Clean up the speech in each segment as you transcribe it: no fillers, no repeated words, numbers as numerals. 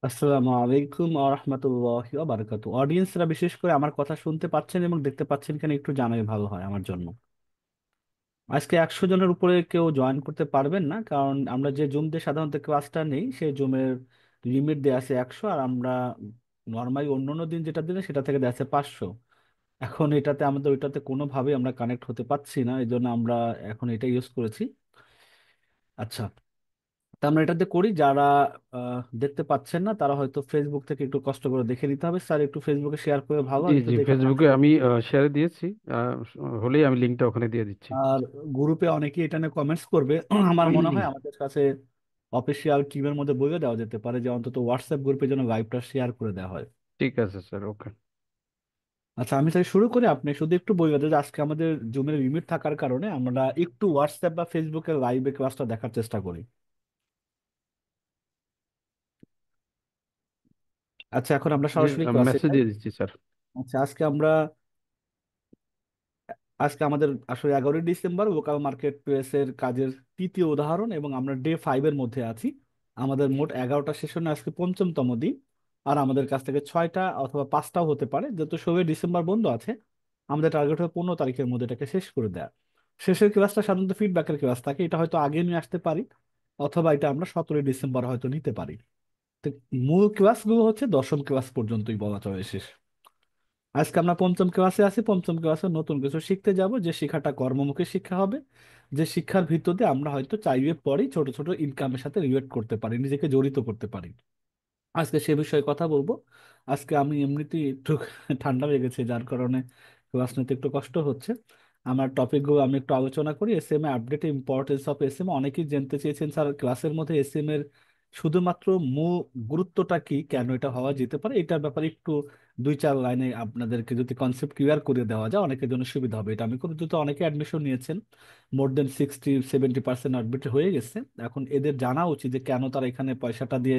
আসসালামু আলাইকুম ওয়া রাহমাতুল্লাহি ওয়া বারাকাতুহু। অডিয়েন্সরা বিশেষ করে আমার কথা শুনতে পাচ্ছেন এবং দেখতে পাচ্ছেন কিনা একটু জানালে ভালো হয় আমার জন্য। আজকে 100 জনের উপরে কেউ জয়েন করতে পারবেন না, কারণ আমরা যে জুম দিয়ে সাধারণত ক্লাসটা নেই সেই জুমের লিমিট দেওয়া আছে 100, আর আমরা নর্মালি অন্য অন্য দিন যেটা দিলে সেটা থেকে দেওয়া আছে 500। এখন এটাতে আমাদের ওইটাতে কোনোভাবেই আমরা কানেক্ট হতে পারছি না, এই জন্য আমরা এখন এটা ইউজ করেছি। আচ্ছা, তা আমরা এটাতে করি যারা দেখতে পাচ্ছেন না তারা হয়তো ফেসবুক থেকে একটু কষ্ট করে দেখে নিতে হবে। স্যার একটু ফেসবুকে শেয়ার করে ভালো, জি আমি একটু জি, দেখে ফেসবুকে আপনার। আমি শেয়ার দিয়েছি। হলেই আমি লিঙ্কটা ওখানে দিয়ে দিচ্ছি। আর গ্রুপে অনেকেই এটা নিয়ে কমেন্টস করবে। আমার মনে হয় আমাদের কাছে অফিসিয়াল টিমের মধ্যে বলে দেওয়া যেতে পারে যে অন্তত হোয়াটসঅ্যাপ গ্রুপে যেন লাইভটা শেয়ার করে দেওয়া হয়। ঠিক আছে স্যার, ওকে। আচ্ছা, আমি তাই শুরু করি, আপনি শুধু একটু বলে দেন যে আজকে আমাদের জুমের লিমিট থাকার কারণে আমরা একটু হোয়াটসঅ্যাপ বা ফেসবুকে লাইভে ক্লাসটা দেখার চেষ্টা করি। আচ্ছা, এখন আমরা জি, সরাসরি আমি ক্লাসে মেসেজ যাই। দিয়ে দিচ্ছি স্যার। আচ্ছা, আজকে আমাদের আসলে 11ই ডিসেম্বর লোকাল মার্কেট প্লেসের কাজের তৃতীয় উদাহরণ এবং আমরা ডে 5-এর মধ্যে আছি। আমাদের মোট 11টা সেশনে আজকে পঞ্চমতম দিন। আর আমাদের কাছ থেকে 6টা অথবা 5টাও হতে পারে, যেহেতু 16 ডিসেম্বর বন্ধ আছে। আমাদের টার্গেট হবে 15 তারিখের মধ্যে এটাকে শেষ করে দেওয়া। শেষের ক্লাসটা সাধারণত ফিডব্যাকের ক্লাস থাকে, এটা হয়তো আগে নিয়ে আসতে পারি অথবা এটা আমরা 17ই ডিসেম্বর হয়তো নিতে পারি। তো মূল ক্লাসগুলো হচ্ছে দশম ক্লাস পর্যন্তই বলা চলে শেষ। আজকে আমরা পঞ্চম ক্লাসে আছি, পঞ্চম ক্লাসে নতুন কিছু শিখতে যাব, যে শিক্ষাটা কর্মমুখী শিক্ষা হবে। যে শিক্ষার ভিত্তিতে আমরা হয়তো চাইলে পরেই ছোট ছোট ইনকামের সাথে রিলেট করতে পারি, নিজেকে জড়িত করতে পারি। আজকে সে বিষয়ে কথা বলবো। আজকে আমি এমনিতেই একটু ঠান্ডা হয়ে গেছে, যার কারণে ক্লাস নিতে একটু কষ্ট হচ্ছে। আমার টপিকগুলো আমি একটু আলোচনা করি। SM A update, importance of SM. অনেকেই জানতে চেয়েছেন স্যার ক্লাসের মধ্যে এসএম এর শুধুমাত্র মূল গুরুত্বটা কি, কেন এটা হওয়া যেতে পারে, এটার ব্যাপারে একটু 2-4 লাইনে আপনাদেরকে যদি কনসেপ্ট ক্লিয়ার করে দেওয়া যায় অনেকের জন্য সুবিধা হবে। এটা আমি খুব দ্রুত, অনেকে অ্যাডমিশন নিয়েছেন, মোর দেন 60-70% অ্যাডমিট হয়ে গেছে। এখন এদের জানা উচিত যে কেন তারা এখানে পয়সাটা দিয়ে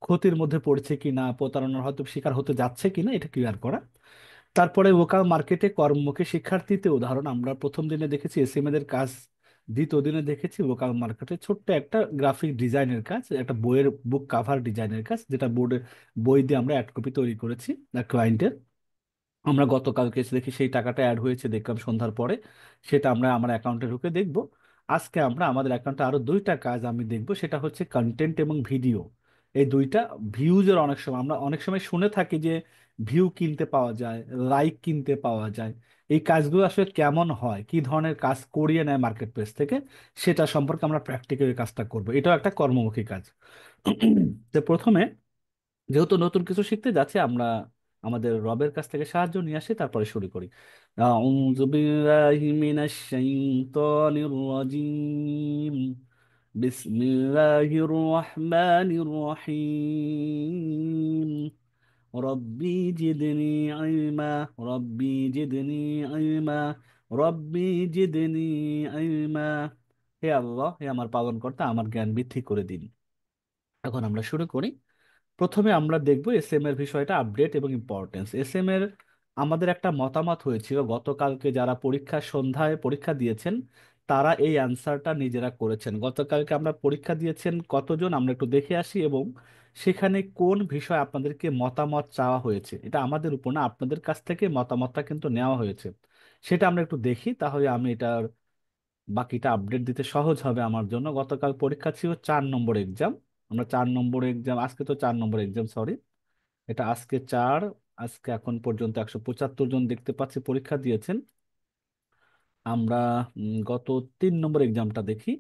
ক্ষতির মধ্যে পড়ছে কিনা, প্রতারণার হয়তো শিকার হতে যাচ্ছে কিনা, এটা ক্লিয়ার করা। তারপরে লোকাল মার্কেটে কর্মমুখী শিক্ষার্থীতে উদাহরণ আমরা প্রথম দিনে দেখেছি এসএমএ দের কাজ। দ্বিতীয় দিনে দেখেছি লোকাল মার্কেটে ছোট্ট একটা গ্রাফিক ডিজাইনের কাজ, একটা বইয়ের বুক কাভার ডিজাইনের কাজ, যেটা বোর্ডে বই দিয়ে আমরা 1 কপি তৈরি করেছি ক্লায়েন্টের। আমরা গতকালকে এসে দেখি সেই টাকাটা অ্যাড হয়েছে, দেখলাম সন্ধ্যার পরে। সেটা আমরা আমার অ্যাকাউন্টে ঢুকে দেখব। আজকে আমরা আমাদের অ্যাকাউন্টে আরো 2টা কাজ আমি দেখব, সেটা হচ্ছে কন্টেন্ট এবং ভিডিও। এই দুইটা ভিউজের, অনেক সময় আমরা অনেক সময় শুনে থাকি যে ভিউ কিনতে পাওয়া যায়, লাইক কিনতে পাওয়া যায়। এই কাজগুলো আসলে কেমন হয়, কি ধরনের কাজ করিয়ে নেয় মার্কেট প্লেস থেকে, সেটা সম্পর্কে আমরা প্র্যাকটিক্যালি কাজটা করবো। এটাও একটা কর্মমুখী কাজ। তো প্রথমে, যেহেতু নতুন কিছু শিখতে যাচ্ছি, আমরা আমাদের রবের কাছ থেকে সাহায্য নিয়ে আসি, তারপরে শুরু করি। আউযু বিল্লাহি মিনাশ শাইতানির রাজিম। বিসমিল্লাহির রহমানির রহিম। রব্বি জিদনি ইলমা। রব্বি জিদনি ইলমা। রব্বি জিদনি ইলমা। হে আল্লাহ, হে আমার পালনকর্তা, আমার জ্ঞান বৃদ্ধি করে দিন। এখন আমরা শুরু করি। প্রথমে আমরা দেখব এসএম এর বিষয়টা, আপডেট এবং ইম্পর্টেন্স। এসএম এর আমাদের একটা মতামত হয়েছিল গতকালকে, যারা পরীক্ষার সন্ধ্যায় পরীক্ষা দিয়েছেন তারা এই অ্যান্সারটা নিজেরা করেছেন। গতকালকে আমরা পরীক্ষা দিয়েছেন কতজন আমরা একটু দেখে আসি, এবং সেখানে কোন বিষয় আপনাদেরকে মতামত চাওয়া হয়েছে, এটা আমাদের উপর না, আপনাদের কাছ থেকে মতামতটা কিন্তু নেওয়া হয়েছে। সেটা আমরা একটু দেখি, তাহলে আমি এটার বাকিটা আপডেট দিতে সহজ হবে আমার জন্য। গতকাল পরীক্ষা ছিল 4 নম্বর এক্সাম। আমরা 4 নম্বর এক্সাম, আজকে তো 4 নম্বর এক্সাম, সরি, এটা আজকে 4। আজকে এখন পর্যন্ত 175 জন দেখতে পাচ্ছি পরীক্ষা দিয়েছেন। আমরা গত 3 নম্বর এক্সামটা দেখি।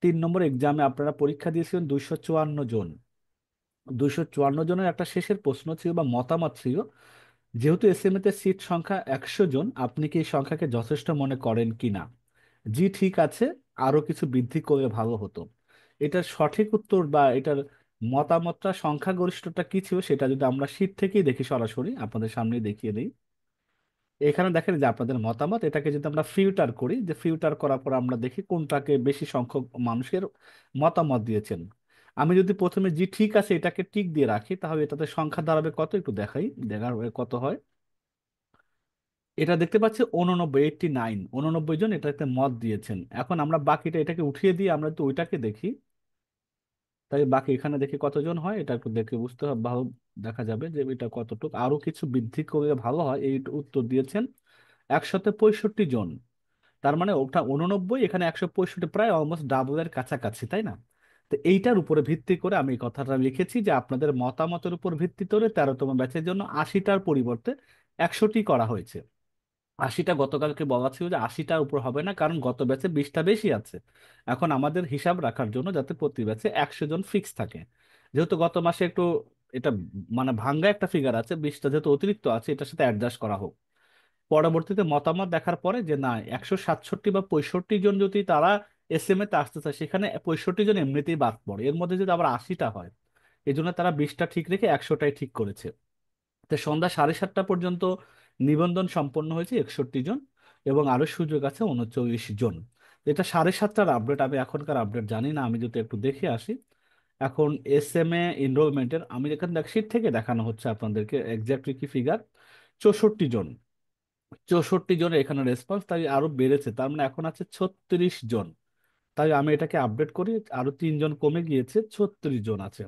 3 নম্বর এক্সামে আপনারা পরীক্ষা দিয়েছিলেন 254 জন। 254 জনের একটা শেষের প্রশ্ন ছিল বা মতামত ছিল, যেহেতু এসএমএ তে সিট সংখ্যা 100 জন, আপনি কি এই সংখ্যাকে যথেষ্ট মনে করেন কিনা। জি, ঠিক আছে, আরো কিছু বৃদ্ধি করলে ভালো হতো। এটার সঠিক উত্তর বা এটার মতামতটা, সংখ্যাগরিষ্ঠটা কি ছিল, সেটা যদি আমরা শীট থেকেই দেখি, সরাসরি আপনাদের সামনে দেখিয়ে দিই। এখানে দেখেন যে আপনাদের মতামত, এটাকে যদি আমরা ফিল্টার করি, যে ফিল্টার করার পর আমরা দেখি কোনটাকে বেশি সংখ্যক মানুষের মতামত দিয়েছেন। আমি যদি প্রথমে জি ঠিক আছে এটাকে টিক দিয়ে রাখি, তাহলে এটাতে সংখ্যা দাঁড়াবে কত, একটু দেখাই, দেখার কত হয়। এটা দেখতে পাচ্ছি 89, 89, 89 জন এটাতে মত দিয়েছেন। এখন আমরা বাকিটা এটাকে উঠিয়ে দিয়ে আমরা তো ওইটাকে দেখি। তাই বাকি এখানে দেখি কতজন হয়, এটা একটু দেখে বুঝতে হবে, ভালো দেখা যাবে যে এটা কতটুকু আরো কিছু বৃদ্ধি করলে ভালো হয়। এই উত্তর দিয়েছেন 165 জন। তার মানে ওটা 89, এখানে 165, প্রায় অলমোস্ট ডাবলের কাছাকাছি, তাই না? তো এইটার উপরে ভিত্তি করে আমি এই কথাটা লিখেছি যে আপনাদের মতামতের উপর ভিত্তি করে 13তম ব্যাচের জন্য 80টার পরিবর্তে 100টি করা হয়েছে। 80টা গতকালকে বলা ছিল যে 80টার উপর হবে না, কারণ গত ব্যাচে 20টা বেশি আছে। এখন আমাদের হিসাব রাখার জন্য যাতে প্রতি ব্যাচে 100 জন ফিক্স থাকে, যেহেতু গত মাসে একটু এটা মানে ভাঙ্গা একটা ফিগার আছে, 20টা যেহেতু অতিরিক্ত আছে, এটার সাথে অ্যাডজাস্ট করা হোক। পরবর্তীতে মতামত দেখার পরে যে না, 167 বা 65 জন যদি তারা এস এম এ তে আসতে চায়, সেখানে 65 জন এমনিতেই বাদ পড়ে, এর মধ্যে যদি আবার 80টা হয়, এই জন্য তারা 20টা ঠিক রেখে 100টাই ঠিক করেছে। তো সন্ধ্যা 7:30 পর্যন্ত নিবন্ধন সম্পন্ন হয়েছে 61 জন, এবং আরো সুযোগ আছে 39 জন। এটা 7:30টার আপডেট, আমি এখনকার আপডেট জানি না, আমি যদি একটু দেখে আসি। এখন এস এম এ এনরোলমেন্টের আমি এখানে শিট থেকে দেখানো হচ্ছে আপনাদেরকে এক্স্যাক্টলি কি ফিগার। 64 জন, 64 জনের এখানে রেসপন্স, তাই আরো বেড়েছে, তার মানে এখন আছে 36 জন। তাই আমি এটাকে আপডেট করি, আরো 3 জন কমে গিয়েছে, 36 জন আছে।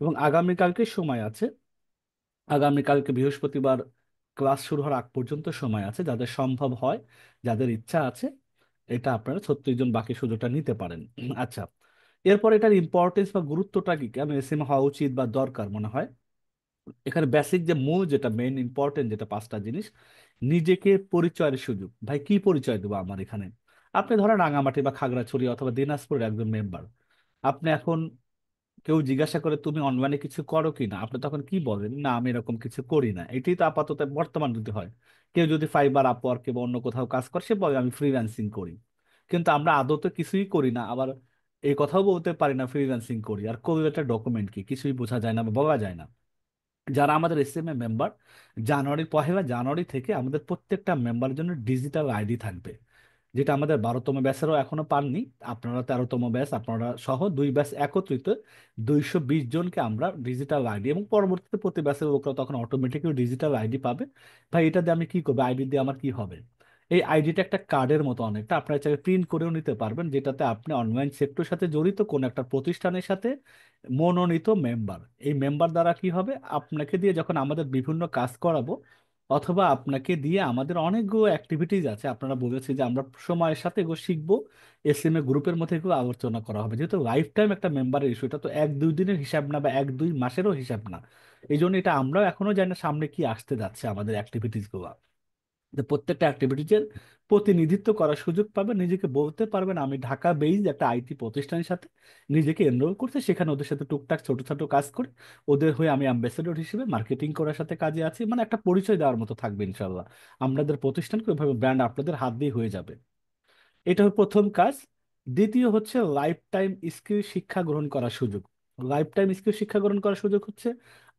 এবং আগামীকালকে সময় আছে, আগামীকালকে বৃহস্পতিবার ক্লাস শুরু হওয়ার আগ পর্যন্ত সময় আছে, যাদের সম্ভব হয়, যাদের ইচ্ছা আছে, এটা আপনারা 36 জন বাকি সুযোগটা নিতে পারেন। আচ্ছা, এরপর এটার ইম্পর্টেন্স বা গুরুত্বটা কি কেন এস এম হওয়া উচিত বা দরকার মনে হয়? এখানে বেসিক যে মূল যেটা মেইন ইম্পর্টেন্ট যেটা 5টা জিনিস, নিজেকে পরিচয়ের সুযোগ। ভাই কি পরিচয় দেবো আমার এখানে? আপনি ধরেন রাঙামাটি বা খাগড়াছড়ি অথবা দিনাজপুরের একজন মেম্বার, আপনি এখন কেউ জিজ্ঞাসা করে তুমি অনলাইনে কিছু করো কি না, আপনি তখন কি বলেন? না আমি এরকম কিছু করি না। এটাই তো আপাতত বর্তমান যদি হয়। কেউ যদি ফাইবার আপওয়ার্ক বা অন্য কোথাও কাজ করে, সে বলে আমি ফ্রিল্যান্সিং করি। কিন্তু আমরা আদতে কিছুই করি না, আবার এই কথাও বলতে পারি না ফ্রিল্যান্সিং করি, আর করলে একটা ডকুমেন্ট কি কিছুই বোঝা যায় না বা বলা যায় না। যারা আমাদের এস এম এ মেম্বার, পহেলা জানুয়ারি থেকে আমাদের প্রত্যেকটা মেম্বারের জন্য ডিজিটাল আইডি থাকবে, যেটা আমাদের 12তম ব্যাচেরও এখনো পাননি। আপনারা 13তম ব্যাচ, আপনারা সহ 2 ব্যাচ একত্রিত 220 জনকে আমরা ডিজিটাল আইডি, এবং পরবর্তীতে প্রতি ব্যাচের লোকরা তখন অটোমেটিক্যালি ডিজিটাল আইডি পাবে। ভাই এটা দিয়ে আমি কি করবো? আইডি দিয়ে আমার কি হবে? এই আইডিটা একটা কার্ডের মতো অনেকটা, আপনারা চাইলে প্রিন্ট করেও নিতে পারবেন, যেটাতে আপনি অনলাইন সেক্টরের সাথে জড়িত কোন একটা প্রতিষ্ঠানের সাথে মনোনীত মেম্বার। এই মেম্বার দ্বারা কি হবে, আপনাকে দিয়ে যখন আমাদের বিভিন্ন কাজ করাবো, অথবা আপনাকে দিয়ে আমাদের অনেকগুলো অ্যাক্টিভিটিজ আছে, আপনারা বলেছি যে আমরা সময়ের সাথে এগুলো শিখবো, এস এম এ গ্রুপের মধ্যে এগুলো আলোচনা করা হবে, যেহেতু লাইফ টাইম একটা মেম্বারের ইস্যু, এটা তো 1-2 দিনের হিসাব না বা 1-2 মাসেরও হিসাব না। এই জন্য এটা আমরাও এখনো জানি না সামনে কি আসতে যাচ্ছে আমাদের অ্যাক্টিভিটিস গুলো। যে প্রত্যেকটা অ্যাক্টিভিটিজের প্রতিনিধিত্ব করার সুযোগ পাবেন, নিজেকে বলতে পারবেন আমি ঢাকা বেইজ একটা আইটি প্রতিষ্ঠানের সাথে নিজেকে এনরোল করতে, সেখানে ওদের সাথে টুকটাক ছোট ছোট কাজ করে ওদের হয়ে আমি অ্যাম্বাসেডর হিসেবে মার্কেটিং করার সাথে কাজে আছি, মানে একটা পরিচয় দেওয়ার মতো থাকবে ইনশাল্লাহ। আমাদের প্রতিষ্ঠানকে ওইভাবে ব্র্যান্ড আপনাদের হাত দিয়ে হয়ে যাবে। এটা হলো প্রথম কাজ। দ্বিতীয় হচ্ছে লাইফ টাইম স্কিল শিক্ষা গ্রহণ করার সুযোগ। লাইফ টাইম স্কিল শিক্ষা গ্রহণ করার সুযোগ হচ্ছে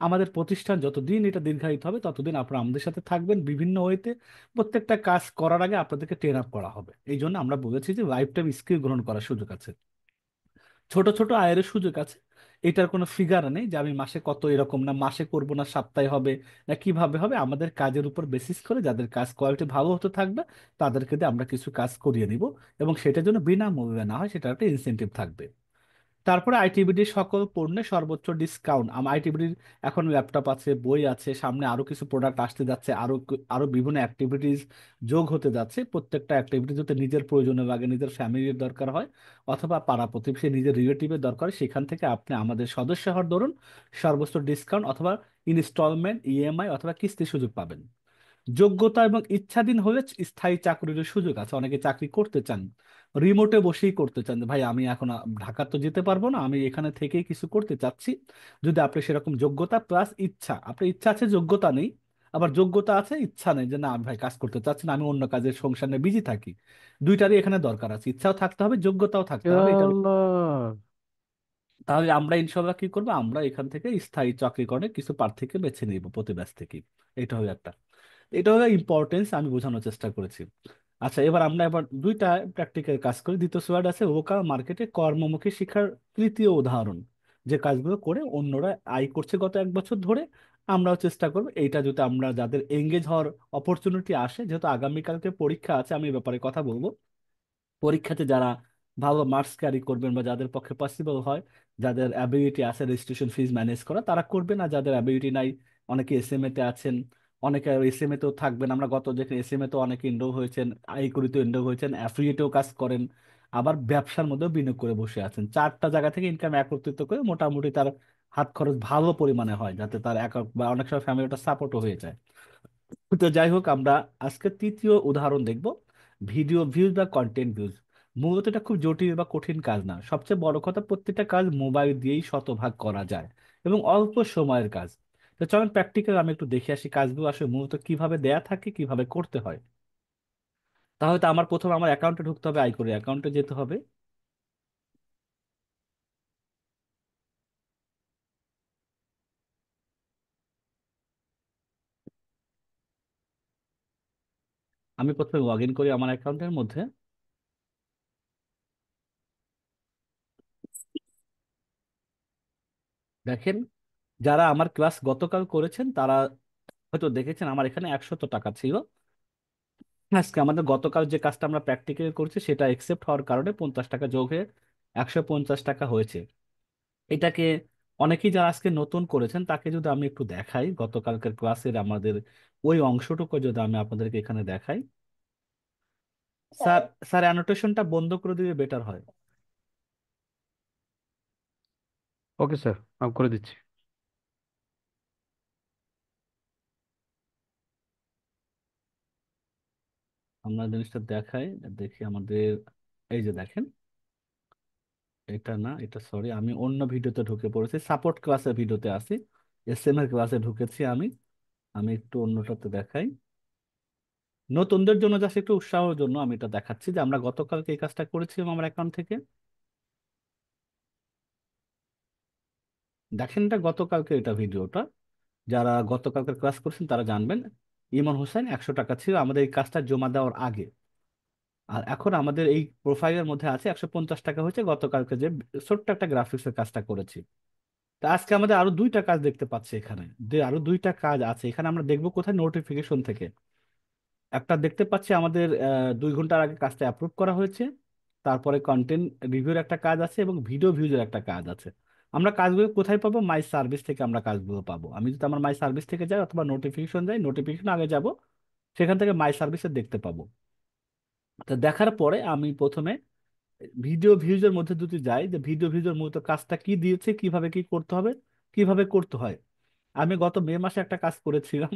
আমাদের প্রতিষ্ঠান যতদিন এটা দীর্ঘায়িত হবে ততদিন আপনারা আমাদের সাথে থাকবেন বিভিন্ন ওয়েতে। প্রত্যেকটা কাজ করার আগে আপনাদেরকে ট্রেন আপ করা হবে, এই জন্য আমরা বলেছি যে লাইফ টাইম স্কিল গ্রহণ করার সুযোগ আছে। ছোট ছোট আয়ের সুযোগ আছে। এটার কোনো ফিগার নেই যে আমি মাসে কত, এরকম না, মাসে করব না সপ্তাহে হবে, না কিভাবে হবে, আমাদের কাজের উপর বেসিস করে যাদের কাজ কোয়ালিটি ভালো হতে থাকবে তাদেরকে দিয়ে আমরা কিছু কাজ করিয়ে নিব, এবং সেটার জন্য বিনামূল্যে না হয় সেটা একটা ইনসেনটিভ থাকবে। তারপরে আইটিবিডির সকল পণ্যে সর্বোচ্চ ডিসকাউন্ট। আইটিবিডির এখন ল্যাপটপ আছে, বই আছে, সামনে আরো কিছু প্রোডাক্ট আসতে যাচ্ছে, আরো বিভিন্ন অ্যাক্টিভিটিস যোগ হতে যাচ্ছে। প্রত্যেকটা অ্যাক্টিভিটি যদি নিজের প্রয়োজনে লাগে, নিজের ফ্যামিলির দরকার হয়, অথবা পাড়া প্রতিবেশী নিজের রিলেটিভের দরকার হয়, সেখান থেকে আপনি আমাদের সদস্য হওয়ার দরুন সর্বোচ্চ ডিসকাউন্ট অথবা ইনস্টলমেন্ট, ইএমআই অথবা কিস্তির সুযোগ পাবেন। যোগ্যতা এবং ইচ্ছাধীন হলে স্থায়ী চাকরির সুযোগ আছে। অনেকে চাকরি করতে চান, রিমোটে বসেই করতে চান, যে ভাই আমি এখন ঢাকা তো যেতে পারবো না, আমি এখানে থেকেই কিছু করতে চাচ্ছি। যদি আপনি সেরকম যোগ্যতা প্লাস ইচ্ছা, আপনার ইচ্ছা আছে যোগ্যতা নেই, আবার যোগ্যতা আছে ইচ্ছা নেই, যে না আমি ভাই কাজ করতে চাচ্ছি না, আমি অন্য কাজের সংসার নিয়ে বিজি থাকি, দুইটারই এখানে দরকার আছে, ইচ্ছাও থাকতে হবে যোগ্যতাও থাকতে ইয়া হবে এটার। আল্লাহ! তাহলে আমরা ইনশাল্লাহ কি করবো, আমরা এখান থেকে স্থায়ী চাকরিকরণে কিছু প্রার্থীকে বেছে নিব প্রতি ব্যাচ থেকে। এটা হলো একটা, এটা হলো ইম্পর্টেন্স আমি বোঝানোর চেষ্টা করেছি। আচ্ছা, এবার দুইটা প্র্যাকটিক্যাল কাজ করি। দ্বিতীয় সোয়াড আছে লোকাল মার্কেটে কর্মমুখী শিক্ষার তৃতীয় উদাহরণ, যে কাজগুলো করে অন্যরা আয় করছে গত 1 বছর ধরে। আমরাও চেষ্টা করবো এইটা যদি আমরা যাদের এঙ্গেজ হওয়ার অপরচুনিটি আসে, যেহেতু আগামীকালকে পরীক্ষা আছে, আমি এই ব্যাপারে কথা বলবো। পরীক্ষাতে যারা ভালো মার্কস ক্যারি করবেন বা যাদের পক্ষে পসিবল হয়, যাদের অ্যাবিলিটি আছে রেজিস্ট্রেশন ফিজ ম্যানেজ করা, তারা করবেন। আর যাদের অ্যাবিলিটি নাই, অনেকে এসএমএ তে আছেন, অনেকে এসএমএ তেও থাকবেন। আমরা গত দেখে এসএমএ তো অনেকে এনরোল হয়েছেন, আইকুরিতে এনরোল হয়েছেন, অ্যাফিলিয়েটেও কাজ করেন, আবার ব্যবসার মধ্যেও বিনিয়োগ করে বসে আছেন। চারটা জায়গা থেকে ইনকাম একত্রিত করে মোটামুটি তার হাত খরচ ভালো পরিমাণে হয়, যাতে তার একক বা অনেক সময় ফ্যামিলিটা সাপোর্টও হয়ে যায়। তো যাই হোক, আমরা আজকে তৃতীয় উদাহরণ দেখব, ভিডিও ভিউজ বা কন্টেন্ট ভিউজ। মূলত এটা খুব জটিল বা কঠিন কাজ না, সবচেয়ে বড় কথা প্রত্যেকটা কাজ মোবাইল দিয়েই শতভাগ করা যায় এবং অল্প সময়ের কাজ। তো চলেন প্র্যাকটিক্যাল আমি একটু দেখে আসি কাজগুলো আসলে মূলত কিভাবে দেয়া থাকে, কিভাবে করতে হয়। তাহলে তো আমার প্রথমে আমার অ্যাকাউন্টে ঢুকতে হবে, আইকরি অ্যাকাউন্টে যেতে হবে। আমি প্রথমে লগ ইন করি আমার অ্যাকাউন্টের মধ্যে। দেখেন, যারা আমার ক্লাস গতকাল করেছেন তারা হয়তো দেখেছেন আমার এখানে 100 টাকা ছিল। আজকে আমাদের গতকাল যে কাজটা আমরা প্র্যাকটিক্যাল করছি সেটা একসেপ্ট হওয়ার কারণে 50 টাকা যোগ হয়ে 150 টাকা হয়েছে। এটাকে অনেকেই যারা আজকে নতুন করেছেন তাকে যদি আমি একটু দেখাই, গতকালকের ক্লাসের আমাদের ওই অংশটুকু যদি আমি আপনাদেরকে এখানে দেখাই। স্যার, স্যার অ্যানোটেশনটা বন্ধ করে দিলে বেটার হয়। ওকে স্যার, আমি করে দিচ্ছি। আমরা জিনিসটা দেখাই, দেখি আমাদের, এই যে দেখেন, এটা না, এটা সরি, আমি অন্য ভিডিওতে ঢুকে পড়েছি, সাপোর্ট ক্লাসের ভিডিওতে আছি, এসএম এর ক্লাসে ঢুকেছি আমি। আমি একটু অন্যটাতে দেখাই, নতুনদের জন্য জাস্ট একটু উৎসাহের জন্য আমি এটা দেখাচ্ছি যে আমরা গতকালকে এই কাজটা করেছিলাম আমার অ্যাকাউন্ট থেকে। দেখেন, এটা গতকালকে এটা ভিডিওটা, যারা গতকালকে ক্লাস করছেন তারা জানবেন। ইমন হোসেন 100 টাকা ছিল আমাদের এই কাজটা জমা দেওয়ার আগে, আর এখন আমাদের এই প্রোফাইলের মধ্যে আছে 150 টাকা হয়েছে গতকালকে যে ছোট্ট একটা গ্রাফিক্সের কাজটা করেছি। তা আজকে আমাদের আরো দুইটা কাজ দেখতে পাচ্ছি এখানে, আরো দুইটা কাজ আছে এখানে, আমরা দেখবো কোথায়, নোটিফিকেশন থেকে। একটা দেখতে পাচ্ছি আমাদের 2 ঘন্টার আগে কাজটা অ্যাপ্রুভ করা হয়েছে, তারপরে কন্টেন্ট রিভিউর একটা কাজ আছে এবং ভিডিও ভিউজের একটা কাজ আছে। আমরা কাজগুলো কোথায় পাবো? মাই সার্ভিস থেকে আমরা কাজগুলো পাবো। আমি যদি আমার মাই সার্ভিস থেকে যাই অথবা নোটিফিকেশন যাই, নোটিফিকেশন আগে যাব, সেখান থেকে মাই সার্ভিসে দেখতে পাবো। তো দেখার পরে আমি প্রথমে ভিডিও ভিউজের মধ্যে যদি যাই, যে ভিডিও ভিউজের মূলত কাজটা কি দিয়েছে, কিভাবে কি করতে হবে, কিভাবে করতে হয়। আমি গত মে মাসে একটা কাজ করেছিলাম,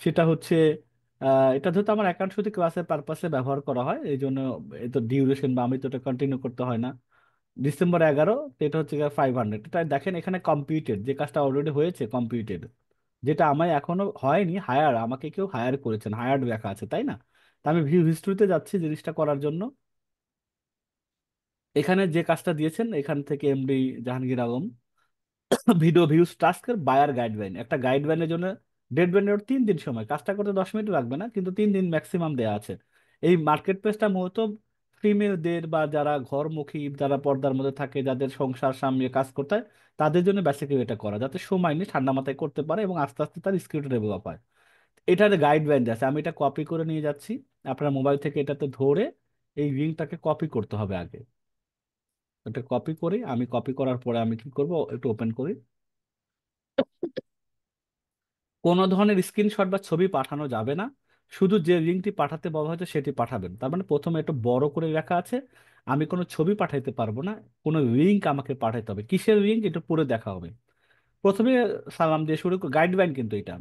সেটা হচ্ছে এটা যেহেতু আমার অ্যাকাউন্ট শুধু ক্লাসের পারপাসে ব্যবহার করা হয়, এই জন্য এত ডিউরেশন বা আমি তো এটা কন্টিনিউ করতে হয় না। ডিসেম্বর 11, তো এটা হচ্ছে 500, এটা দেখেন এখানে কমপ্লিটেড, যে কাজটা অলরেডি হয়েছে কমপ্লিটেড, যেটা আমার এখনো হয়নি হায়ার, আমাকে কেউ হায়ার করেছেন, হায়ার্ড লেখা আছে তাই না। তা আমি ভিউ হিস্ট্রিতে যাচ্ছি জিনিসটা করার জন্য। এখানে যে কাজটা দিয়েছেন এখান থেকে MD Jahangir Alam, video views টাস্কের বায়ার গাইডলাইন, একটা গাইডলাইনের জন্য ডেডলাইনের 3 দিন সময়, কাজটা করতে 10 মিনিট লাগবে না, কিন্তু 3 দিন ম্যাক্সিমাম দেওয়া আছে। এই মার্কেট প্লেসটা মূলত ফিমেলদের বা যারা ঘরমুখী, যারা পর্দার মধ্যে থাকে, যাদের সংসার সামলিয়ে কাজ করতে হয়, তাদের জন্য বেসিক্যালি এটা করা, যাতে সময় নিয়ে ঠান্ডা মাথায় করতে পারে এবং আস্তে আস্তে তার স্কিলটা ডেভেলপ হয়। এটার গাইডলাইন আছে, আমি এটা কপি করে নিয়ে যাচ্ছি। আপনার মোবাইল থেকে এটাতে ধরে এই লিঙ্কটাকে কপি করতে হবে আগে। এটা কপি করি, আমি কপি করার পরে আমি কি করব, একটু ওপেন করি। কোনো ধরনের স্ক্রিনশট বা ছবি পাঠানো যাবে না, শুধু যে লিঙ্কটি পাঠাতে বলা হয়েছে সেটি পাঠাবেন। তার মানে প্রথমে একটু বড় করে লেখা আছে, আমি কোনো ছবি পাঠাইতে পারবো না, কোনো লিঙ্ক আমাকে পাঠাইতে হবে। কিসের লিঙ্ক এটা পড়ে দেখা হবে। প্রথমে সালাম দিয়ে শুরু গাইডলাইন কিন্তু এটা,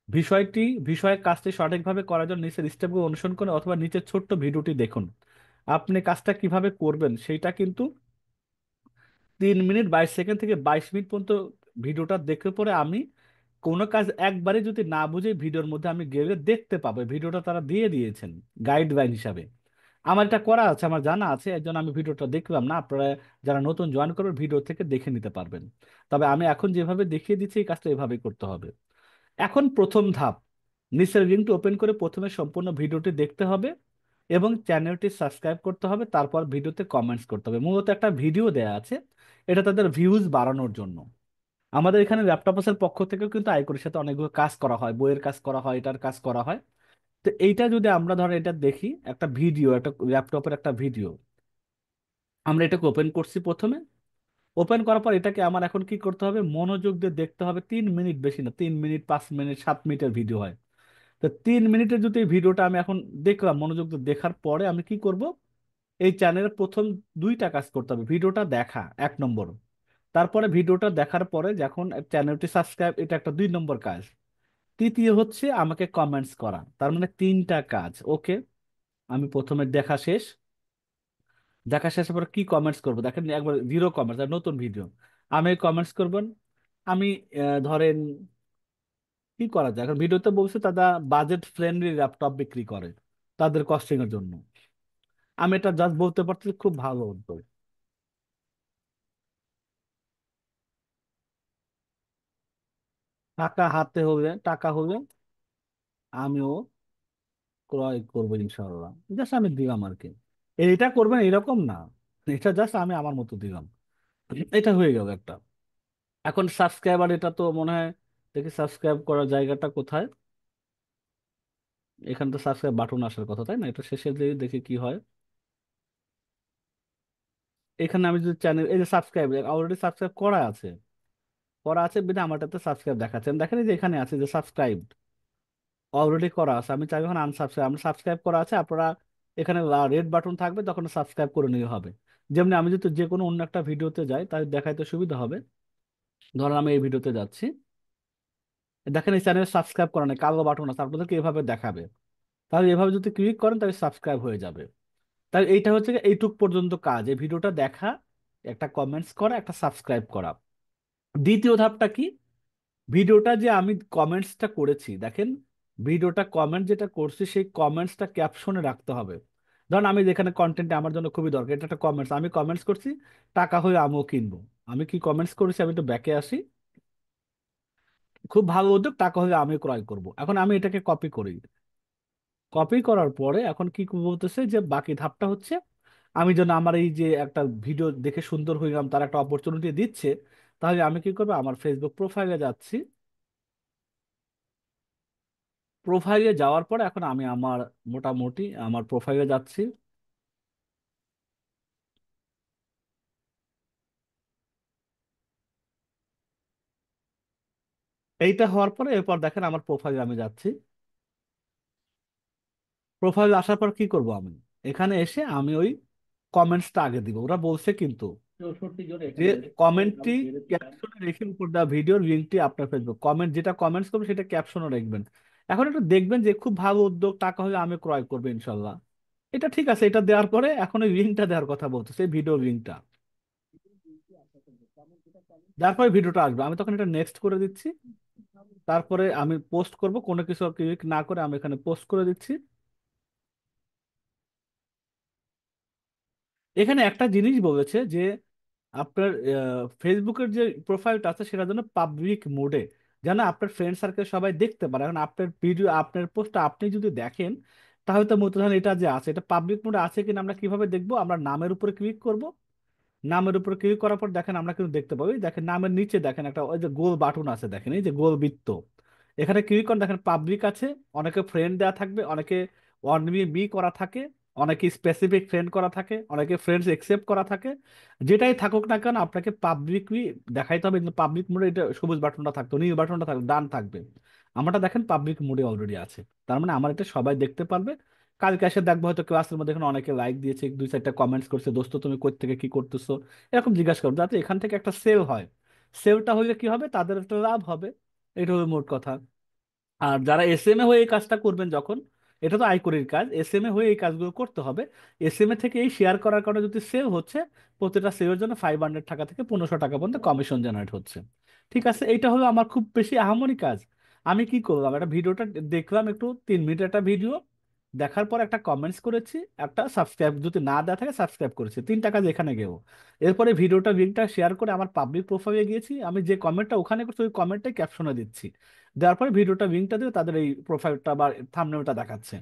বিষয়টি, বিষয়ের কাজটি সঠিকভাবে করার জন্য নিচের স্টেপগুলো অনুসরণ করুন অথবা নিচের ছোট্ট ভিডিওটি দেখুন। আপনি কাজটা কিভাবে করবেন সেইটা কিন্তু 3 মিনিট 22 সেকেন্ড থেকে 22 মিনিট পর্যন্ত ভিডিওটা দেখে পরে আমি কোনো কাজ একবারে যদি না বুঝে ভিডিওর মধ্যে আমি গেলে দেখতে পাবো, ভিডিওটা তারা দিয়ে দিয়েছেন গাইডলাইন হিসাবে। আমার এটা করা আছে, আমার জানা আছে, এর জন্য আমি ভিডিওটা দেখলাম না, আপনারা যারা নতুন জয়েন করবেন ভিডিও থেকে দেখে নিতে পারবেন। তবে আমি এখন যেভাবে দেখিয়ে দিচ্ছি এই কাজটা এভাবেই করতে হবে। এখন প্রথম ধাপ, নিচের লিঙ্কটি ওপেন করে প্রথমে সম্পূর্ণ ভিডিওটি দেখতে হবে এবং চ্যানেলটি সাবস্ক্রাইব করতে হবে, তারপর ভিডিওতে কমেন্টস করতে হবে। মূলত একটা ভিডিও দেয়া আছে, এটা তাদের ভিউজ বাড়ানোর জন্য। আমাদের এখানে ল্যাপটপসের পক্ষ থেকেও কিন্তু আইকনের সাথে অনেকগুলো কাজ করা হয়, বইয়ের কাজ করা হয়, এটার কাজ করা হয়। তো এইটা যদি আমরা ধরেন এটা দেখি, একটা ভিডিও, একটা ল্যাপটপের একটা ভিডিও, আমরা এটাকে ওপেন করছি প্রথমে। ওপেন করার পর এটাকে আমার এখন কি করতে হবে, মনোযোগ দিয়ে দেখতে হবে। 3 মিনিট, বেশি না, 3 মিনিট, 5 মিনিট, 7 মিনিটের ভিডিও হয়। তো 3 মিনিটের যদি এই ভিডিওটা আমি এখন দেখলাম, মনোযোগ দিয়ে দেখার পরে আমি কি করব, এই চ্যানেলের প্রথম 2টা কাজ করতে হবে। ভিডিওটা দেখা 1 নম্বর, তারপরে ভিডিওটা দেখার পরে যখন চ্যানেলটি সাবস্ক্রাইব, এটা একটা 2 নম্বর কাজ। তৃতীয় হচ্ছে আমাকে কমেন্টস করা, তার মানে 3টা কাজ। ওকে, আমি প্রথমে দেখা শেষ। দেখা শেষের পর কি কমেন্টস করবো, দেখেন একবার জিরো কমেন্টস, আর নতুন ভিডিও। আমি কমেন্টস করবেন, আমি ধরেন কি করা যায়, এখন ভিডিওতে বলছে তারা বাজেট ফ্রেন্ডলি ল্যাপটপ বিক্রি করে তাদের কস্টিং এর জন্য। আমি এটা জাস্ট বলতে পারছি, খুব ভালো উদ্যোগ। টাকা হাতে হলে, টাকা হলে আমিও ক্রয় করবো ইনশাল্লাহ। জাস্ট আমি দিলাম আর কি, এটা করবেন এরকম না, এটা জাস্ট আমি আমার মতো দিলাম। এটা হয়ে গেল একটা। এখন সাবস্ক্রাইবার, এটা তো মনে হয়, দেখি সাবস্ক্রাইব করার জায়গাটা কোথায়। এখানে তো সাবস্ক্রাইব বাটন আসার কথা, তাই না? এটা শেষে দিয়ে দেখি কি হয়। এখানে আমি যদি চ্যানেল, এই যে সাবস্ক্রাইব, অলরেডি সাবস্ক্রাইব করা আছে, করা আছে বিধে আমারটাতে সাবস্ক্রাইব দেখাচ্ছেন। দেখেন এই যে এখানে আছে যে সাবস্ক্রাইব অলরেডি করা আছে, আমি চাই এখন আনসাবস্ক্রাইব, আমরা সাবস্ক্রাইব করা আছে, আপনারা এখানে রেড বাটন থাকবে, তখন সাবস্ক্রাইব করে নিলে হবে। যেমনি আমি যদি যে কোনো অন্য একটা ভিডিওতে যাই, তাহলে দেখাইতে সুবিধা হবে। ধরেন আমি এই ভিডিওতে যাচ্ছি, দেখেন এই চ্যানেল সাবস্ক্রাইব করা নেই, কালো বাটন আছে, আপনাদেরকে এভাবে দেখাবে। তাহলে এভাবে যদি ক্লিক করেন তাহলে সাবস্ক্রাইব হয়ে যাবে। তাহলে এইটা হচ্ছে গিয়ে এইটুক পর্যন্ত কাজ, এই ভিডিওটা দেখা, একটা কমেন্টস করা, একটা সাবস্ক্রাইব করা। দ্বিতীয় ধাপটা কি, ভিডিওটা যে আমি কমেন্টসটা করেছি, দেখেন ভিডিওটা কমেন্ট যেটা করছি সেই কমেন্টসটা ক্যাপশনে রাখতে হবে। ধরুন আমি যেখানে কন্টেন্টটা আমার জন্য খুবই দরকার, এটা একটা কমেন্টস, আমি কমেন্টস করছি টাকা হয়ে আমিও কিনবো। আমি কি কমেন্টস করেছি, আমি একটু ব্যাকে আসি। খুব ভালো উদ্যোগ, টাকা হলে আমি ক্রয় করব। এখন আমি এটাকে কপি করি। কপি করার পরে এখন কি বলতেছে যে বাকি ধাপটা হচ্ছে, আমি যেন আমার এই যে একটা ভিডিও দেখে সুন্দর হয়ে গেলাম, তার একটা অপরচুনিটি দিচ্ছে। তাহলে আমি কি করবো, আমার ফেসবুক প্রোফাইলে যাচ্ছি। প্রোফাইলে যাওয়ার পরে এখন আমি আমার, মোটামুটি আমার প্রোফাইলে যাচ্ছি। এইটা হওয়ার পরে এরপর দেখেন আমার প্রোফাইলে আমি যাচ্ছি। প্রোফাইলে আসার পর কি করব, আমি এখানে এসে আমি ওই কমেন্টসটা আগে দিব। ওরা বলছে কিন্তু যে কমেন্টটি ক্যাপশনে রেখে উপর দেওয়া ভিডিওর লিঙ্কটি আপনার ফেসবুক, কমেন্ট যেটা কমেন্টস করবেন সেটা ক্যাপশনে রাখবেন। এখন একটু দেখবেন যে খুব ভালো উদ্যোগ, টাকা হলে আমি ক্রয় করবো ইনশাল্লাহ। এটা ঠিক আছে, এটা দেওয়ার পরে এখন ওই লিঙ্কটা দেওয়ার কথা বলতেছে, ভিডিও লিঙ্কটা দেওয়ার পরে ভিডিওটা আসবে, আমি তখন এটা নেক্সট করে দিচ্ছি। তারপরে আমি পোস্ট করব, কোনো কিছু ক্লিক না করে আমি এখানে পোস্ট করে দিচ্ছি। এখানে একটা জিনিস বলেছে যে আপনার ফেসবুকের যে প্রোফাইলটা আছে সেটা যেন পাবলিক মোডে, যেন আপনার ফ্রেন্ড সার্কেল সবাই দেখতে পারে। এখন আপনার ভিডিও, আপনার পোস্টটা আপনি যদি দেখেন, তাহলে তো মনে হয় এটা যে আছে, এটা পাবলিক মোডে আছে কিনা আমরা কিভাবে দেখবো, আমরা নামের উপরে ক্লিক করব। নামের উপর ক্লিক করার পর দেখেন আমরা কিন্তু দেখতে পাবো, এই দেখেন নামের নিচে দেখেন একটা ওই যে গোল বাটন আছে, দেখেন এই যে গোল বৃত্ত, এখানে ক্লিক করেন, দেখেন পাবলিক আছে। অনেকে ফ্রেন্ড দেওয়া থাকবে, অনেকে অনলি মি করা থাকে, অনেকে স্পেসিফিক ফ্রেন্ড করা থাকে, অনেকে ফ্রেন্ডস একসেপ্ট করা থাকে। যেটাই থাকুক না কেন আপনাকে পাবলিকলি দেখাইতে হবে। কিন্তু পাবলিক মোডে এটা সবুজ বাটনটা থাকতো, নীল বাটনটা থাকবে, ডান থাকবে। আমারটা দেখেন পাবলিক মোডে অলরেডি আছে, তার মানে আমার এটা সবাই দেখতে পারবে। কালকে এসে দেখবো হয়তো ক্লাসের মধ্যে এখানে অনেকে লাইক দিয়েছে, 2-4টা কমেন্টস করছে, দোস্ত তুমি কই থেকে কি করতেছো, এরকম জিজ্ঞাসা করবো, যাতে এখান থেকে একটা সেল হয়। সেলটা হলে কি হবে, তাদের একটা লাভ হবে। এটা হলো মোট কথা। আর যারা এস এম এ হয়ে এই কাজটা করবেন যখন, এটা তো আয়করের কাজ, এস এম এ হয়ে এই কাজগুলো করতে হবে। এস এম এ থেকে এই শেয়ার করার কারণে যদি সেল হচ্ছে, প্রতিটা সেলের জন্য 500 টাকা থেকে 1500 টাকা পর্যন্ত কমিশন জেনারেট হচ্ছে। ঠিক আছে, এইটা হলো আমার খুব বেশি আহামরি কাজ। আমি কি করলাম, একটা ভিডিওটা দেখলাম, একটু 3 মিনিট একটা ভিডিও দেখার পর একটা কমেন্টস করেছি, একটা সাবস্ক্রাইব যদি না দেওয়া থাকে সাবস্ক্রাইব করেছি, 3 টাকা যেখানে গেও। এরপরে ভিডিওটা লিঙ্কটা শেয়ার করে আমার পাবলিক প্রোফাইলে গিয়েছি, আমি যে কমেন্টটা ওখানে করছি ওই কমেন্টটাই ক্যাপশনে দিচ্ছি। দেওয়ার পরে ভিডিওটা লিঙ্কটা দিয়ে তাদের এই প্রোফাইলটা বা থাম্বনেলটা দেখাচ্ছে।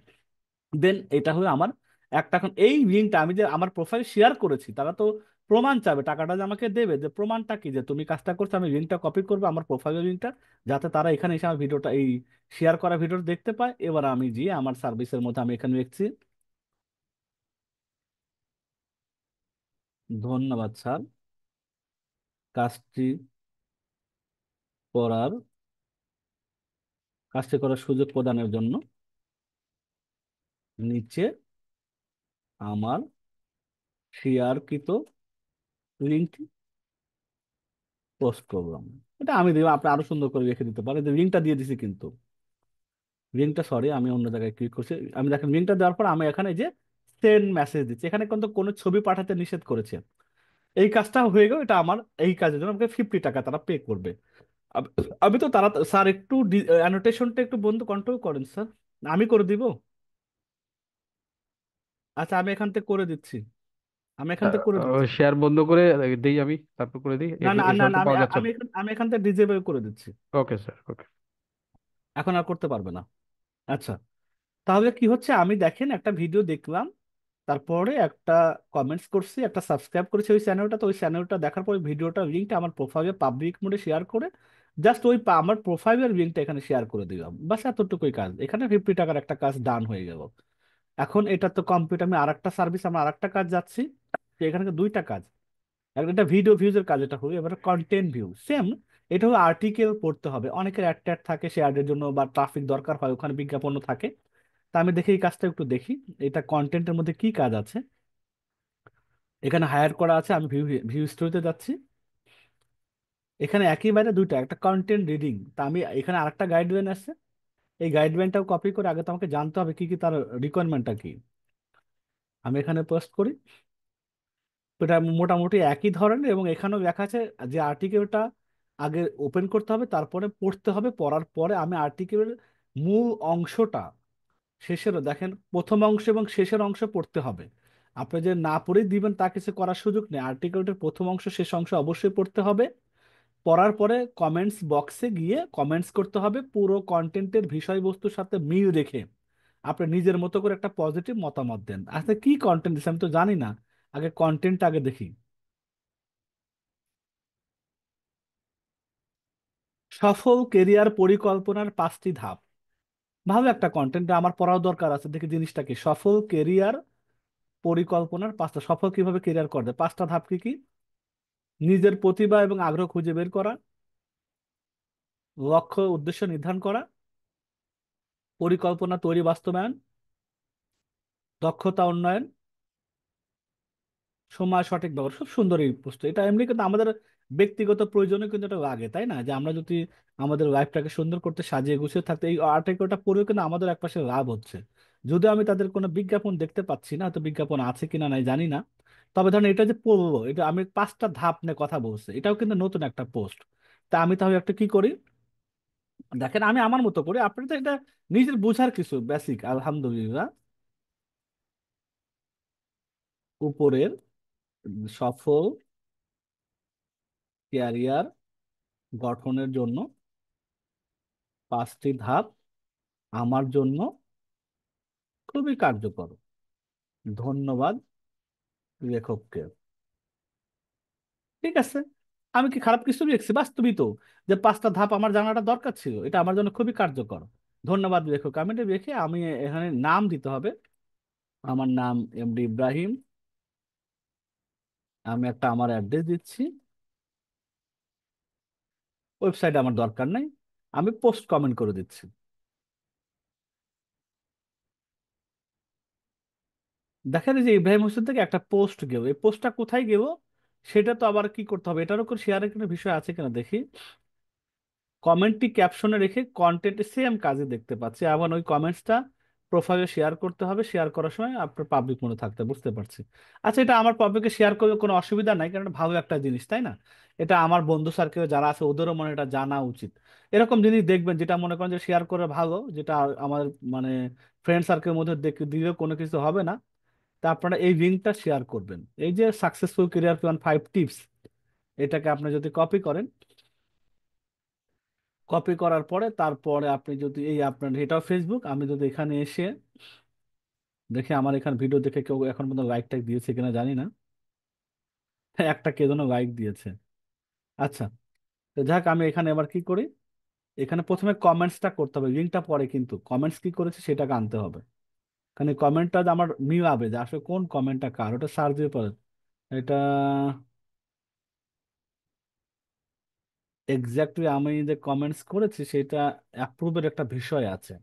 দেন এটা হলো আমার একটা, এখন এই লিঙ্কটা আমি যে আমার প্রোফাইল শেয়ার করেছি, তারা তো প্রমাণ চাবে, টাকাটা যে আমাকে দেবে, যে প্রমাণটা কি যে তুমি কাজটা করছো, আমি লিঙ্কটা কপি করবো আমার প্রোফাইলের লিঙ্কটা, যাতে তারা এখানে এসে আমার ভিডিওটা, এই শেয়ার করা ভিডিওটা দেখতে পায়। এবার আমি গিয়ে আমার সার্ভিসের মধ্যে আমি এখানে লিখছি, ধন্যবাদ স্যার। কাজটি করার কাজটি করার সুযোগ প্রদানের জন্য নিচে আমার শেয়ারকৃত লিঙ্কটি পোস্ট করলাম। এটা আমি দিব, আপনি আরো সুন্দর করে রেখে দিতে পারেন, লিঙ্কটা দিয়ে দিছি কিন্তু। লিঙ্কটা, সরি আমি অন্য জায়গায় ক্লিক করছি। আমি দেখেন লিঙ্কটা দেওয়ার পর আমি এখানে যে সেন্ড মেসেজ দিচ্ছি, এখানে কিন্তু কোনো ছবি পাঠাতে নিষেধ করেছে। এই কাজটা হয়ে গেল, এটা আমার এই কাজের জন্য আমাকে 50 টাকা তারা পে করবে। আব- আমি তো তারা, স্যার একটু অ্যানোটেশনটা একটু বন্ধু কন্ট্রোল করেন স্যার। আমি করে দিব। আচ্ছা আমি এখান থেকে করে দিচ্ছি, আমি এখান থেকে করে দিচ্ছি। শেয়ার বন্ধ করে দিই আমি, তারপর করে দিই, না না না এসব না, তো আমি পাওয়া যাচ্ছে আমি না। আমি এখান থেকে ডিজেবল করে দিচ্ছি। ওকে স্যার, ওকে। এখন আর করতে পারবে না। আচ্ছা, তাহলে কি হচ্ছে, আমি দেখেন একটা ভিডিও দেখলাম, তারপরে একটা কমেন্টস করছি, একটা সাবস্ক্রাইব করেছি ওই চ্যানেলটা, তো ওই চ্যানেলটা দেখার পর ভিডিওটা লিঙ্কটা আমার প্রোফাইলে পাবলিক মোডে শেয়ার করে জাস্ট ওই আমার প্রোফাইলের লিঙ্কটা এখানে শেয়ার করে দিলাম, বাস এতটুকুই কাজ। এখানে 50 টাকার একটা কাজ ডান হয়ে গেল। এখন এটা তো কমপ্লিট, আমি আরেকটা সার্ভিস, আমার আরেকটা কাজ যাচ্ছি। তো এখানে দুইটা কাজ, একটা ভিডিও ভিউজের কাজ, এটা হলো এবার কন্টেন্ট ভিউ সেম। এটা হলো আর্টিকেল পড়তে হবে, অনেকের অ্যাড ট্যাড থাকে, সে অ্যাডের জন্য বা ট্রাফিক দরকার হয়, ওখানে বিজ্ঞাপন থাকে। তা আমি দেখি এই কাজটা একটু দেখি, এটা কন্টেন্টের মধ্যে কি কাজ আছে। এখানে হায়ার করা আছে, আমি ভিউ ভিউ স্টোরিতে যাচ্ছি। এখানে একেবারে দুইটা, একটা কন্টেন্ট রিডিং, তা আমি এখানে আরেকটা গাইডলাইন আছে, এই গাইডলাইনটাও কপি করে আগে তো আমাকে জানতে হবে কি কি তার রিকোয়ারমেন্টটা কি। আমি এখানে পোস্ট করি, তো এটা মোটামুটি একই ধরনের, এবং এখানেও লেখা আছে যে আর্টিকেলটা আগে ওপেন করতে হবে, তারপরে পড়তে হবে, পড়ার পরে আমি আর্টিকেলের মূল অংশটা, শেষেরও দেখেন প্রথম অংশ এবং শেষের অংশ পড়তে হবে। আপনি যে না পড়েই দিবেন তা কিছু করার সুযোগ নেই, আর্টিকেলটার প্রথম অংশ শেষ অংশ অবশ্যই পড়তে হবে। পড়ার পরে কমেন্টস বক্সে গিয়ে কমেন্টস করতে হবে, পুরো কন্টেন্টের বিষয়বস্তুর সাথে মিল রেখে আপনি নিজের মতো করে একটা পজিটিভ মতামত দেন। আচ্ছা কি কন্টেন্ট দিচ্ছে আমি তো জানি না, আগে কন্টেন্ট আগে দেখি। সফল কেরিয়ার পরিকল্পনার 5টি ধাপ। ভালো একটা কন্টেন্ট, আমার পড়াও দরকার আছে, দেখি জিনিসটা কি। সফল কেরিয়ার পরিকল্পনার 5টা, সফল কিভাবে কেরিয়ার করবে, 5টা ধাপ কি কি? নিজের প্রতিভা এবং আগ্রহ খুঁজে বের করা, লক্ষ্য উদ্দেশ্য নির্ধারণ করা, পরিকল্পনা তৈরি বাস্তবায়ন, দক্ষতা উন্নয়ন, সময় সঠিক ব্যবহার। খুব সুন্দর এই পোস্ট, এটা এমনি কিন্তু আমাদের ব্যক্তিগত প্রয়োজনে কিন্তু এটা লাগে, তাই না? যে আমরা যদি আমাদের লাইফটাকে সুন্দর করতে সাজিয়ে গুছিয়ে থাকতে, এই আর্টিকেলটা পড়েও কিন্তু আমাদের একপাশে লাভ হচ্ছে। যদিও আমি তাদের কোনো বিজ্ঞাপন দেখতে পাচ্ছি না, হয়তো বিজ্ঞাপন আছে কিনা নাই জানি না। তবে ধরেন এটা যে পড়বো, এটা আমি 5টা ধাপ নিয়ে কথা বলছি, এটাও কিন্তু নতুন একটা পোস্ট। তা আমি তাহলে একটা কি করি, দেখেন আমি আমার মতো করি, আপনি তো এটা নিজের বোঝার কিছু বেসিক। আলহামদুলিল্লাহ, উপরের সফল ক্যারিয়ার গঠনের জন্য 5টি ধাপ আমার জন্য খুবই কার্যকর। ধন্যবাদ লেখককে। ঠিক আছে, আমি কি খারাপ কিছু লিখছি? বাস্তবিক তো যে 5টা ধাপ আমার জানাটা দরকার ছিল, এটা আমার জন্য খুবই কার্যকর। ধন্যবাদ লেখক, আমি এটা লিখে আমি এখানে নাম দিতে হবে, আমার নাম এমডি ইব্রাহিম। আমি একটা আমার অ্যাড্রেস দিচ্ছি, ওয়েবসাইট আমার দরকার নাই, আমি পোস্ট কমেন্ট করে দিচ্ছি। দেখা যায় যে ইব্রাহিম হোসেন থেকে একটা পোস্ট গেল, এই পোস্টটা কোথায় গেল সেটা তো আবার কি করতে হবে, এটার উপর শেয়ারের কোনো বিষয় আছে কিনা দেখি। কমেন্টটি ক্যাপশনে রেখে কন্টেন্টে সেম কাজে দেখতে পাচ্ছি, আবার ওই কমেন্টসটা প্রোফাইলে শেয়ার করতে হবে, শেয়ার করার সময় আপনার পাবলিক মোডে থাকতে হবে, বুঝতে পারছি। আচ্ছা, এটা আমার পাবলিকে শেয়ার করলে কোনো অসুবিধা নাই, কারণ এটা ভালো একটা জিনিস, তাই না? এটা আমার বন্ধু সার্কেল যারা আছে ওদেরও মনে হয় এটা জানা উচিত। এরকম জিনিস দেখবেন যেটা মনে করেন যে শেয়ার করে ভালো, যেটা আমার মানে ফ্রেন্ড সার্কেলের মধ্যে দিলেও কোনো কিছু হবে না, তা আপনারা এই লিঙ্কটা শেয়ার করবেন। এই যে সাকসেসফুল ক্যারিয়ার প্ল্যান 5 টিপস, এটাকে আপনি যদি কপি করেন, কপি করার পরে তারপরে আপনি যদি এই আপনার এটাও ফেসবুক, আমি যদি এখানে এসে দেখি আমার এখানে ভিডিও দেখে কেউ এখন পর্যন্ত লাইক টাইক দিয়েছে কিনা জানি না। একটা কে যেন লাইক দিয়েছে। আচ্ছা, তো যাক আমি এখানে এবার কি করি, এখানে প্রথমে কমেন্টসটা করতে হবে, লিঙ্কটা পরে, কিন্তু কমেন্টস কি করেছে সেটাকে আনতে হবে। কারণ এই কমেন্টটা আমার মিলাবে যে আসলে কোন কমেন্টটা কার, ওটা সার্চ দিয়ে পরে। এটা এক্স্যাক্টলি আমি যে কমেন্টস করেছি সেটা অ্যাপ্রুভের একটা বিষয় আছে।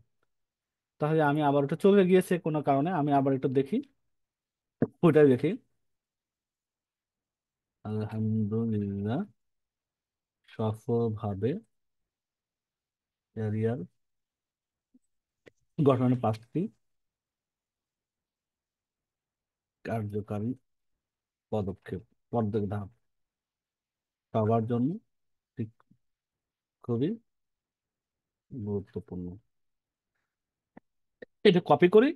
তাহলে আমি আবার একটু চলে গিয়েছে কোনো কারণে, আমি আবার একটু দেখি, ওইটাই দেখি। আলহামদুলিল্লাহ সফলভাবে ক্যারিয়ার গঠনের 5টি কার্যকারী পদক্ষেপ, ধাপ সবার জন্য ঠিক খুবই গুরুত্বপূর্ণ। এটা কপি করি,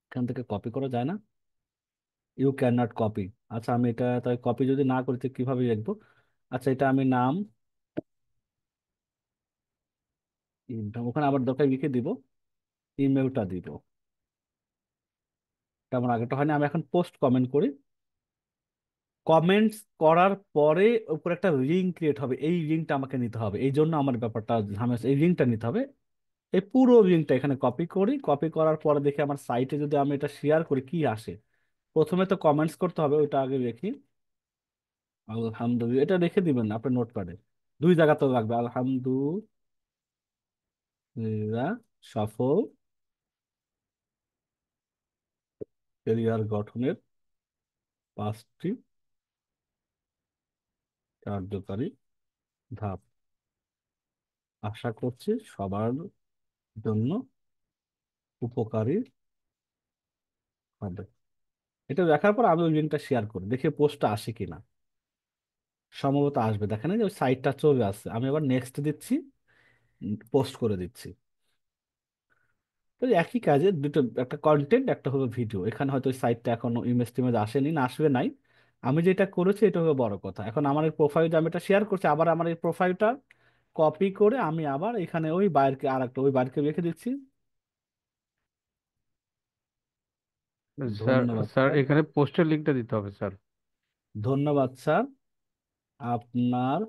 এখান থেকে কপি করা যায় না, ইউ ক্যান নট কপি। আচ্ছা আমি এটা তাই কপি যদি না করি তো কিভাবে লিখবো? আচ্ছা এটা আমি নাম, ওখানে আবার দরকার লিখে দিব, ইমেলটা দিব। তেমন আগেটা হয়নি, আমি এখন পোস্ট কমেন্ট করি। কমেন্টস করার পরে উপর একটা লিঙ্ক ক্রিয়েট হবে, এই লিঙ্কটা আমাকে নিতে হবে, এই জন্য আমার ব্যাপারটা ঝামেলা, এই লিঙ্কটা নিতে হবে। এই পুরো লিঙ্কটা এখানে কপি করি, কপি করার পরে দেখি আমার সাইটে যদি আমি এটা শেয়ার করি কি আসে। প্রথমে তো কমেন্টস করতে হবে, ওইটা আগে দেখি। আলহামদুলিল্লাহ এটা রেখে দিবেন আপনার নোটপ্যাডে, 2 জায়গাতে লাগবে। আলহামদুলিল্লাহ সফল ক্যারিয়ার গঠনের 5টি কার্যকারী ধাপ আশা করছি সবার জন্য উপকারী হবে। এটা দেখার পর আমি ওই লিঙ্কটা শেয়ার করি, দেখি পোস্টটা আসে কিনা। সম্ভবত আসবে, দেখেন এই যে ওই সাইটটা চলে আসছে। আমি আবার নেক্সট দিচ্ছি, পোস্ট করে দিচ্ছি। তো এই একই কাজে দুটো, একটা কন্টেন্ট একটা হলো ভিডিও। এখানে হয়তো ওই সাইটটা এখনো ইমেজ টিমেজ আসেনি, না আসবে নাই। আমি যেটা করেছি এটা হলো বড় কথা। এখন আমার এই প্রোফাইল যে আমি এটা শেয়ার করছি, আবার আমার এই প্রোফাইলটা কপি করে আমি আবার এখানে ওই বাইরকে আর একটা ওই বাইরকে রেখে দিচ্ছি। স্যার, ধন্যবাদ স্যার স্যার। এখানে পোস্টের লিঙ্কটা দিতে হবে স্যার। ধন্যবাদ স্যার আপনার,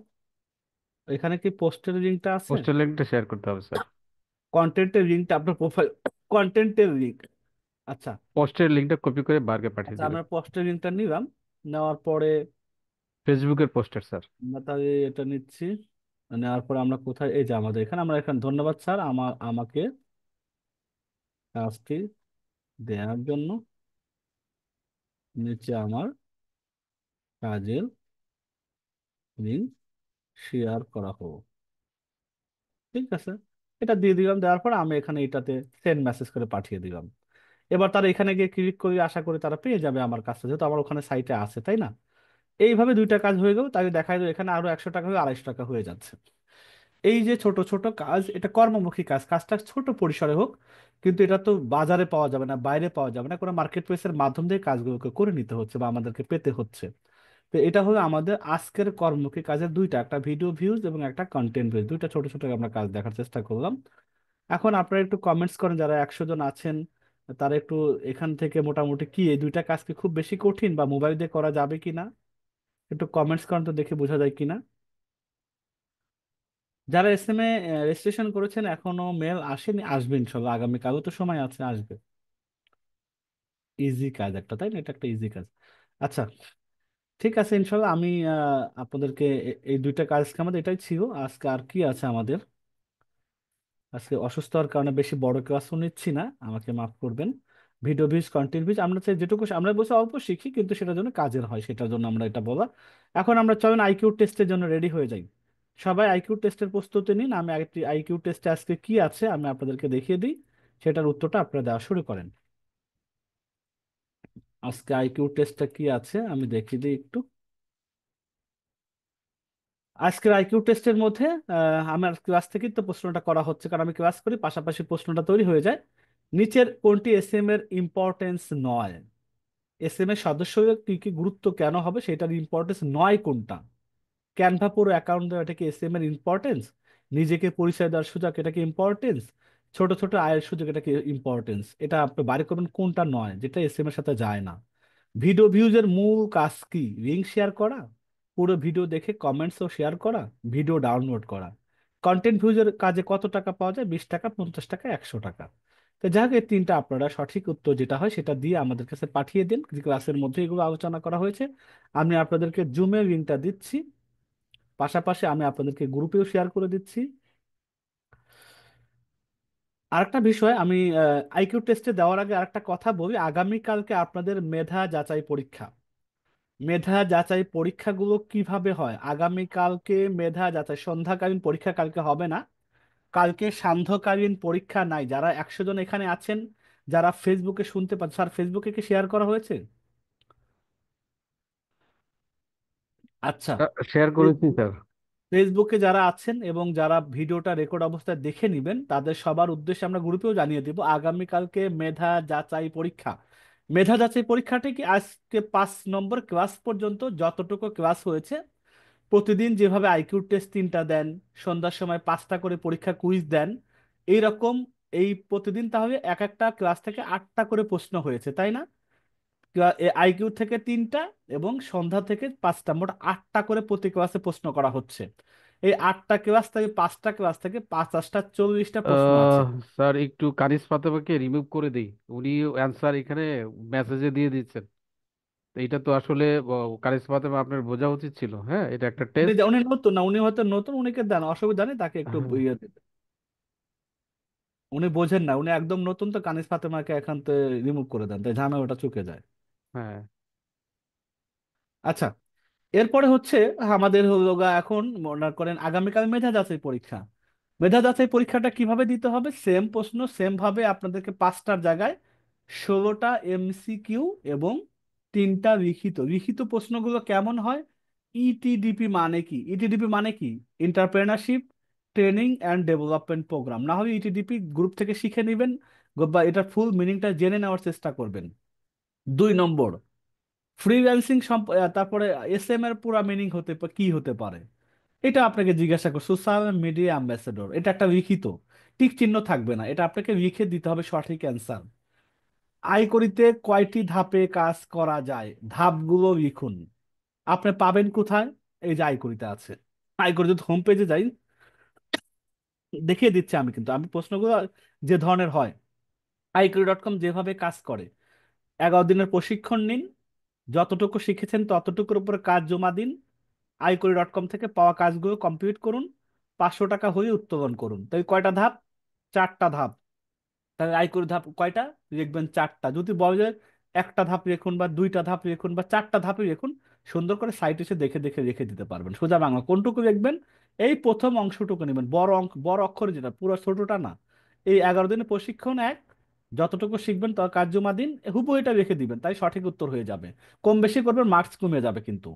এখানে কি পোস্টের লিঙ্কটা আছে? পোস্টের লিঙ্কটা শেয়ার করতে হবে স্যার। কন্টেন্টের লিঙ্কটা আপনার প্রোফাইল, কন্টেন্টের লিঙ্ক। আচ্ছা। পোস্টের লিঙ্কটা কপি করে বারকে পাঠিয়ে আচ্ছা দিবেন। আমরা পোস্টের লিঙ্কটা নিলাম, নেওয়ার পরে ফেসবুকের পোস্টার স্যার। আমরা তাহলে এটা নিচ্ছি, নেওয়ার পরে আমরা কোথায়, এই যে আমাদের এখানে, আমরা এখানে ধন্যবাদ স্যার আমাকে কাজটি দেওয়ার জন্য, নিচে আমার কাজের লিঙ্ক শেয়ার করা হোক। ঠিক আছে, এটা দিয়ে দিলাম, দেওয়ার পর আমি এখানে এটাতে সেন্ড মেসেজ করে পাঠিয়ে দিলাম। এবার তারা এখানে গিয়ে ক্লিক করে আশা করি তারা পেয়ে যাবে আমার কাজটা, যেহেতু আমার ওখানে সাইটে আছে, তাই না? এইভাবে 2টা কাজ হয়ে গেল, তাই দেখা যায় এখানে আরো 100 টাকা হয়ে 250 টাকা হয়ে যাচ্ছে। এই যে ছোট ছোট কাজ, এটা কর্মমুখী কাজ, কাজটা ছোট পরিসরে হোক, কিন্তু এটা তো বাজারে পাওয়া যাবে না, বাইরে পাওয়া যাবে না, কোনো মার্কেট প্লেসের মাধ্যম দিয়ে কাজগুলোকে করে নিতে হচ্ছে বা আমাদেরকে পেতে হচ্ছে। তো এটা হলো আমাদের আজকের কর্মমুখী কাজের দুইটা, একটা ভিডিও ভিউজ এবং একটা কন্টেন্ট ভিউজ, দুইটা ছোট ছোট আমরা কাজ দেখার চেষ্টা করলাম। এখন আপনারা একটু কমেন্টস করেন, যারা 100 জন আছেন তারা একটু এখান থেকে মোটামুটি কি এই 2টা কাজ কি খুব বেশি কঠিন বা মোবাইল দিয়ে করা যাবে কিনা, একটু কমেন্টস করেন তো দেখে বোঝা যায় কিনা। যারা এসএমএ রেজিস্ট্রেশন করেছেন এখনো মেল আসেনি, আসবে ইনশাল্লাহ আগামীকালও তো সময় আছে, আসবে। ইজি কাজ একটা, তাই না? এটা একটা ইজি কাজ। আচ্ছা ঠিক আছে, ইনশাল্লাহ আমি আপনাদেরকে এই 2টা কাজকে, আমাদের এটাই ছিল আজকে। আর কি আছে আমাদের? আজকে অসুস্থ হওয়ার কারণে বেশি বড় ক্লাসও নিচ্ছি না, আমাকে মাফ করবেন। ভিডিও ভিউজ কন্টেন্ট ভিউজ আমরা চাই যেটুকু, আমরা বসে অল্প শিখি কিন্তু সেটার জন্য কাজের হয়, সেটার জন্য আমরা এটা বলা। এখন আমরা চলেন আইকিউ টেস্টের জন্য রেডি হয়ে যাই। সবাই আইকিউ টেস্টের প্রস্তুতি নিন, আমি আইকিউ টেস্টে আজকে কি আছে আমি আপনাদেরকে দেখিয়ে দিই, সেটার উত্তরটা আপনারা দেওয়া শুরু করেন। আজকে আইকিউ টেস্টটা কি আছে আমি দেখিয়ে দিই একটু। আজকের আইকিউ টেস্টের মধ্যে আমার ক্লাস থেকেই তো প্রশ্নটা করা হচ্ছে, কারণ আমি ক্লাস করি পাশাপাশি প্রশ্নটা তৈরি হয়ে যায়। নিচের কোনটি এসএম এর ইম্পর্টেন্স নয়? এসএম এর সদস্য হয়ে কি কি গুরুত্ব কেন হবে, সেটার ইম্পর্টেন্স নয় কোনটা? ক্যানভা পুরো অ্যাকাউন্ট দেওয়া, এটা কি এসএম এর ইম্পর্টেন্স? নিজেকে পরিচয় দেওয়ার সুযোগ, এটা কি ইম্পর্টেন্স? ছোট ছোট আয়ের সুযোগ, এটা কি ইম্পর্টেন্স? এটা আপনি বাড়ি করবেন কোনটা নয়, যেটা এসএম এর সাথে যায় না। ভিডিও ভিউজের মূল কাজ কি? লিঙ্ক শেয়ার করা, পুরো ভিডিও দেখে কমেন্টস ও শেয়ার করা, ভিডিও ডাউনলোড করা। কন্টেন্ট ভিউজের কাজে কত টাকা পাওয়া যায়? 20 টাকা, 50 টাকা, 100 টাকা। তো যাই হোক, এই তিনটা আপনারা সঠিক উত্তর যেটা হয় সেটা দিয়ে আমাদের কাছে পাঠিয়ে দিন, যে ক্লাসের মধ্যে এগুলো আলোচনা করা হয়েছে। আমি আপনাদেরকে জুমের লিঙ্কটা দিচ্ছি, পাশাপাশি আমি আপনাদেরকে গ্রুপেও শেয়ার করে দিচ্ছি। আরেকটা বিষয় আমি আইকিউ টেস্টে দেওয়ার আগে আরেকটা কথা বলি, আগামীকালকে আপনাদের মেধা যাচাই পরীক্ষা। মেধা যাচাই পরীক্ষাগুলো কিভাবে হয়? আগামীকালকে মেধা যাচাই সন্ধ্যাকালীন পরীক্ষা কালকে হবে না। কালকে সান্ধ্যকালীন পরীক্ষা নাই। যারা 100 জন এখানে আছেন, যারা ফেসবুকে শুনতে পাচ্ছেন, স্যার ফেসবুকে কি শেয়ার করা হয়েছে? আচ্ছা। শেয়ার করেছি স্যার। ফেসবুকে যারা আছেন এবং যারা ভিডিওটা রেকর্ড অবস্থায় দেখে নেবেন, তাদের সবার উদ্দেশ্যে আমরা গ্রুপেও জানিয়ে দেব আগামীকালকে মেধা যাচাই পরীক্ষা। মেধা যাচাই পরীক্ষাটা কি আজকে 5 নম্বর ক্লাস পর্যন্ত যতটুকু ক্লাস হয়েছে, প্রতিদিন যেভাবে আইকিউ টেস্ট 3টা দেন, সন্ধ্যার সময় 5টা করে পরীক্ষা কুইজ দেন, এইরকম এই প্রতিদিন তাহলে এক একটা ক্লাস থেকে 8টা করে প্রশ্ন হয়েছে, তাই না? আইকিউ থেকে 3টা এবং সন্ধ্যা থেকে 5টা, মোট 8টা করে প্রতি ক্লাসে প্রশ্ন করা হচ্ছে। এই 8টা ক্লাস থেকে 5টা ক্লাস থেকে 5 8টা 40টা প্রশ্ন আছে। আহ, স্যার একটু কানিস ফাতেমাকে রিমুভ করে দিই, উনি অ্যান্সার এখানে মেসেজে দিয়ে দিচ্ছেন। তো এটা তো আসলে কানিস ফাতেমা আপনার বোঝা উচিত ছিল, হ্যাঁ এটা একটা টেস্ট। উনি নতুন না, উনি হয়তো নতুন, উনিকে দেন, অসুবিধা নেই, তাকে একটু হ্যাঁ। ইয়ে দিন। উনি বোঝেন না, উনি একদম নতুন, তো কানিজ ফাতেমাকে এখান থেকে রিমুভ করে দেন, তাই ঝামেলাটা চুকে যায়। হ্যাঁ। আচ্ছা, এরপরে হচ্ছে আমাদের হলো এখন মনে করেন আগামীকাল মেধা যাচাই পরীক্ষা। মেধা যাচাই পরীক্ষাটা কিভাবে দিতে হবে? সেম প্রশ্ন, সেম ভাবে আপনাদেরকে 5টার জায়গায় 16টা এমসিকিউ এবং 3টা লিখিত। লিখিত প্রশ্নগুলো কেমন হয়? ইটিডিপি মানে কি? ইটিডিপি মানে কি? Entrepreneurship training and development programme. না হয় ইটিডিপি গ্রুপ থেকে শিখে নেবেন, বা এটার ফুল মিনিংটা জেনে নেওয়ার চেষ্টা করবেন। 2 নম্বর, ফ্রিল্যান্সিং তারপরে এসএম এর পুরা মিনিং কি হতে পারে, এটা আপনাকে জিজ্ঞাসা করো। সোশ্যাল মিডিয়া অ্যাম্বাসেডর, এটা একটা লিখিত, টিক চিহ্ন থাকবে না, এটা আপনাকে লিখে দিতে হবে সঠিক অ্যান্সার। আয় করিতে কয়টি ধাপে কাজ করা যায়, ধাপগুলো লিখুন। আপনি পাবেন কোথায়? এই যে আয় করিতে আছে। আয় করিতে হোম পেজে যাই, দেখিয়ে দিচ্ছি আমি, কিন্তু আমি প্রশ্নগুলো যে ধরনের হয়, আইকরি.কম যেভাবে কাজ করে, 11 দিনের প্রশিক্ষণ নিন, যতটুকু শিখেছেন ততটুকুর উপর কাজ জমা দিন, আইকরি.কম থেকে পাওয়া কাজগুলো কমপ্লিট করুন, 500 টাকা হয়ে উত্তোলন করুন। তাই কয়টা ধাপ? 4টা ধাপ। তাহলে আয়কর ধাপ কয়টা? লিখবেন 4টা। যদি বলে যে একটা ধাপ লিখুন বা 2টা ধাপ লিখুন বা 4টা ধাপই লিখুন, সুন্দর করে সাইট এসে দেখে দেখে রেখে দিতে পারবেন। সোজা বাংলা কোনটুকু লিখবেন? এই প্রথম অংশটুকু নেবেন, বড় অঙ্ক, বড় অক্ষর যেটা, পুরো ছোটটা না। এই 11 দিনের প্রশিক্ষণ এক, যতটুকু শিখবেন তত কাজ জমা দিন, হুবহু এটা রেখে দিবেন, তাই সঠিক উত্তর হয়ে যাবে। কম বেশি করবেন, মার্কস কমে যাবে কিন্তু।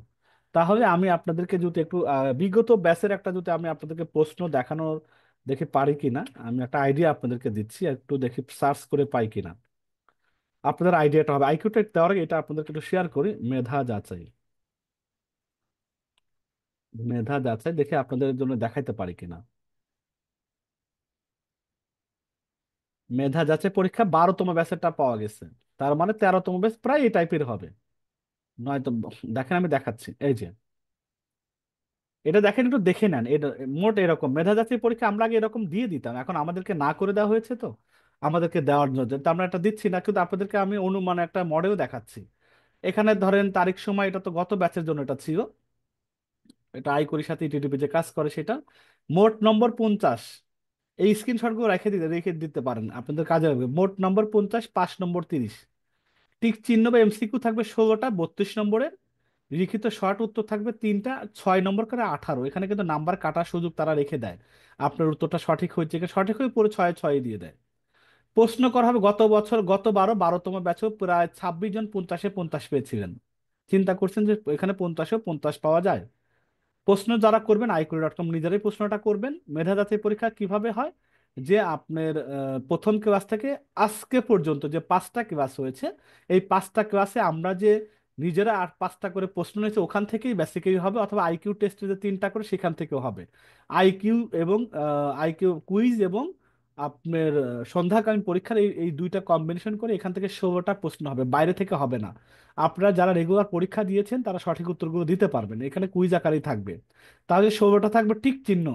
তাহলে আমি আপনাদেরকে যদি একটু বিগত ব্যাচের একটা যদি আমি আপনাদেরকে প্রশ্ন দেখানোর দেখি পারি কিনা, আমি একটা আইডিয়া আপনাদেরকে দিচ্ছি, একটু দেখি সার্চ করে পাই কিনা। আপনাদের আইডিয়াটা হবে, আইকিউটা দেওয়ার আগে এটা আপনাদেরকে একটু শেয়ার করি। মেধা যাচাই, মেধা যাচাই দেখে আপনাদের জন্য দেখাইতে পারি কিনা। মেধা যাচাই পরীক্ষা 12তম ব্যাচেরটা পাওয়া গেছে, তার মানে 13তম ব্যাচ প্রায় এই টাইপের হবে। নয়তো দেখেন, আমি দেখাচ্ছি, এই যে এটা দেখেন, একটু দেখে নেন। এটা মোট এরকম মেধা যাচাই পরীক্ষা আমরা আগে এরকম দিয়ে দিতাম, এখন আমাদেরকে না করে দেওয়া হয়েছে, তো আমাদেরকে দেওয়ার জন্য তো আমরা এটা দিচ্ছি না, কিন্তু আপনাদেরকে আমি অনুমান একটা মডেল দেখাচ্ছি। এখানে ধরেন তারিখ সময়, এটা তো গত ব্যাচের জন্য এটা ছিল, এটা আইকরির সাথে টিটিপি যে কাজ করে সেটা। মোট নম্বর 50। এই স্ক্রিনশটগুলো রেখে দিতে পারেন, আপনাদের কাজে লাগবে। মোট নম্বর 50, 5 নম্বর 30। টিক চিহ্ন বা এমসিকিউ থাকবে 16টা 32 নম্বরের, লিখিত শর্ট উত্তর থাকবে 3টা 6 নম্বর করে 18। এখানে কিন্তু নাম্বার কাটার সুযোগ তারা রেখে দেয়, আপনার উত্তরটা সঠিক হয়েছে কি সঠিক হয়ে পুরো 6 6 দিয়ে দেয়। প্রশ্ন করা হবে গত বছর, গত 12তম ব্যাচেও প্রায় 26 জন 50-এ 50 পেয়েছিলেন। চিন্তা করছেন যে এখানে 50-এও 50 পাওয়া যায়? প্রশ্ন যারা করবেন আইকিউ.কম নিজেরাই প্রশ্নটা করবেন। মেধা যাচাই পরীক্ষা কিভাবে হয়? যে আপনার প্রথম ক্লাস থেকে আজকে পর্যন্ত যে 5টা ক্লাস হয়েছে, এই 5টা ক্লাসে আমরা যে নিজেরা আর 5টা করে প্রশ্ন নিয়েছে ওখান থেকেই বেসিক্যালি হবে, অথবা আইকিউ টেস্টে যে 3টা করে সেখান থেকেও হবে। আইকিউ এবং আইকিউ কুইজ এবং আপনার সন্ধ্যাকালীন পরীক্ষার এই দুইটা কম্বিনেশন করে এখান থেকে 16টা প্রশ্ন হবে, বাইরে থেকে হবে না। আপনারা যারা রেগুলার পরীক্ষা দিয়েছেন তারা সঠিক উত্তরগুলো দিতে পারবেন, এখানে কুইজ আকারেই থাকবে। তাহলে 16টা থাকবে টিক চিহ্ন,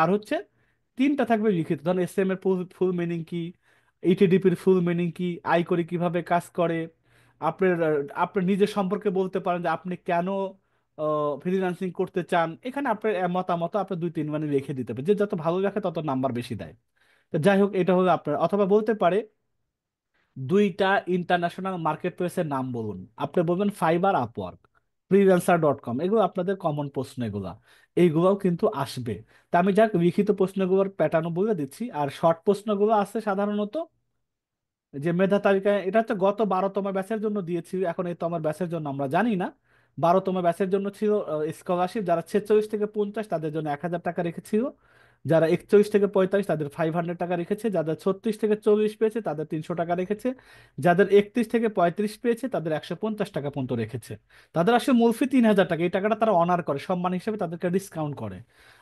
আর হচ্ছে 3টা থাকবে লিখিত, ধরেন এস এম এর ফুল মিনিং কি, এইচটিডিপির ফুল মিনিং কি, আইকরি কিভাবে কাজ করে, আপনার আপনার নিজের সম্পর্কে বলতে পারেন যে আপনি কেন ফ্রিল্যান্সিং করতে চান। এখানে আপনার মতামত আপনার 2-3 মানে লিখে দিতে হবে, যে যত ভালো লেখে তত নাম্বার বেশি দেয়। তো যাই হোক, এটা হলো আপনার, অথবা বলতে পারে 2টা ইন্টারন্যাশনাল মার্কেট প্লেসের নাম বলুন। আপনি বলবেন ফাইবার, আপওয়ার্ক, ফ্রিল্যান্সার.কম, এগুলো আপনাদের কমন প্রশ্ন, এগুলা এইগুলোও কিন্তু আসবে। তা আমি যাক লিখিত প্রশ্নগুলোর প্যাটার্নও বলে দিচ্ছি। আর শর্ট প্রশ্নগুলো আছে সাধারণত যে মেধা তালিকায়, এটা হচ্ছে গত 12তম ব্যাচের জন্য দিয়েছি, এখন এই তমের ব্যাচের জন্য আমরা জানি না। 12তম ব্যাচের জন্য ছিল স্কলারশিপ, যারা 46 থেকে 50 তাদের জন্য 1,000 টাকা রেখেছিল, যারা 41 থেকে 45 তাদের 500 টাকা রেখেছে, যাদের 36 থেকে 40 পেয়েছে তাদের 300 টাকা রেখেছে, যাদের 31 থেকে 35 পেয়েছে তাদের 150 টাকা পর্যন্ত রেখেছে। তাদের আসলে মূল ফি 3,000 টাকা, এই টাকাটা তারা অনার করে, সম্মান হিসেবে তাদেরকে ডিসকাউন্ট করে।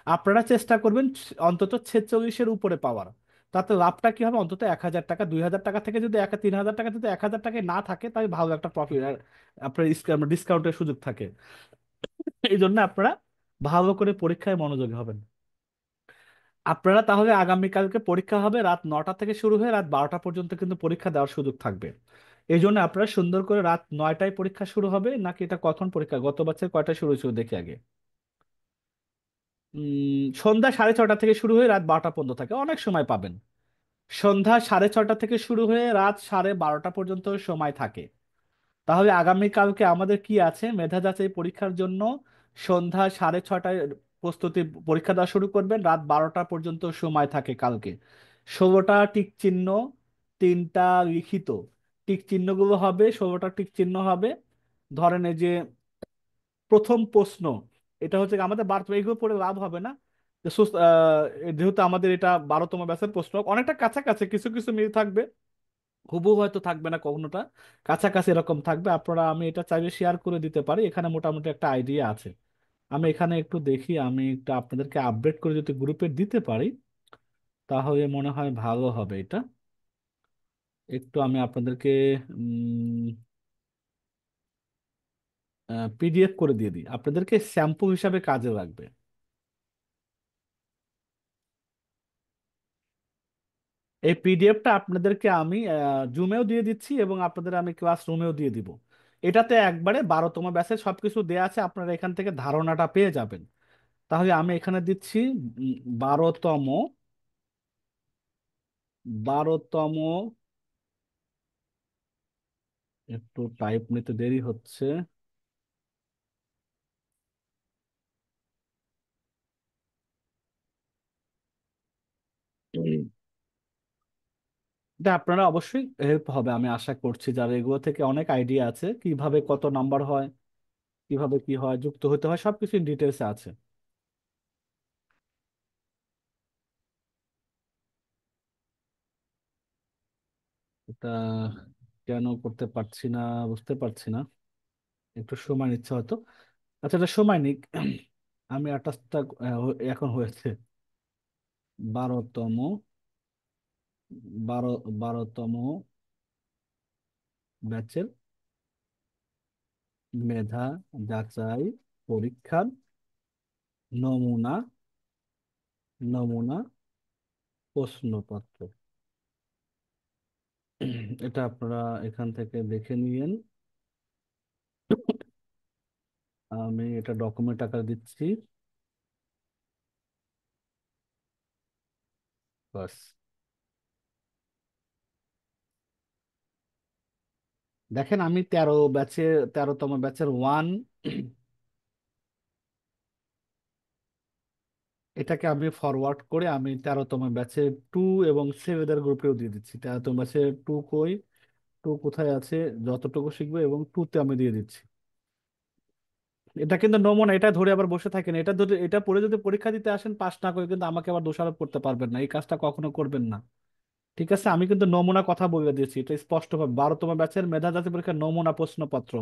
আপনারা চেষ্টা করবেন অন্তত 46-এর উপরে পাওয়ার। তাতে লাভটা কি হবে, অন্তত 1,000 টাকা, 2,000 টাকা থেকে যদি 3,000 টাকা, যদি 1,000 টাকায় না থাকে তাহলে ভালো একটা প্রফিট, আপনার ডিসকাউন্টের সুযোগ থাকে। এই জন্য আপনারা ভালো করে পরীক্ষায় মনোযোগী হবেন। আপনারা তাহলে আগামীকালকে পরীক্ষা হবে রাত 9টা থেকে শুরু হয়ে রাত 12টা পর্যন্ত কিন্তু পরীক্ষা দেওয়ার সুযোগ থাকবে। এই জন্য আপনারা সুন্দর করে, রাত 9টায় পরীক্ষা শুরু হবে নাকি, এটা কখন পরীক্ষা, গত বছর কয়টায় শুরু হয়েছিল দেখি আগে। সন্ধ্যা 6:30 থেকে শুরু হয়ে রাত 12টা পর্যন্ত থাকে, অনেক সময় পাবেন। সন্ধ্যা 6:30 থেকে শুরু হয়ে রাত 12:30 পর্যন্ত সময় থাকে। তাহলে আগামীকালকে আমাদের কি আছে, মেধা যাচাই পরীক্ষার জন্য সন্ধ্যা 6:30টায় প্রস্তুতি, পরীক্ষা দেওয়া শুরু করবেন, রাত 12টা পর্যন্ত সময় থাকে কালকে। 16টা টিক চিহ্ন, 3টা লিখিত। টিক চিহ্নগুলো হবে, 16টা টিক চিহ্ন হবে। ধরেন এই যে প্রথম প্রশ্ন, এটা হচ্ছে আমাদের এগুলো পড়ে লাভ হবে না। যে যেহেতু আমাদের এটা 12তম ব্যাচের প্রশ্ন, অনেকটা কাছাকাছি, কিছু কিছু মিল থাকবে, হুবহু হয়তো থাকবে না কখনোটা, কাছাকাছি এরকম থাকবে। আপনারা, আমি এটা চাইলে শেয়ার করে দিতে পারি, এখানে মোটামুটি একটা আইডিয়া আছে। আমি এখানে একটু দেখি, আমি একটু আপনাদেরকে আপডেট করে যদি গ্রুপে দিতে পারি তাহলে মনে হয় ভালো হবে এটা। একটু আমি আপনাদেরকে পিডিএফ করে দিয়ে দিই, আপনাদেরকে স্যাম্পল হিসাবে কাজে লাগবে। এই পিডিএফটা আপনাদেরকে আমি জুমেও দিয়ে দিচ্ছি এবং আপনাদের আমি ক্লাসরুমেও দিয়ে দিব। এটাতে একবারে 12তম ব্যাচের সবকিছু দেয়া আছে, আপনারা এখান থেকে ধারণাটা পেয়ে যাবেন। তাহলে আমি এখানে দিচ্ছি 12তম, 12তম, একটু টাইপ নিতে দেরি হচ্ছে। এটা আপনারা অবশ্যই হেল্প হবে আমি আশা করছি, যারা এগুলো থেকে অনেক আইডিয়া আছে, কিভাবে কত নাম্বার হয়, কিভাবে কি হয়, যুক্ত হতে হয়, সবকিছু ডিটেলসে আছে। এটা কেন করতে পারছি না বুঝতে পারছি না, একটু সময় নিচ্ছে হয়তো। আচ্ছা, এটা সময় নিক। আমি 28টা এখন হয়েছে। 12তম, 12তম ব্যাচের মেধা যাচাই পরীক্ষার নমুনা, নমুনা প্রশ্নপত্র। এটা আপনারা এখান থেকে দেখে নিয়েন। আমি এটা ডকুমেন্ট আকারে দিচ্ছি, বাস। দেখেন আমি 13তম ব্যাচের ওয়ান, এটাকে আমি ফরওয়ার্ড করে আমি 13তম ব্যাচের 2 এবং 7-এর গ্রুপেও দিয়ে দিচ্ছি। 13তম ব্যাচের 2 কই, 2 কোথায় আছে, যতটুকু শিখবে, এবং 2-তে আমি দিয়ে দিচ্ছি। এটা কিন্তু নমুনা, এটা ধরে আবার বসে থাকেন, এটা ধরে এটা পড়ে যদি পরীক্ষা দিতে আসেন পাস না করে কিন্তু আমাকে আবার দোষারোপ করতে পারবেন না, এই কাজটা কখনো করবেন না। ঠিক আছে, আমি কিন্তু নমুনা কথা বলে দিয়েছি, এটা স্পষ্টভাবে 12তম ব্যাচের মেধা জাতি পরীক্ষার নমুনা প্রশ্নপত্র।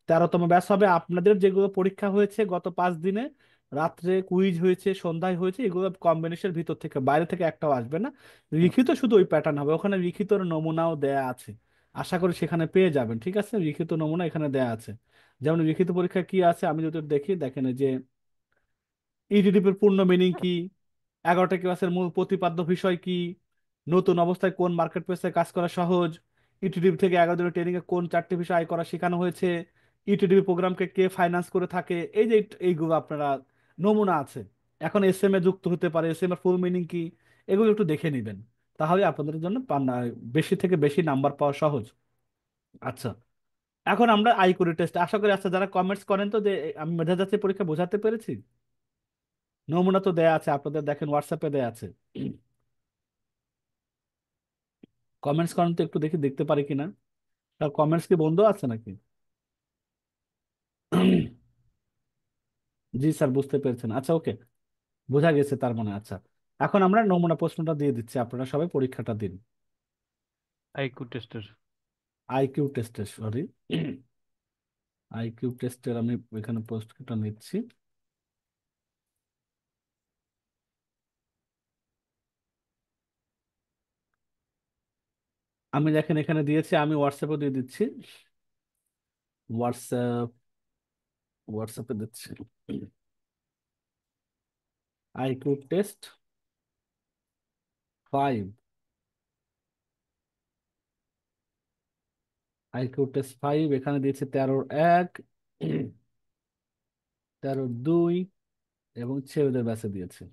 13তম ব্যাচ হবে আপনাদের যেগুলো পরীক্ষা হয়েছে গত 5 দিনে, রাত্রে কুইজ হয়েছে, সন্ধ্যায় হয়েছে, এগুলো কম্বিনেশন ভিতর থেকে, বাইরে থেকে একটাও আসবে না। লিখিত শুধু ওই প্যাটার্ন হবে, ওখানে লিখিত নমুনাও দেয়া আছে, আশা করি সেখানে পেয়ে যাবেন। ঠিক আছে, লিখিত নমুনা এখানে দেয়া আছে। যেমন লিখিত পরীক্ষা কি আছে আমি যদি দেখি, দেখেন এই যে ইডিডিপির পূর্ণ মিনিং কি, 11টা ক্লাসের মূল প্রতিপাদ্য বিষয় কি, নতুন অবস্থায় কোন মার্কেট প্লেসে কাজ করা সহজ, ইটিডিবি থেকে 11 দিনের ট্রেনিং এ কোন 4টে বিষয় আয় করা শেখানো হয়েছে, ইটিডিবি প্রোগ্রামকে কে ফাইন্যান্স করে থাকে, এই যে এইগুলো আপনারা নমুনা আছে। এখন এসএম এ যুক্ত হতে পারে, এসএম এর ফুল মিনিং কি, এগুলো একটু দেখে নেবেন, তাহলে আপনাদের জন্য বেশি থেকে বেশি নাম্বার পাওয়া সহজ। আচ্ছা, এখন আমরা আই করি টেস্ট আশা করি। আচ্ছা, যারা কমেন্টস করেন তো যে আমি মেধা যাচাই পরীক্ষা বোঝাতে পেরেছি, নমুনা তো দেয়া আছে আপনাদের, দেখেন হোয়াটসঅ্যাপে দেয়া আছে। কমেন্টস করেন তো একটু, দেখি দেখতে পারি কিনা। তার কমেন্টস কি বন্ধ আছে নাকি? জি স্যার, বুঝতে পেরেছেন, আচ্ছা ওকে, বোঝা গেছে তার মানে। আচ্ছা, এখন আমরা নমুনা প্রশ্নটা দিয়ে দিচ্ছি, আপনারা সবাই পরীক্ষাটা দিন। আইকিউ টেস্টের। আইকিউ টেস্টের, সরি, আইকিউ টেস্টের আমি এখানে প্রশ্নটা নিচ্ছি। আমি দেখেন এখানে দিয়েছি, আমি হোয়াটসঅ্যাপে দিয়ে দিচ্ছি। হোয়াটসঅ্যাপ, হোয়াটসঅ্যাপে দিচ্ছি। আইকিউ টেস্ট 5, আইকিউ টেস্ট 5 এখানে দিয়েছি 13-1, 13-2 এবং ছেলেদের ব্যাচে দিয়েছি।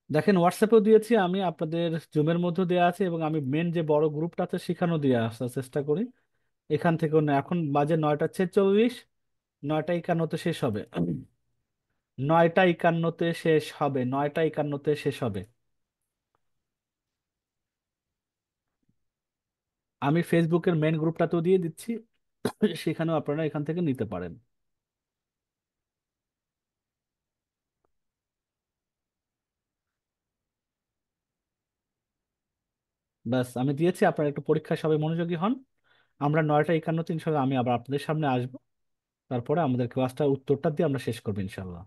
দেখেন হোয়াটসঅ্যাপেও দিয়েছি আমি, আপনাদের জুমের মধ্যে দেওয়া আছে, এবং আমি মেন যে বড় গ্রুপটা আছে সেখানেও দিয়ে আসার চেষ্টা করি। এখান থেকেও না, এখন বাজে 9টা 46, 9টা 51-তে শেষ হবে। 9টা 51-তে শেষ হবে, 9টা 51-তে শেষ হবে। আমি ফেসবুকের মেন গ্রুপটাতেও দিয়ে দিচ্ছি, সেখানেও আপনারা এখান থেকে নিতে পারেন। ব্যাস আমি দিয়েছি, আপনারা একটু পরীক্ষায় সবাই মনোযোগী হন। আমরা 9টা 51 ইনশাল্লাহ আমি আবার আপনাদের সামনে আসবো, তারপরে আমাদের ক্লাসটা উত্তরটা দিয়ে আমরা শেষ করবো ইনশাল্লাহ।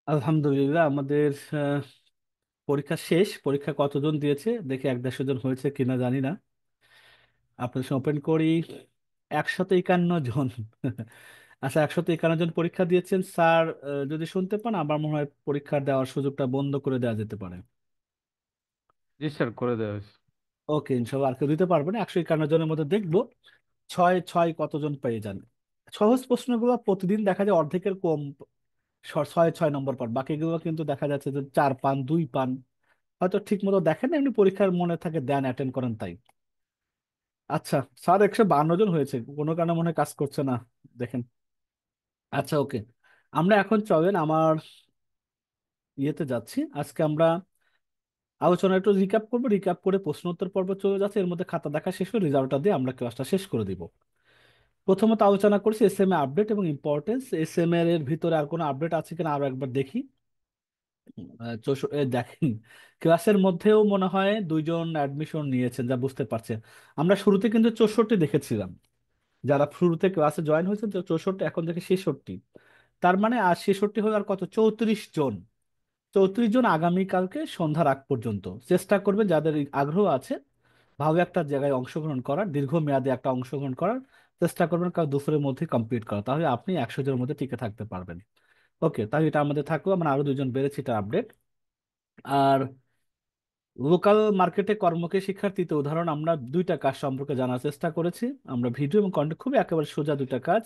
আলহামদুলিল্লাহ, আমাদের পরীক্ষা শেষ। পরীক্ষা কতজন দিয়েছে দেখে 150 জন হয়েছে কিনা জানি না। আপনার ওপেন করি, 151 জন। আচ্ছা, 151 জন পরীক্ষা দিয়েছেন স্যার। যদি শুনতে পান আমার মনে হয় পরীক্ষা দেওয়ার সুযোগটা বন্ধ করে দেওয়া যেতে পারে। জি স্যার, করে দেওয়া হয়েছে। ওকে, ইনশাল্লাহ আর কেউ দিতে পারবে না। 151 জনের মধ্যে দেখবো ছয় ছয় কতজন পেয়ে যান। সহজ প্রশ্নগুলো প্রতিদিন দেখা যায় অর্ধেকের কম 6 6 নম্বর পান, বাকিগুলো কিন্তু দেখা যাচ্ছে যে 4 পান 2 পান। হয়তো ঠিক মতো দেখেন না, এমনি পরীক্ষার মনে থাকে দেন, অ্যাটেন্ড করেন তাই। আচ্ছা স্যার, 152 জন হয়েছে, কোনো কারণে মনে হয় কাজ করছে না, দেখেন। আচ্ছা ওকে, আমরা এখন চলেন আমার ইয়েতে যাচ্ছি। আজকে আমরা আলোচনা একটু রিক্যাপ করবো, রিক্যাপ করে প্রশ্ন উত্তর পর্ব চলে যাচ্ছে, এর মধ্যে খাতা দেখা শেষ হয়ে রেজাল্টটা দিয়ে আমরা ক্লাসটা শেষ করে দিব। প্রথমত আলোচনা করছি এসএমএ আপডেট এবং ইম্পর্টেন্স। এর ভিতরে আর কোনো আপডেট আছে কিনা আরো একবার দেখি। দেখেন, ক্লাসের মধ্যেও মনে হয় 2 জন অ্যাডমিশন নিয়েছেন যা বুঝতে পারছেন। আমরা শুরুতে কিন্তু 64 দেখেছিলাম, যারা শুরুতে ক্লাসে জয়েন হয়েছে তো 64, এখন থেকে 66। তার মানে আর 66 হলো আর কত, 34 জন। 34 জন আগামীকালকে সন্ধ্যার আগ পর্যন্ত চেষ্টা করবেন, যাদের এই আগ্রহ আছে ভালো একটা জায়গায় অংশগ্রহণ করার, দীর্ঘমেয়াদে একটা অংশগ্রহণ করার চেষ্টা করবেন, কাল দুপুরের মধ্যে কমপ্লিট করা, তাহলে আপনি 100 জনের মধ্যে টিকে থাকতে পারবেন। ওকে, তাহলে এটা আমাদের থাকলো, আমরা আরো 2 জন বেড়েছি, এটা আপডেট। আর লোকাল মার্কেটে কর্মকে শিক্ষার্থীতে উদাহরণ, আমরা 2টা কাজ সম্পর্কে জানার চেষ্টা করেছি। আমরা ভিডিও এবং কন্টেন্ট খুবই একেবারে সোজা 2টা কাজ।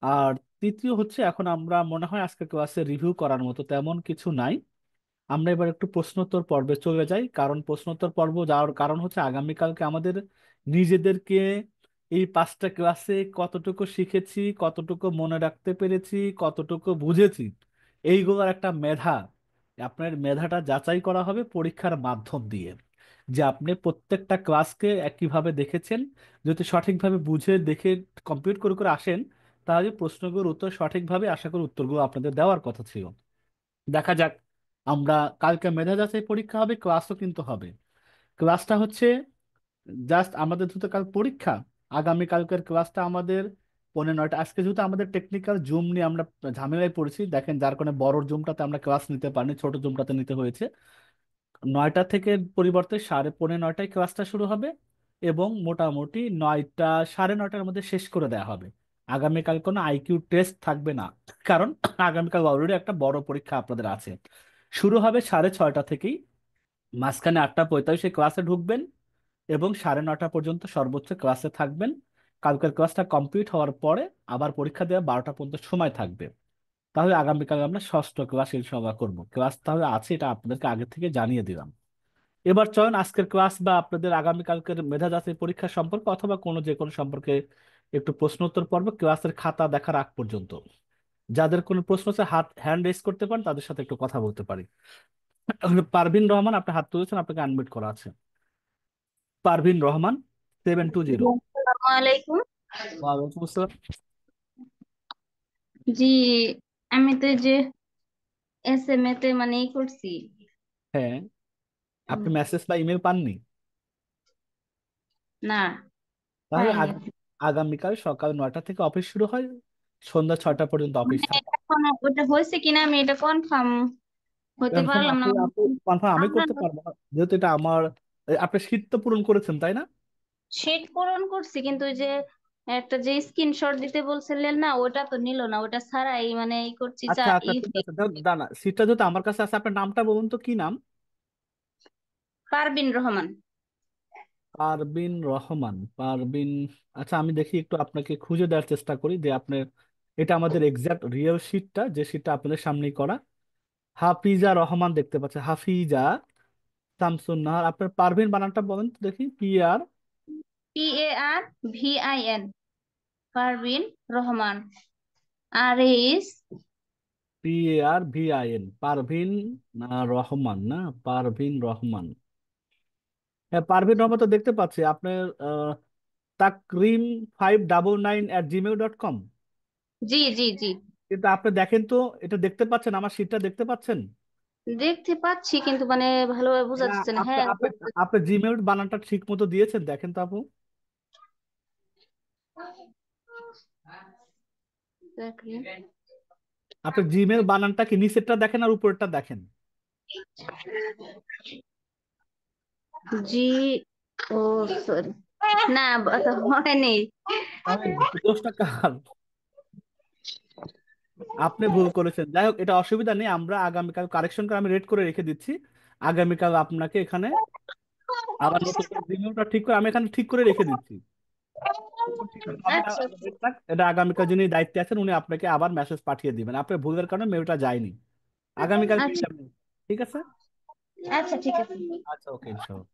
আর তৃতীয় হচ্ছে, এখন আমরা মনে হয় আজকে ক্লাসে রিভিউ করার মতো তেমন কিছু নাই। আমরা এবার একটু প্রশ্নোত্তর পর্বে চলে যাই, কারণ প্রশ্নোত্তর পর্ব যাওয়ার কারণ হচ্ছে আগামীকালকে আমাদের নিজেদেরকে এই 5টা ক্লাসে কতটুকু শিখেছি, কতটুকু মনে রাখতে পেরেছি, কতটুকু বুঝেছি, এইগুলোর একটা মেধা, আপনার মেধাটা যাচাই করা হবে পরীক্ষার মাধ্যম দিয়ে, যে আপনি প্রত্যেকটা ক্লাসকে একইভাবে দেখেছেন। যদি সঠিকভাবে বুঝে দেখে কমপ্লিট করে করে আসেন, তাহলে প্রশ্নগুলোর উত্তর সঠিকভাবে আশা করি উত্তরগুলো আপনাদের দেওয়ার কথা ছিল। দেখা যাক, আমরা কালকে মেধা যাচাই পরীক্ষা হবে, ক্লাসও কিন্তু হবে। ক্লাসটা হচ্ছে জাস্ট আমাদের যেহেতু কাল পরীক্ষা, আগামী কালকের ক্লাসটা আমাদের 9:30। আজকে যেহেতু আমাদের টেকনিক্যাল জুম নিয়ে আমরা ঝামেলায় পড়েছি, দেখেন যার কারণে বড় জুমটাতে আমরা ক্লাস নিতে পারিনি, ছোট জুমটাতে নিতে হয়েছে। 9টা থেকে পরিবর্তে 9:30টায় ক্লাসটা শুরু হবে, এবং মোটামুটি 9টা 9:30টার মধ্যে শেষ করে দেওয়া হবে। আগামীকাল কোনো আইকিউ টেস্ট থাকবে না, কারণ আগামীকাল অলরেডি একটা বড় পরীক্ষা আপনাদের আছে। শুরু হবে 6:30 থেকেই, মাঝখানে 8:45-এ ক্লাসে ঢুকবেন এবং 9:30 পর্যন্ত সর্বোচ্চ ক্লাসে থাকবেন। কালকের ক্লাসটা কমপ্লিট হওয়ার পরে আবার পরীক্ষা দেওয়া 12টা পর্যন্ত সময় থাকবে। তাহলে আগামীকাল আমরা ষষ্ঠ ক্লাস ইনশাআল্লাহ করবো। ক্লাস তাহলে আছে, এটা আপনাদেরকে আগে থেকে জানিয়ে দিলাম। এবার চলেন আজকের ক্লাস বা আপনাদের আগামীকালকের মেধা যাচাই পরীক্ষা সম্পর্কে অথবা কোনো যে কোনো সম্পর্কে একটু প্রশ্ন উত্তর পর্ব ক্লাসের খাতা দেখার আগ পর্যন্ত। যাদের কোনো প্রশ্ন আছে হাত হ্যান্ড রেজ করতে পারেন, তাদের সাথে একটু কথা বলতে পারি। পারভিন রহমান, আপনি হাত তুলেছেন, আপনাকে আনমিউট করা আছে। পারভিন রহমান, 720। আসসালামু আলাইকুম। ওয়ালাইকুম আসসালাম। জি, আমি তো এই যে এস এম এ তে মানে ই করছি। হ্যাঁ, আপনি উম, মেসেজ বা ইমেল পাননি? না, তাহলে পাইনি। আগামীকাল সকাল 9টা থেকে অফিস শুরু হয়, সন্ধ্যা 6টা পর্যন্ত অফিস মানে থাকে। এখন ওটা হয়েছে কিনা আমি এটা কনফার্ম হতে কনফার্ম পারলাম না। আপনি আপু কনফার্ম আমি আপনার করতে পারবো না, যেহেতু এটা আমার। আপনি শীত তো পূরণ করেছেন তাই না? শিট পূরণ করছি, কিন্তু ওই যে একটা যে স্ক্রিনশট দিতে বলছিলেন না, ওটা তো নিল না, ওটা ছাড়াই মানে ই করছি আচ্ছা আচ্ছা, ঠিক আছে, দাঁড়া, সিটটা যেহেতু আমার কাছে আছে, আপনার নামটা বলুন তো, কি নাম? পারবিন রহমান। পারবিন রহমান, পারবিন। আচ্ছা, আমি দেখি একটু আপনাকে খুঁজে দেওয়ার চেষ্টা করি যে আপনার, এটা আমাদের এক্সাক্ট রিয়েল শিটটা, যে শিটটা আপনাদের সামনেই করা। হাফিজা রহমান দেখতে পাচ্ছি, হাফিজা শামসুন নাহার। আপনার পারভিন বানানটা বলেন তো দেখি, PR। PARVIN, পারবিন রহমান। আর ইস PARVIN, পারভিন রহমান না, পারভিন রহমান। হ্যাঁ, পারভিন রহমান তো দেখতে পাচ্ছি আপনার। takrim599@gmail.com। জি জি জি, কিন্তু আপনি দেখেন তো, এটা দেখতে পাচ্ছেন, আমার শিটটা দেখতে পাচ্ছেন? দেখতে পাচ্ছি কিন্তু মানে ভালোভাবে বোঝা না, যাচ্ছে না। আপনি হ্যাঁ, আপনি আপনি জিমেইল বানানটা ঠিক মতো দিয়েছেন, দেখেন তো আপু। দেখি। আপনার জিমেল বানানটা কি নিচেরটা দেখেন আর উপরেরটা দেখেন? জি, ও সরি, না হয়নি। তাহলে দোষটা কার? আপনি ভুল করেছেন। যাই হোক, এটা অসুবিধা নেই, আমরা আগামীকাল কারেকশন করে আমি রেড করে রেখে দিচ্ছি। আগামীকাল আপনাকে এখানে আবার নতুন করে জিমেলটা ঠিক করে আমি এখানে ঠিক করে রেখে দিচ্ছি। উপর থেকে হবে না, আচ্ছা red থাক। এটা আগামীকাল যিনি দায়িত্বে আছেন উনি আপনাকে আবার মেসেজ পাঠিয়ে দিবেন, আপনার ভুলের কারণে মেলটা যায়নি। আগামীকাল পেয়ে আচ্ছা যাবেন। ঠিক আছে। আচ্ছা, ঠিক আছে। আচ্ছা, ওকে, ইনশাআল্লাহ।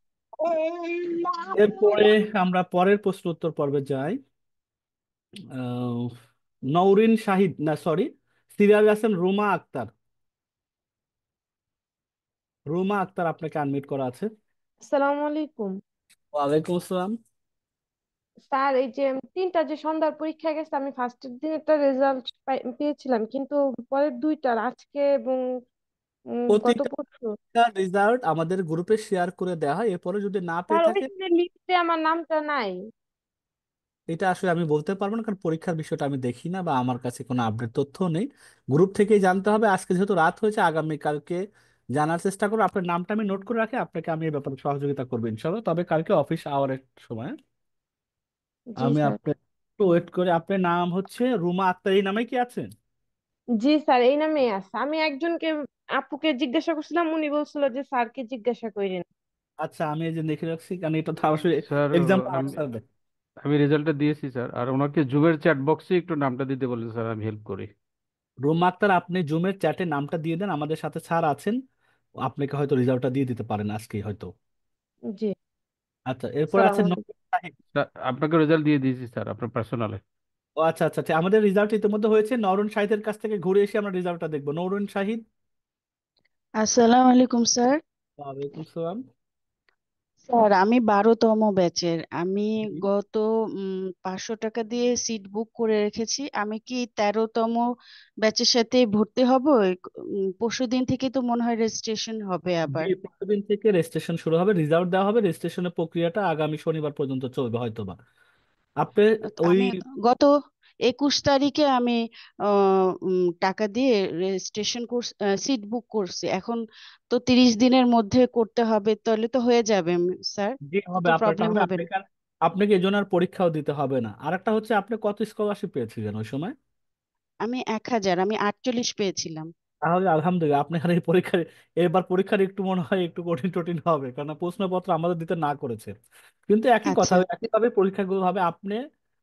এরপরে আমরা পরের প্রশ্ন উত্তর পর্বে যাই। আহ, নওরিন শাহিদ, না সরি, সিরাজ আছেন রুমা আক্তার। রুমা আক্তার, আপনাকে আনমিউট করা আছে। আসসালামু আলাইকুম। ওয়ালাইকুম আসসালাম। স্যার, এই যে তিনটা যে সন্ধ্যার পরীক্ষা গেছে, আমি ফার্স্টের দিন একটা রেজাল্ট পেয়েছিলাম, কিন্তু পরের দুইটার আজকে এবং গত প্রতিটা পরশু, রেজাল্ট আমাদের গ্রুপে শেয়ার করে দেওয়া হয়, এরপরে যদি না স্যার পেয়ে থাকে ওইখানে লিস্টে আমার নামটা নাই। এটা আসলে আমি বলতে পারবো না, কারণ পরীক্ষার বিষয়টা আমি দেখি না বা আমার কাছে কোনো আপডেট তথ্য নেই। গ্রুপ থেকেই জানতে হবে। আজকে যেহেতু রাত হয়েছে, আগামীকালকে জানার চেষ্টা করবো। আপনার নামটা আমি নোট করে রাখি, আপনাকে আমি এই ব্যাপারে সহযোগিতা করবো ইনশাল্লাহ, তবে কালকে অফিস আওয়ারের সময়। জি আমি স্যার। আপনার একটু ওয়েট করে, আপনার নাম হচ্ছে রুমা আক্তার, এই নামে কি আছে? জি স্যার, এই নামেই আছে। আমি একজনকে, আপুকে জিজ্ঞাসা করছিলাম, উনি বলছিল যে স্যারকে জিজ্ঞাসা করেন। আচ্ছা, আমি এই যে লিখে রাখছি, কারণ এটা তো অবশ্যই স্যার এক্সামটা আমি স্যার দেয়। আমি রেজাল্টটা দিয়েছি স্যার, আর ওনাকে জুমের চ্যাট বক্সে একটু নামটা দিতে বলেন স্যার, আমি হেল্প করি। রুমা আক্তার, আপনি জুমের চ্যাটে নামটা দিয়ে দেন, আমাদের সাথে স্যার আছেন, আপনাকে হয়তো রেজাল্টটা দিয়ে দিতে পারেন আজকেই হয়তো। জি। আচ্ছা, এরপরে সালাম আছে আলাইকুম। নবীন সাহিদ। স্যার আপনাকে রেজাল্ট দিয়ে দিয়েছি স্যার, আপনার পার্সোনালে। ও আচ্ছা আচ্ছা আচ্ছা, আমাদের রেজাল্ট ইতিমধ্যে হয়েছে। নরুন শাহিদের কাছ থেকে ঘুরে এসে আমরা রেজাল্টটা দেখবো। নরুন শাহিদ। আসসালামু আলাইকুম স্যার। ওয়ালাইকুম সালাম। স্যার আমি 12তম ব্যাচের। আমি জি। গত 500 টাকা দিয়ে সিট বুক করে রেখেছি। আমি কি 13তম ব্যাচের সাথে ভর্তি হব? পরশুদিন থেকে তো মনে হয় রেজিস্ট্রেশন হবে জি, আবার। প্রতিদিন থেকে রেজিস্ট্রেশন শুরু হবে, রেজাল্ট দেওয়া হবে, রেজিস্ট্রেশনের প্রক্রিয়াটা আগামী শনিবার পর্যন্ত চলবে হয়তোবা। আপনি ওই আমি গত 21 তারিখে আমি টাকা দিয়ে রেজিস্ট্রেশন কোর্স সিট বুক করছি। এখন তো 30 দিনের মধ্যে করতে হবে, তাহলে তো হয়ে যাবে স্যার। যে হবে তো আপনারটা প্রবলেম হবে, হবে না? আপনাকে আপনাকে এজন্য আর পরীক্ষাও দিতে হবে না। আর একটা হচ্ছে, আপনি কত স্কলারশিপ পেয়েছিলেন ওই সময়? আমি 1000, আমি 48 পেয়েছিলাম। তাহলে আলহামদুলিল্লাহ, আপনি আর এই পরীক্ষার, এবার পরীক্ষার একটু মনে হয় একটু কঠিন টঠিন হবে, কারণ প্রশ্নপত্র আমাদের দিতে না করেছে। কিন্তু একই কথা, আচ্ছা। একইভাবে পরীক্ষাগুলো হবে। আপনি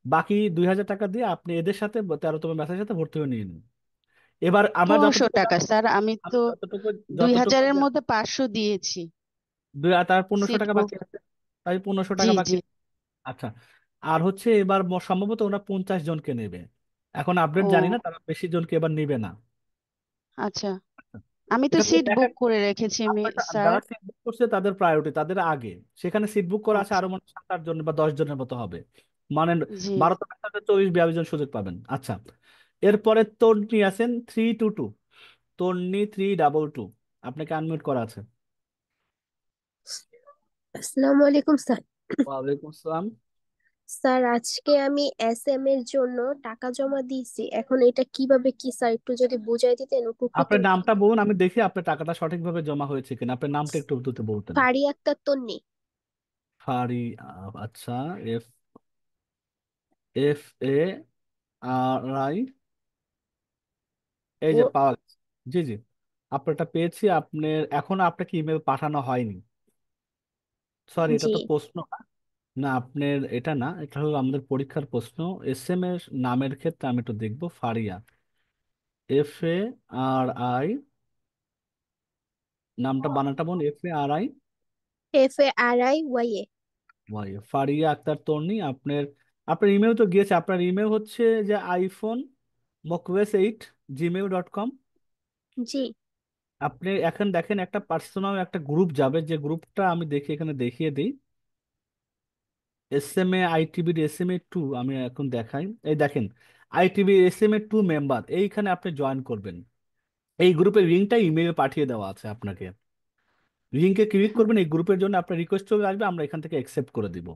বাকি 2000 টাকা দিয়ে আপনি এদের সাথে 13তম ব্যাচের সাথে ভর্তি হয়ে নিয়ে নিন। এবার আমার 1500 যতটুকু টাকা স্যার, আমি আমি তো যতটুকু দুই যতটুকু হাজারের মধ্যে 500 দিয়েছি তার 1500 সিট টাকা বুক। বাকি আছে। তাই 1500 জি টাকা বাকি জি। আছে। আচ্ছা। আর হচ্ছে এবার সম্ভবত ওরা 50 জনকে নেবে। এখন আপডেট জানি ও না, তারা বেশি জনকে এবার নেবে না। আচ্ছা। আমি তো এটা তো সিট দেখা, বুক করে রেখেছি আমি আপনার স্যার। যারা সিট বুক করছে তাদের প্রায়োরিটি, তাদের আগে। সেখানে সিট বুক করা আছে আচ্ছা। আরো মনে হয় 7-8 জন বা 10 জনের মতো হবে। মানে জি। 12 তো 24-22 জন সুযোগ পাবেন। আচ্ছা। এরপরে তন্নি আছেন 322। তন্নি 322, আপনাকে আনমিউট করা আছে। আসসালামু আলাইকুম স্যার। ওয়ালাইকুম আসসালাম। স্যার, আজকে আমি এসএম এর জন্য টাকা জমা দিয়েছি, এখন এটা কিভাবে কি স্যার একটু যদি বুঝাই দিতেন উপকৃত আপনার হতাম। নামটা বলুন, আমি দেখি আপনার টাকাটা সঠিকভাবে জমা হয়েছে কিনা। আপনার নামটা একটু দ্রুত বলতেন। ফারি আক্তার তন্নি। ফারি, আচ্ছা। F F A R I, এই ও যে পাওয়া গেছে। জি জি, আপনারটা পেয়েছি। আপনার এখনো আপনাকে ইমেল পাঠানো হয়নি। সরি, এটা জি। তো প্রশ্ন না। না, আপনার এটা না, এটা হলো আমাদের পরীক্ষার প্রশ্ন। SMS নামের ক্ষেত্রে আমি একটু দেখবো। ফারিয়া, FARI, নামটা বানানটা বলুন। FARI FARIYA। Y, Fariya Akhtar Tarni. আপনার আপনার ইমেল তো গিয়েছে। আপনার ইমেল হচ্ছে যে আইফোন mokwes8@gmail.com। জি। আপনি এখন দেখেন একটা পার্সোনাল একটা গ্রুপ যাবে, যে গ্রুপটা আমি দেখি এখানে দেখিয়ে দিই। SMA ITB SMA 2, আমি এখন দেখাই। এই দেখেন, ITB SMA 2 মেম্বার, এইখানে আপনি জয়েন করবেন। এই গ্রুপের লিঙ্কটা ইমেইলে পাঠিয়ে দেওয়া আছে আপনাকে। লিঙ্কে ক্লিক করবেন, এই গ্রুপের জন্য আপনার রিকোয়েস্ট চলে আসবে, আমরা এখান থেকে অ্যাকসেপ্ট করে দিব।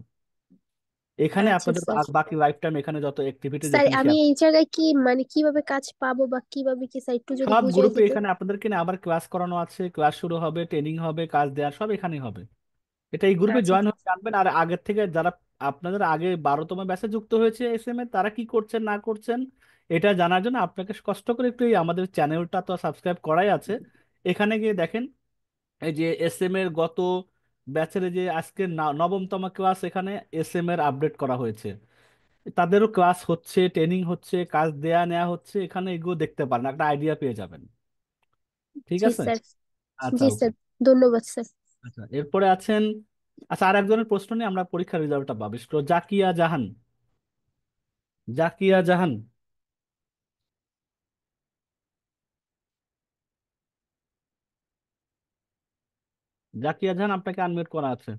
এখানে আচ্ছা আপনাদের স্যার। বাকি লাইফ টাইম এখানে যত অ্যাক্টিভিটিস স্যার এখানে আমি শেয়ার, এই জায়গায় কি মানে কিভাবে কাজ পাবো বা কিভাবে কি স্যার একটু যদি সব বুঝাই গ্রুপে দিতেন। এখানে আপনাদেরকে নিয়ে আবার ক্লাস করানো আছে, ক্লাস শুরু হবে, ট্রেনিং হবে, কাজ দেওয়ার সব এখানেই হবে। এটা এই গ্রুপে আচ্ছা জয়েন হয়ে জানবেন। আর আগের থেকে যারা আপনাদের আগে 12তম ব্যাচে যুক্ত হয়েছে এসএম এ, তারা কি করছেন না করছেন এটা জানার জন্য আপনাকে কষ্ট করে একটু এই আমাদের চ্যানেলটা তো সাবস্ক্রাইব করাই আছে, এখানে গিয়ে দেখেন এই যে এসএম এর গত ব্যাচের যে আজকে নবমতম ক্লাস, এখানে এসএম এর আপডেট করা হয়েছে, তাদেরও ক্লাস হচ্ছে, ট্রেনিং হচ্ছে, কাজ দেয়া নেওয়া হচ্ছে, এখানে এগুলো দেখতে পারেন, একটা আইডিয়া পেয়ে যাবেন। ঠিক জি আছে। স্যার। আচ্ছা জি ওকে। স্যার, ধন্যবাদ স্যার। আচ্ছা এরপরে আছেন, আচ্ছা আর একজনের প্রশ্ন নিয়ে আমরা পরীক্ষার রেজাল্টটা পাবো, সেটা হলো জাকিয়া জাহান। জাকিয়া জাহান, জাকিয়া জাহান আপনাকে আনমিউট করা আছে।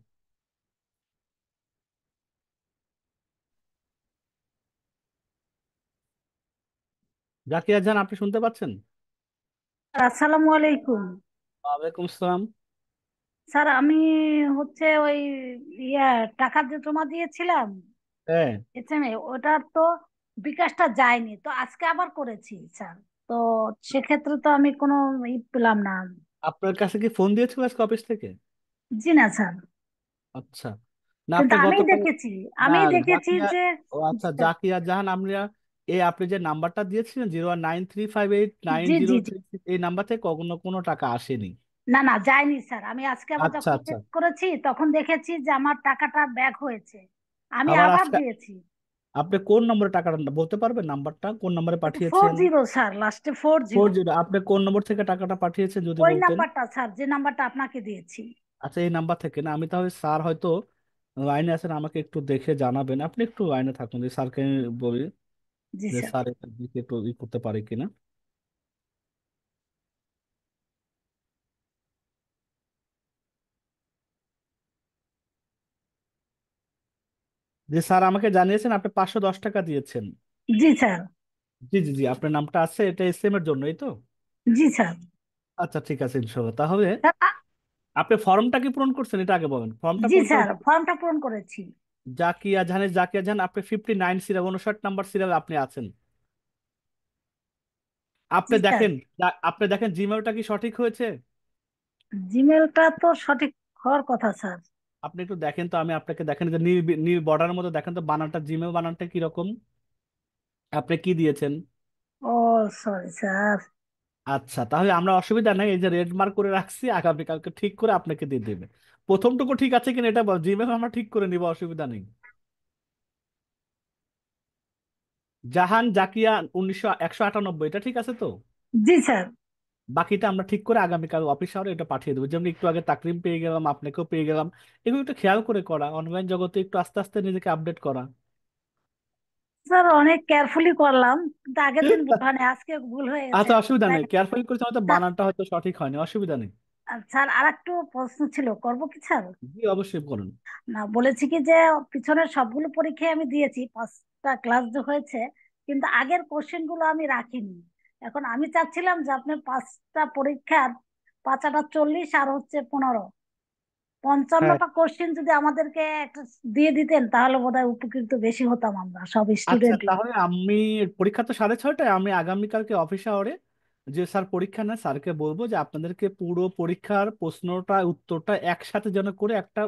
জাকিয়া জাহান, আপনি শুনতে পাচ্ছেন? আসসালামু আলাইকুম। ওয়ালাইকুম আসসালাম। স্যার আমি হচ্ছে ওই ইয়া টাকা যে জমা দিয়েছিলাম হ্যাঁ, এসএমএ, ওটার তো বিকাশটা যায়নি, তো আজকে আবার করেছি স্যার। তো সেক্ষেত্রে তো আমি কোনো পেলাম না। আপনার কাছে কি ফোন দিয়েছিল আজকে অফিস থেকে? জি না স্যার। আচ্ছা, না কিন্তু আপনি আমি গতকাল, দেখেছি, না আমি দেখেছি জাকিয়া, যে ও আচ্ছা জাকিয়া জাহান, আমরা এই আপনি যে নাম্বারটা দিয়েছিলেন 01935890036, জি জি জি। এই নাম্বার থেকে কখনো কোনো টাকা আসেনি। না না, যায়নি স্যার। আমি আজকে আবার আচ্ছা যখন আচ্ছা, চেক করেছি তখন দেখেছি যে আমার টাকাটা ব্যাক হয়েছে। আমি আবার আবার আজকে দিয়েছি। আপনি কোন নম্বরে টাকাটা বলতে পারবেন, নাম্বারটা কোন নম্বরে ফোর পাঠিয়েছেন? জিরো স্যার, লাস্টে ফোর ফোর জিরো জিরো আপনি কোন নম্বর থেকে টাকাটা পাঠিয়েছেন যদি ওই বলতেন? নাম্বারটা স্যার, যে নাম্বারটা আপনাকে দিয়েছি। আচ্ছা এই নাম্বার থেকে না, আমি তাহলে স্যার হয়তো লাইনে আছেন, আমাকে একটু দেখে জানাবেন, আপনি একটু লাইনে থাকুন, যে স্যারকে আমি বলি জি যে স্যার। স্যার এটার দিকে একটু ই করতে পারে কিনা। যে স্যার আমাকে জানিয়েছেন আপনি 510 টাকা দিয়েছেন। জি স্যার। জি জি জি, আপনার নামটা আছে, এটা এসএম এর জন্য, এই তো? জি স্যার। আচ্ছা ঠিক আছে ইনশাল্লাহ। তাহলে স্যার, আপনি ফর্মটা কি পূরণ করছেন এটা আগে বলেন, ফর্মটা জি পূরণ করে স্যার, ফর্মটা পূরণ করেছি। জাকিয়া জাহানের, জাকিয়া জাহান আপনি 59 সিরিয়াল, 59 নম্বর সিরিয়ালে আপনি আছেন। আপনি জি স্যার। দেখেন, আপনি দেখেন জিমেলটা কি সঠিক হয়েছে? জিমেলটা তো সঠিক হওয়ার কথা স্যার। আপনি একটু দেখেন তো, আমি আপনাকে দেখেন যে নীল নীল বর্ডারের মধ্যে দেখেন তো বানানটা, জিমেল বানানটা কি রকম, আপনি কি দিয়েছেন? ও সরি স্যার। আচ্ছা তাহলে আমরা অসুবিধা নাই, এই যে রেড মার্ক করে রাখছি, আগামীকালকে ঠিক করে আপনাকে দিয়ে দেবে। প্রথমটুকু ঠিক আছে কিনা এটা বল, জিমেল আমরা ঠিক করে নিব, অসুবিধা নেই। জাহান জাকিয়া 198, এটা ঠিক আছে তো? জি স্যার। বাকিটা আমরা ঠিক করে আগামীকাল অফিস আওয়ারে এটা পাঠিয়ে দেবো। যেমন একটু আগে তাকরিম পেয়ে গেলাম, আপনাকেও পেয়ে গেলাম, এগুলো একটু খেয়াল করে করা, অনলাইন জগতে একটু আস্তে আস্তে নিজেকে আপডেট করা। স্যার অনেক কেয়ারফুলি করলাম, কিন্তু আগের দিন মানে আজকে ভুল হয়ে গেছে। আচ্ছা অসুবিধা তাই নেই, কেয়ারফুলি করেছে, হয়তো স্যার। বানানটা হয়তো সঠিক হয়নি, অসুবিধা নেই। স্যার আর একটু প্রশ্ন ছিল, করবো কি স্যার? জি অবশ্যই করুন। না, বলেছি কি যে পিছনের সবগুলো পরীক্ষায় আমি দিয়েছি, 5টা ক্লাস যে হয়েছে, কিন্তু আগের কোশ্চেন গুলো আমি রাখিনি। এখন আমি চাচ্ছিলাম যে আপনি 5টা পরীক্ষার 5 × 40 আর হচ্ছে 15, হ্যাঁ 55টা কোশ্চেন যদি আমাদেরকে একটা দিয়ে দিতেন তাহলে বোধহয় উপকৃত বেশি হতাম আমরা সব আচ্ছা, স্টুডেন্টই। তাহলে আমি, পরীক্ষা তো 6:30টায়, আমি আগামীকালকে অফিস আওয়ারে যে স্যার পরীক্ষা নেয় স্যারকে বলবো যে আপনাদেরকে পুরো পরীক্ষার প্রশ্নটা উত্তরটা একসাথে যেন করে একটা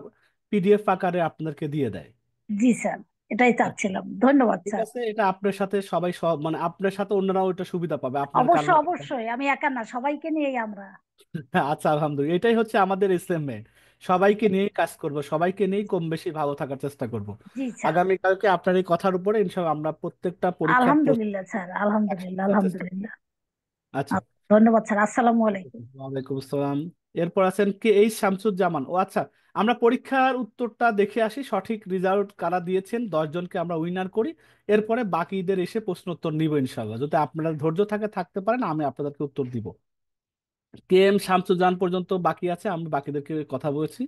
পিডিএফ আকারে আপনাদেরকে দিয়ে দেয়। জি স্যার, এটাই আচ্ছা চাচ্ছিলাম। ধন্যবাদ ঠিক স্যার। আছে, এটা আপনার সাথে সবাই, সব মানে আপনার সাথে অন্যরাও এটা সুবিধা পাবে, আপনার কারণে। অবশ্যই অবশ্যই, আমি একা না, সবাইকে নিয়েই আমরা। আচ্ছা আলহামদুলিল্লাহ, এটাই হচ্ছে আমাদের এসএমএ, সবাইকে নিয়েই কাজ করব, সবাইকে নিয়েই কম বেশি ভালো থাকার চেষ্টা করব। জি স্যার। আগামীকালকে আপনার এই কথার উপরে ইনশাআল্লাহ আমরা প্রত্যেকটা পরীক্ষার প্রশ্ন আলহামদুলিল্লাহ স্যার, আলহামদুলিল্লাহ, একসাথে চেষ্টা করব। আলহামদুলিল্লাহ। আচ্ছা, ধন্যবাদ স্যার। আসসালামু আলাইকুম। ওয়ালাইকুম আসসালাম। এরপর আছেন কে এইচ শামসুজ্জামান। ও আচ্ছা, আমরা পরীক্ষার উত্তরটা দেখে আসি, সঠিক রেজাল্ট কারা দিয়েছেন 10 জনকে আমরা উইনার করি, এরপরে বাকিদের এসে প্রশ্ন উত্তর নিব ইনশাআল্লাহ, যদি আপনারা ধৈর্য থাকে থাকতে পারেন, আমি আপনাদেরকে উত্তর দিব। কে এম শামসুজ্জামান পর্যন্ত বাকি আছে, আমি বাকিদেরকে কথা বলেছি।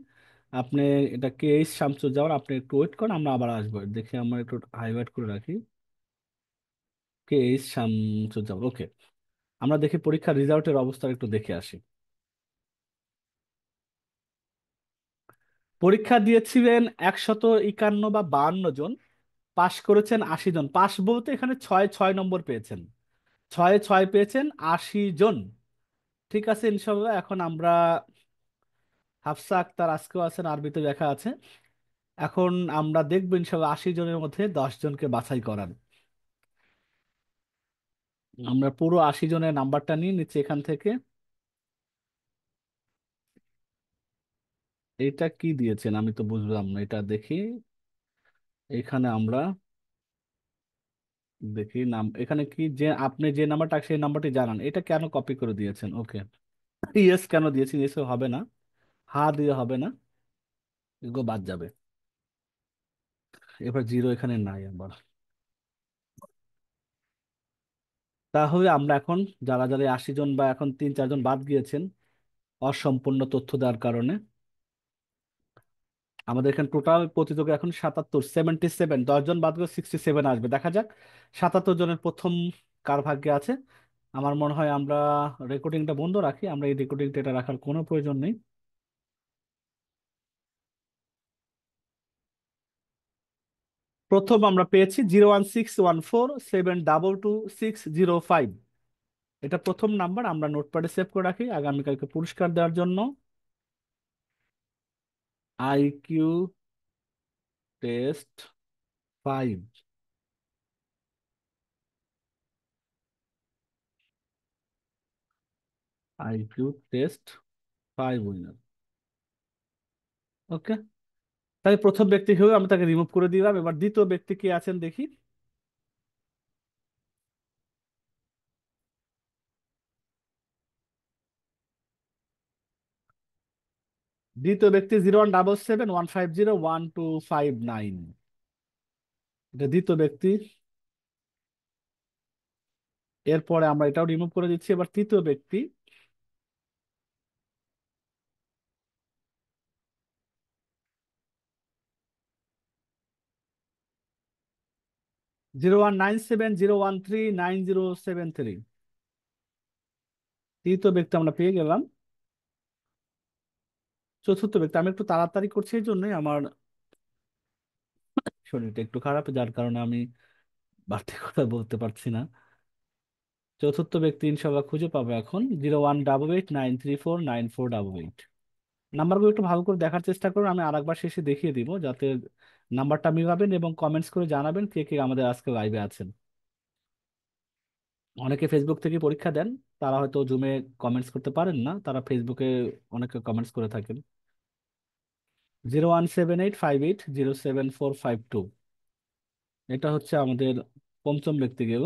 আপনি, এটা কে এইচ শামসুজ্জামান, আপনি একটু ওয়েট করেন, আমরা আবার আসবো, দেখি আমরা একটু হাইলাইট করে রাখি। কে এইচ শামসুজ্জামান, ওকে। আমরা দেখি পরীক্ষার রেজাল্টের অবস্থা একটু দেখে আসি। পরীক্ষা দিয়েছিলেন 151 বা 52 জন, পাশ করেছেন 80 জন। পাশ বলতে এখানে 6 নম্বর পেয়েছেন, 6 পেয়েছেন 80 জন। ঠিক আছে ইনশাল্লাহ। এখন আমরা, হাফসা আক্তার আজকেও আছেন, আরবিতে লেখা আছে। এখন আমরা দেখবো ইনশাল্লাহ 80 জনের মধ্যে 10 জনকে বাছাই করার। আমরা পুরো 80 জনের নাম্বারটা নিয়ে নিচ্ছি এখান থেকে। এটা কি দিয়েছেন আমি তো বুঝলাম না, এটা দেখি। এখানে আমরা দেখি নাম, এখানে কি যে আপনি যে নাম্বারটা সেই নাম্বারটি জানান, এটা কেন কপি করে দিয়েছেন? ওকে, ইয়েস কেন দিয়েছেন? ইয়েস হবে না, হা দিয়ে হবে না, এগুলো বাদ যাবে। এবার জিরো এখানে নাই আবার। তাহলে আমরা এখন যারা যারা 80 জন বা এখন 3-4 জন বাদ গিয়েছেন অসম্পূর্ণ তথ্য দেওয়ার কারণে, আমাদের এখানে টোটাল প্রতিযোগী এখন 77, 10 জন বাদ গেলে 67 আসবে। দেখা যাক 77 জনের প্রথম কার ভাগ্যে আছে। আমার মনে হয় আমরা রেকর্ডিংটা বন্ধ রাখি, আমরা এই রেকর্ডিংটা এটা রাখার কোনো প্রয়োজন নেই। প্রথম আমরা পেয়েছি 01614722605। এটা প্রথম নাম্বার, আমরা নোটপ্যাডে সেভ করে রাখি আগামীকালকে পুরস্কার দেওয়ার জন্য। IQ test 5, IQ test 5 winner. Okay, তাই প্রথম ব্যক্তি হয়ে আমি তাকে রিমুভ করে দিলাম। এবার দ্বিতীয় ব্যক্তি কে আছেন দেখি। দ্বিতীয় ব্যক্তি 0177150125 9, এটা দ্বিতীয় ব্যক্তি। এরপরে আমরা এটাও রিমুভ করে দিচ্ছি। এবার তৃতীয় ব্যক্তি 0197013907 3, তৃতীয় ব্যক্তি আমরা পেয়ে গেলাম। চতুর্থ ব্যক্তি, আমি একটু তাড়াতাড়ি করছি এই জন্যই আমার শরীরটা একটু খারাপ, যার কারণে আমি বাড়তি কথা বলতে পারছি না। চতুর্থ ব্যক্তি ইনশাল্লাহ খুঁজে পাবো এখন, 01889349488। নাম্বারগুলো একটু ভালো করে দেখার চেষ্টা করুন, আমি আরেকবার শেষে দেখিয়ে দিব যাতে নাম্বারটা মিলাবেন, এবং কমেন্টস করে জানাবেন কে কে আমাদের আজকে লাইভে আছেন। অনেকে ফেসবুক থেকে পরীক্ষা দেন, তারা হয়তো জুমে কমেন্টস করতে পারেন না, তারা ফেসবুকে অনেকে কমেন্টস করে থাকেন। 01785807452, এটা হচ্ছে আমাদের পঞ্চম ব্যক্তি গেল।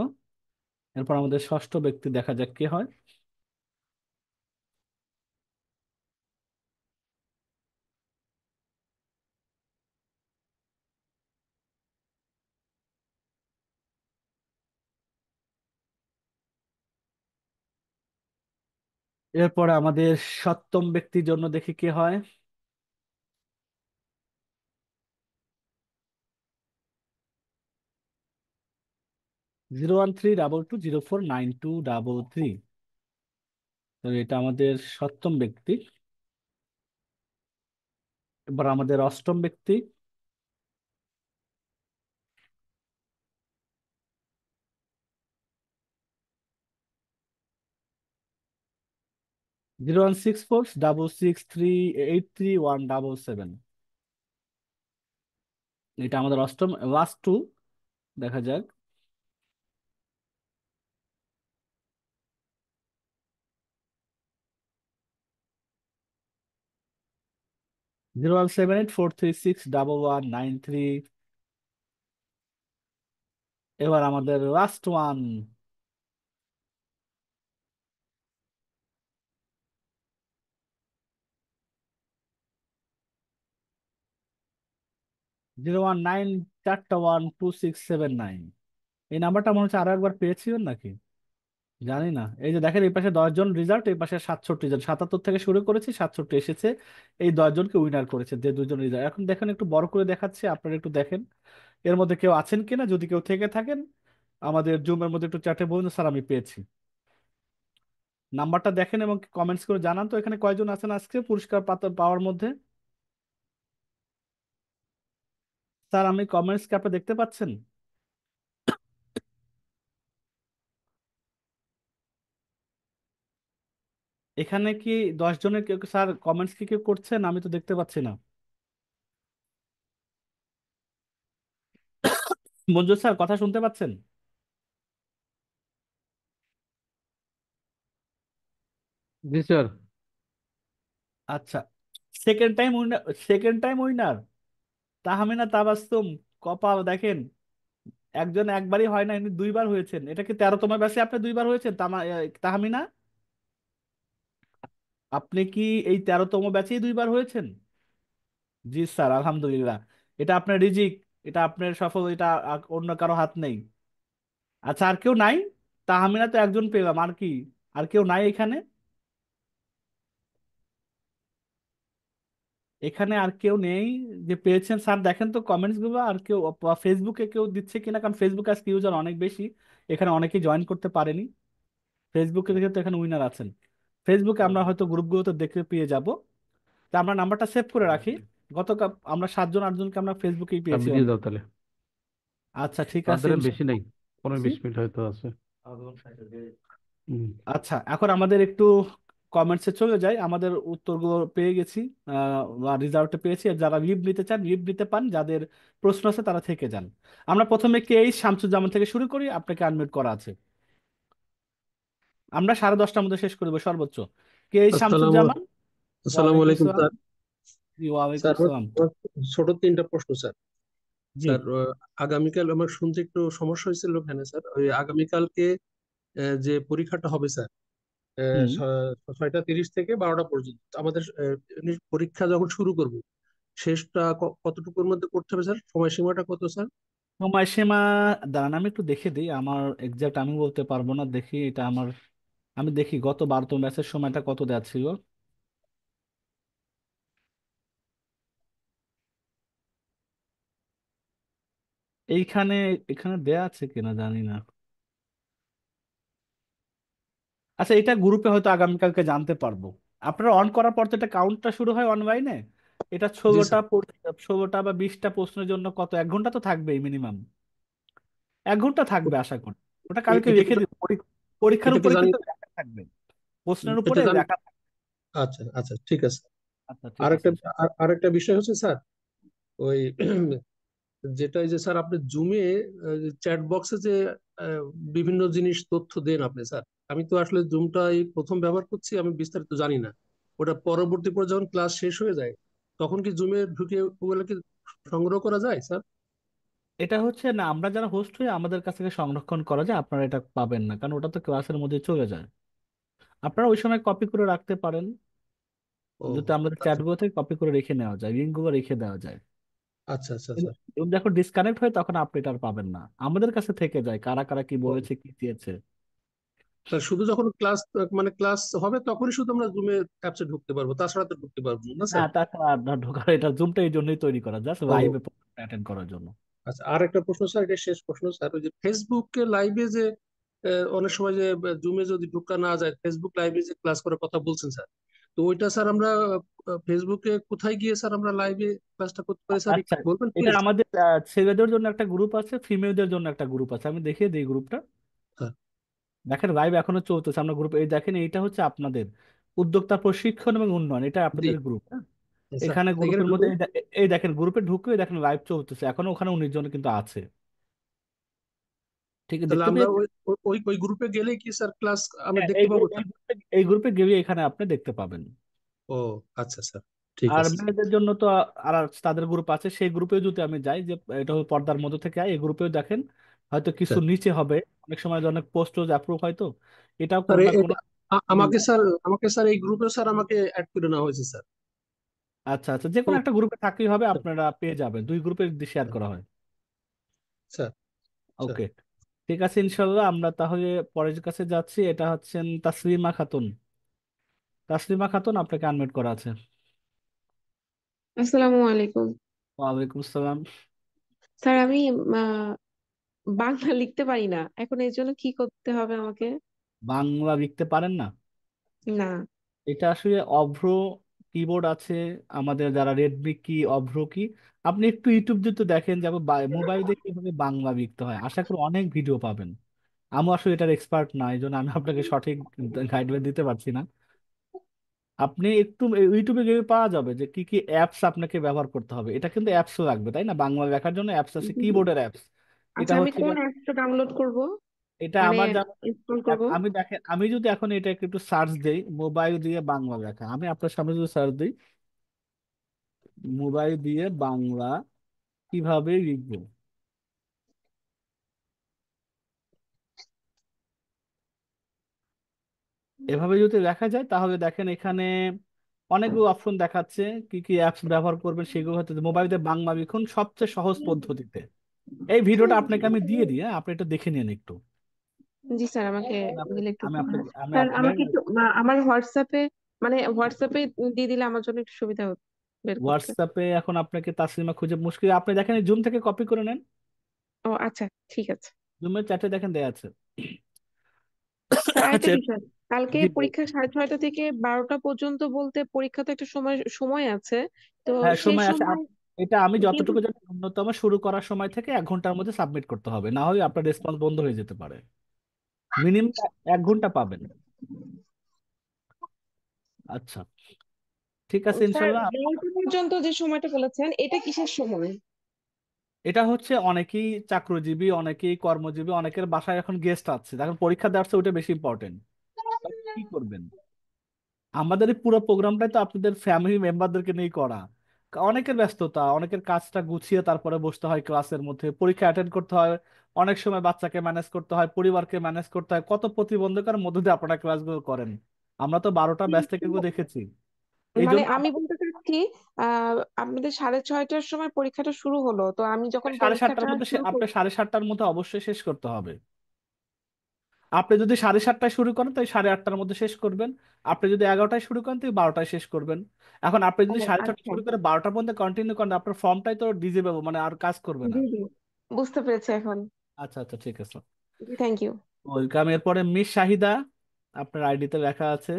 এরপর আমাদের ষষ্ঠ ব্যক্তি, দেখা যাক কে হয়। এরপরে আমাদের সপ্তম ব্যক্তির জন্য দেখি কে হয়। 01322049233, তো এটা আমাদের সপ্তম ব্যক্তি। এবার আমাদের অষ্টম ব্যক্তি, 01646638317, এটা আমাদের অষ্টম, লাস্ট টু। দেখা যাক। 01784361193, এবার আমাদের লাস্ট ওয়ান। 019412679, এই নাম্বারটা মনে হচ্ছে আরো একবার পেয়েছিলেন নাকি জানি না। এই যে দেখেন, এই পাশে 10 জন রেজাল্ট, এই পাশে 67 জন, 77 থেকে শুরু করেছি, 67 এসেছে। এই 10 জনকে উইনার করেছে যে 2 জন রেজাল্ট। এখন দেখেন একটু বড় করে দেখাচ্ছে, আপনারা একটু দেখেন এর মধ্যে কেউ আছেন কিনা। যদি কেউ থেকে থাকেন আমাদের জুমের মধ্যে একটু চ্যাটে বলুন, স্যার আমি পেয়েছি। নাম্বারটা দেখেন এবং কমেন্টস করে জানান তো এখানে কয়জন আছেন আজকে পুরস্কার পাওয়ার মধ্যে। স্যার আমি কমেন্টস কি আপনি দেখতে পাচ্ছেন? এখানে কি 10 জনের কেউ স্যার কমেন্টস কি কেউ করছেন? আমি তো দেখতে পাচ্ছি না। মঞ্জুর স্যার কথা শুনতে পাচ্ছেন? জি স্যার। আচ্ছা, second time winner, second time winner Tahmina Tabassum. কপাল দেখেন, একজন একবারই হয় না, ইনি দুইবার হয়েছেন। এটা কি 13তম ব্যাচে আপনি দুইবার হয়েছেন তাহমিনা? আপনি কি এই 13তম ব্যাচেই দুইবার হয়েছেন? জি স্যার, আলহামদুলিল্লাহ। এটা আপনার রিজিক, এটা আপনার সফল, এটা অন্য কারো হাত নেই। আচ্ছা, আর কেউ নাই? তাহমিনা তো একজন পেলাম, আর কি? আর কেউ নাই এখানে? এখানে আর কেউ নেই যে পেয়েছেন? স্যার দেখেন তো কমেন্টস গুলো, আর কেউ ফেসবুকে কেউ দিচ্ছে কিনা, কারণ ফেসবুক আজকে ইউজার অনেক বেশি, এখানে অনেকেই জয়েন করতে পারেনি। ফেসবুকে দেখে তো এখানে উইনার আছেন। ফেসবুকে আমরা হয়তো গ্রুপগুলোতে দেখতে পেয়ে যাব। তা আমরা নাম্বারটা সেভ করে রাখি। গতকাল আমরা 7 জন 8 জনকে আমরা ফেসবুকেই পেয়েছি চাবি দিয়ে দাও তাহলে। আচ্ছা ঠিক আর আছে, ধরেন বেশি ইনশাআল্লাহ নেই, 15-20 মিনিট হয়তো আছে। হুম। আচ্ছা, এখন আমাদের একটু কমেন্টসে চলে যাই। আমাদের উত্তরগুলো পেয়ে গেছি, রেজাল্টে পেয়েছি। আর যারা লিভ নিতে চান লিভ নিতে পান, যাদের প্রশ্ন আছে তারা থেকে যান। আমরা প্রথমে কে এই শামসুজ্জামান থেকে শুরু করি, আপনাকে আনমিউট করা আছে। আমরা 10:30টার মধ্যে শেষ করবো সর্বোচ্চ। কে এই আসসালামু শামসুজ্জামান? আসসালামু ওয়ালাইকুম আলাইকুম সালাম। স্যার। জি, ওয়ালাইকুম স্যার সালাম। আমার ছোট 3টা প্রশ্ন স্যার। জি। স্যার আগামীকাল আমার শুনতে একটু সমস্যা হয়েছিল ওখানে স্যার, ওই আগামীকালকে যে পরীক্ষাটা হবে স্যার, হুম। 6টা 30 থেকে 12টা পর্যন্ত আমাদের পরীক্ষা যখন শুরু করব, শেষটা কতটুকুর মধ্যে করতে হবে স্যার? সময়সীমাটা কত স্যার? সময়সীমা, দাঁড়ান আমি একটু দেখে দিই। আমার এক্সাক্ট আমি বলতে পারবো না, দেখি এটা আমার, আমি দেখি গত 12তম ব্যাচের সময়টা কত দেওয়া ছিল। এইখানে, এখানে দেয়া আছে কিনা জানি না। আচ্ছা, এটা গ্রুপে হয়তো আগামীকালকে জানতে পারবো। আপনারা অন করার পর তো এটা কাউন্টটা শুরু হয় অনলাইনে। এটা জি 16টা স্যার। 16টা বা 20টা প্রশ্নের জন্য কত, 1 ঘন্টা তো থাকবেই মিনিমাম। 1 ঘন্টা থাকবে আশা করি। ওটা কালকে এটা কি রেখে দিব, পরীক্ষার এটা কি উপরে জানি? কিন্তু লেখা থাকবে, প্রশ্নের উপরে এটা জানি। লেখা থাকবে। আচ্ছা আচ্ছা, ঠিক আছে। আচ্ছা ঠিক আছে। আরেকটা আরেকটা বিষয় হচ্ছে স্যার, ওই যেটা এই যে স্যার আপনি জুমে চ্যাট বক্সে যে আহ, বিভিন্ন জিনিস তথ্য দেন আপনি স্যার, আমি তো আসলে জুমটা এই প্রথম ব্যবহার করছি, আমি বিস্তারিত জানি না। ওটা পরবর্তী পর যখন ক্লাস শেষ হয়ে যায়, তখন কি জুমে ঢুকে ওগুলো কি সংগ্রহ করা যায় স্যার? এটা হচ্ছে না, আমরা যারা হোস্ট হই আমাদের কাছ থেকে সংরক্ষণ করা যায়, আপনারা এটা পাবেন না, কারণ ওটা তো ক্লাসের মধ্যে চলে যায়। আপনারা ওই সময় কপি করে রাখতে পারেন, ও যদি আমাদের আচ্ছা চ্যাটগুলো থেকে কপি করে রেখে নেওয়া যায়, লিঙ্কগুলো রেখে দেওয়া যায়। আচ্ছা আচ্ছা কিন্তু স্যার। যখন ডিসকানেক্ট হয় তখন আপনি এটা আর পাবেন না, আমাদের কাছে থেকে যায় কারা কারা কি ও বলেছে কি দিয়েছে। স্যার, শুধু যখন ক্লাস মানে ক্লাস হবে তখনই শুধু আমরা জুমে অ্যাপসে ঢুকতে পারবো, তাছাড়া তো ঢুকতে পারবো না স্যার? হ্যাঁ, তাছাড়া আর না ঢোকার, এটা জুমটা এই জন্যই তৈরি করা, জাস্ট ও লাইভে অ্যাটেন্ড করার জন্য। আচ্ছা, আর একটা প্রশ্ন স্যার, এটা শেষ প্রশ্ন স্যার। ওই যে ফেসবুকে লাইভে যে অনেক সময় যে জুমে যদি ঢোকা না যায়, ফেসবুক লাইভে যে ক্লাস করার কথা বলছেন স্যার, তো ওইটা স্যার আমরা ফেসবুকে কোথায় গিয়ে স্যার আমরা লাইভে ক্লাসটা করতে পারি স্যার, আচ্ছা, একটু বলবেন এটা প্লিজ? আমাদের ছেলেদের জন্য একটা গ্রুপ আছে, ফিমেলদের জন্য একটা গ্রুপ আছে, আমি দেখিয়ে দিই গ্রুপটা। হ্যাঁ। দেখেন লাইভ এখনো চলতেছে, আমরা গ্রুপ, এই দেখেন এইটা হচ্ছে আপনাদের উদ্যোক্তা প্রশিক্ষণ এবং উন্নয়ন, এটা জি আপনাদের গ্রুপ। স্যার, এখানে এখানে গ্রুপের মধ্যে ঢুকে এই দেখেন গ্রুপে ঢুকে দেখেন লাইভ চলতেছে এখনো, ওখানে 19 জন কিন্তু আছে। ঠিক আছে, তাহলে দেখতে আমরা পেয়েছেন? ওই গ্রুপে গেলে কি স্যার ক্লাস আমরা হ্যাঁ, দেখতে পাবো স্যার? এই গ্রুপে গেলে এখানে আপনি দেখতে পাবেন। ও আচ্ছা স্যার, ঠিক আর আছে স্যার। মেয়েদের জন্য তো আর তাদের গ্রুপ আছে, সেই গ্রুপেও যদি আমি যাই, যে এটা হলো পর্দার মধ্যে থেকে এই গ্রুপেও দেখেন, হয়তো কিছু স্যার নিচে হবে, অনেক সময় অনেক পোস্ট অ্যাপ্রুভ হয়তো, এটাও স্যার কোনো না কোনো আমাকে না। স্যার, এই গ্রুপে স্যার আমাকে অ্যাড করে নেওয়া হয়েছে স্যার। আচ্ছা আচ্ছা, যে ও কোনো একটা গ্রুপে থাকলেই হবে, স্যার, আপনারা পেয়ে যাবেন, দুই গ্রুপে শেয়ার করা হয়। Sir sir. ওকে, ঠিক আছে, ইনশাল্লাহ আমরা তাহলে পরের কাছে যাচ্ছি। এটা হচ্ছেন তাসলিমা খাতুন। তাসলিমা খাতুন, আপনাকে আনমিউট করা আছে। আসসালামু আলাইকুম। ওয়ালাইকুম আসসালাম। স্যার আমি আহ, বাংলা লিখতে পারি না, এখন এর জন্য কি করতে হবে আমাকে? বাংলা লিখতে পারেন না? না। এটা আসলে অভ্র কিবোর্ড আছে, আমাদের যারা রেডমি কি, অভ্র কি, আপনি একটু ইউটিউব যদি দেখেন যে মোবাইল দিয়ে কিভাবে বাংলা লিখতে হয়, আশা করি অনেক ভিডিও পাবেন। আমি আসলে এটার এক্সপার্ট না, এই জন্য আমি আপনাকে সঠিক গাইডলাইন দিতে পারছি না। আপনি একটু ইউটিউবে গিয়ে পাওয়া যাবে যে কি কি অ্যাপস আপনাকে ব্যবহার করতে হবে। এটা কিন্তু অ্যাপসও লাগবে, তাই না? বাংলা লেখার জন্য অ্যাপস আছে, জি। কিবোর্ডের অ্যাপস। এটা আচ্ছা, আমি হচ্ছে কোন গিয়ে- অ্যাপসটা ডাউনলোড করব, এটা মানে আমার ইনস্টল করব? আমি দেখেন, আমি যদি এখন এটাকে একটু সার্চ দেই, মোবাইল দিয়ে বাংলা লেখা, আমি আপনার সামনে যদি সার্চ দিই মোবাইল দিয়ে বাংলা কিভাবে লিখবো, এভাবে যদি দেখা যায় তাহলে দেখেন এখানে অনেকগুলো অপশন দেখাচ্ছে। কি কি অ্যাপস ব্যবহার করবেন সেগুলো হচ্ছে মোবাইল দিয়ে বাংলা লিখুন সবচেয়ে সহজ পদ্ধতিতে। এই ভিডিওটা আপনাকে আমি দিয়ে দিই, হ্যাঁ, আপনি এটা দেখে নিন একটু। জি স্যার, আমাকে দিলে একটু আমি উপকার আপনাকে হয়। আমি স্যার আপনার আমাকে একটু আমার হোয়াটসঅ্যাপে, মানে হোয়াটসঅ্যাপে দিয়ে দিলে আমার জন্য একটু সুবিধা হতো বের করতে। হোয়াটসঅ্যাপে এখন আপনাকে তাসলিমা খুঁজে মুশকিল, আপনি দেখেন জুম থেকে কপি করে নেন। ও আচ্ছা, ঠিক আছে। জুমের চ্যাটে দেখেন দেয়া আছে। স্যার আরেকটা আচ্ছা, বিষয়, কালকে জি পরীক্ষা 6:30 থেকে 12টা পর্যন্ত, বলতে পরীক্ষা তো একটা সময় সময় আছে, তো হ্যাঁ, সেই সময় আছে। সময় এটা আমি কিন্তু যতটুকু জানি ন্যূনতম শুরু করার সময় থেকে 1 ঘন্টার মধ্যে সাবমিট করতে হবে, না হয় আপনার রেসপন্স বন্ধ হয়ে যেতে পারে। মিনিমাম 1 ঘন্টা পাবেন। আচ্ছা, ঠিক আছে স্যার ইনশাল্লাহ। 12টা পর্যন্ত যে সময়টা বলেছেন এটা কিসের সময়? এটা হচ্ছে অনেকেই চাকরিজীবী, অনেকেই কর্মজীবী, অনেকের বাসায় এখন গেস্ট আছে, এখন পরীক্ষা দেওয়ার চেয়ে ওটা বেশি ইম্পর্টেন্ট। কি করবেন, আমাদের এই পুরো প্রোগ্রামটাই তো আপনাদের ফ্যামিলি মেম্বারদেরকে নিয়ে করা। অনেকের ব্যস্ততা, অনেকের কাজটা গুছিয়ে তারপরে বসতে হয় ক্লাসের মধ্যে, পরীক্ষা অ্যাটেন্ড করতে হয়, অনেক সময় বাচ্চাকে ম্যানেজ করতে হয়, পরিবারকে ম্যানেজ করতে হয়, কত প্রতিবন্ধকার মধ্যে দিয়ে আপনারা ক্লাসগুলো করেন। আমরা তো 12টা ব্যাচ থেকে দেখেছি। এই মানে জন্য আমি বলতে চাচ্ছি, আহ আপনাদের 6:30টার সময় পরীক্ষাটা শুরু হলো, তো আমি যখন সাড়ে পরীক্ষাটা সাতটার মধ্যে শুরু আপনি 7:30টার মধ্যে অবশ্যই শেষ করতে হবে। আপনি যদি 7:30টায় শুরু করেন তাই 8:30টার মধ্যে শেষ করবেন। আপনি যদি 11টায় শুরু করেন তাই 12টায় শেষ করবেন। এখন আপনি ও যদি 6:30টায় আচ্ছা, শুরু করে 12টা পর্যন্ত কন্টিনিউ করেন, আপনার ফর্মটাই তো ডিজেবল, মানে আর কাজ করবে না। জি জি, বুঝতে পেরেছি এখন। আচ্ছা আচ্ছা, ঠিক আছে। জি, থ্যাংক ইউ। ওয়েলকাম। এরপরে মিস শাহিদা, আপনার আইডিতে লেখা আছে।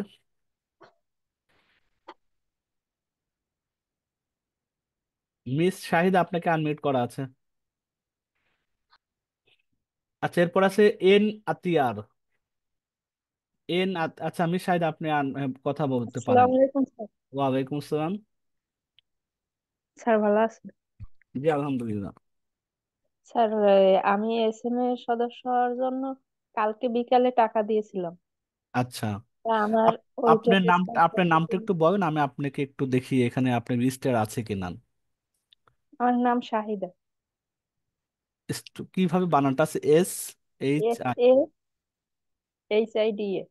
মিস শাহিদা, আপনাকে আনমিউট করা আছে। আচ্ছা, এরপর আছে এন আতিয়ার। আচ্ছা মিস শাহিদা, আপনি কথা বলতে পারেন। আসসালামু আলাইকুম স্যার। ওয়ালাইকুম আসসালাম। স্যার ভালো আছেন? জি আলহামদুলিল্লাহ। স্যার, আমি এসএম এর সদস্য হওয়ার জন্য কালকে বিকালে টাকা দিয়েছিলাম। আচ্ছা, তা আমার ওইটা আপনার নামটা একটু বলেন, আমি আপনাকে একটু দেখি এখানে আপনার লিস্টের আছে কিনা। আমার নাম শাহিদা। কিভাবে বানানটা আছে? S H S I A H I D A.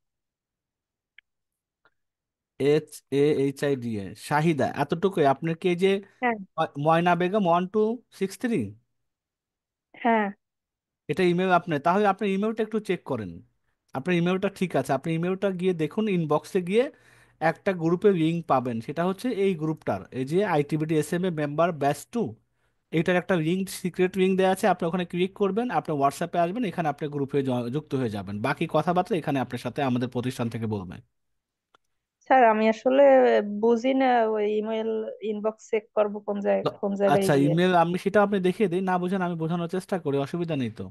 HAHIDA, Shahida, এতটুকুই? আপনার কি এই যে হ্যাঁ ময়না বেগম 1263, হ্যাঁ। এটা ইমেল আপনার? তাহলে আপনার ইমেলটা একটু চেক করেন। আপনার ইমেলটা ঠিক আছে, আপনি ইমেলটা গিয়ে দেখুন, ইনবক্সে গিয়ে একটা গ্রুপে লিঙ্ক পাবেন, সেটা হচ্ছে এই গ্রুপটার, এই যে আইটিবিটি SMA মেম্বার ব্যাচ 2, এইটার একটা লিঙ্ক, সিক্রেট লিঙ্ক দেওয়া আছে, আপনি ওখানে ক্লিক করবেন, আপনি হোয়াটসঅ্যাপে আসবেন, এখানে আপনি গ্রুপে যুক্ত হয়ে যাবেন, বাকি কথাবার্তা এখানে আপনার সাথে আমাদের প্রতিষ্ঠান থেকে বলবেন। স্যার আমি আসলে বুঝি না ওই ইমেল ইনবক্স চেক করবো কোন তো কোন জায়গায় আচ্ছা, গিয়ে। ইমেল আমি সেটা আপনি দেখিয়ে দিই, না বুঝেন আমি বোঝানোর চেষ্টা করি, অসুবিধা নেই তো।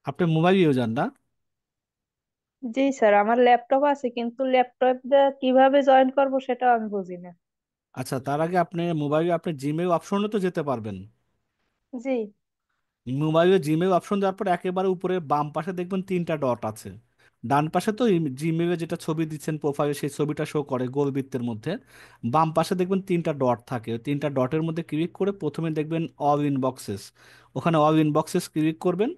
আপনি মোবাইল ইউজার না? জি স্যার, আমার ল্যাপটপ আছে কিন্তু ল্যাপটপ দিয়ে কিভাবে জয়েন করবো সেটাও আমি বুঝি না। আচ্ছা, তার আগে আপনি মোবাইলে আপনি জিমেইল অপশনে তো যেতে পারবেন। জি। মোবাইলে জিমেইল অপশন যাওয়ার পর একেবারে উপরে বাম পাশে দেখবেন 3টা ডট আছে। ডান পাশে তো জিমেইলে যেটা ছবি দিচ্ছেন প্রোফাইলে, সেই ছবিটা শো করে গোল বৃত্তের মধ্যে। বাম পাশে দেখবেন 3টা ডট থাকে, ওই 3টা ডটের মধ্যে ক্লিক করে প্রথমে দেখবেন অল ইনবক্সেস, ওখানে অল ইনবক্সেস ক্লিক করবেন।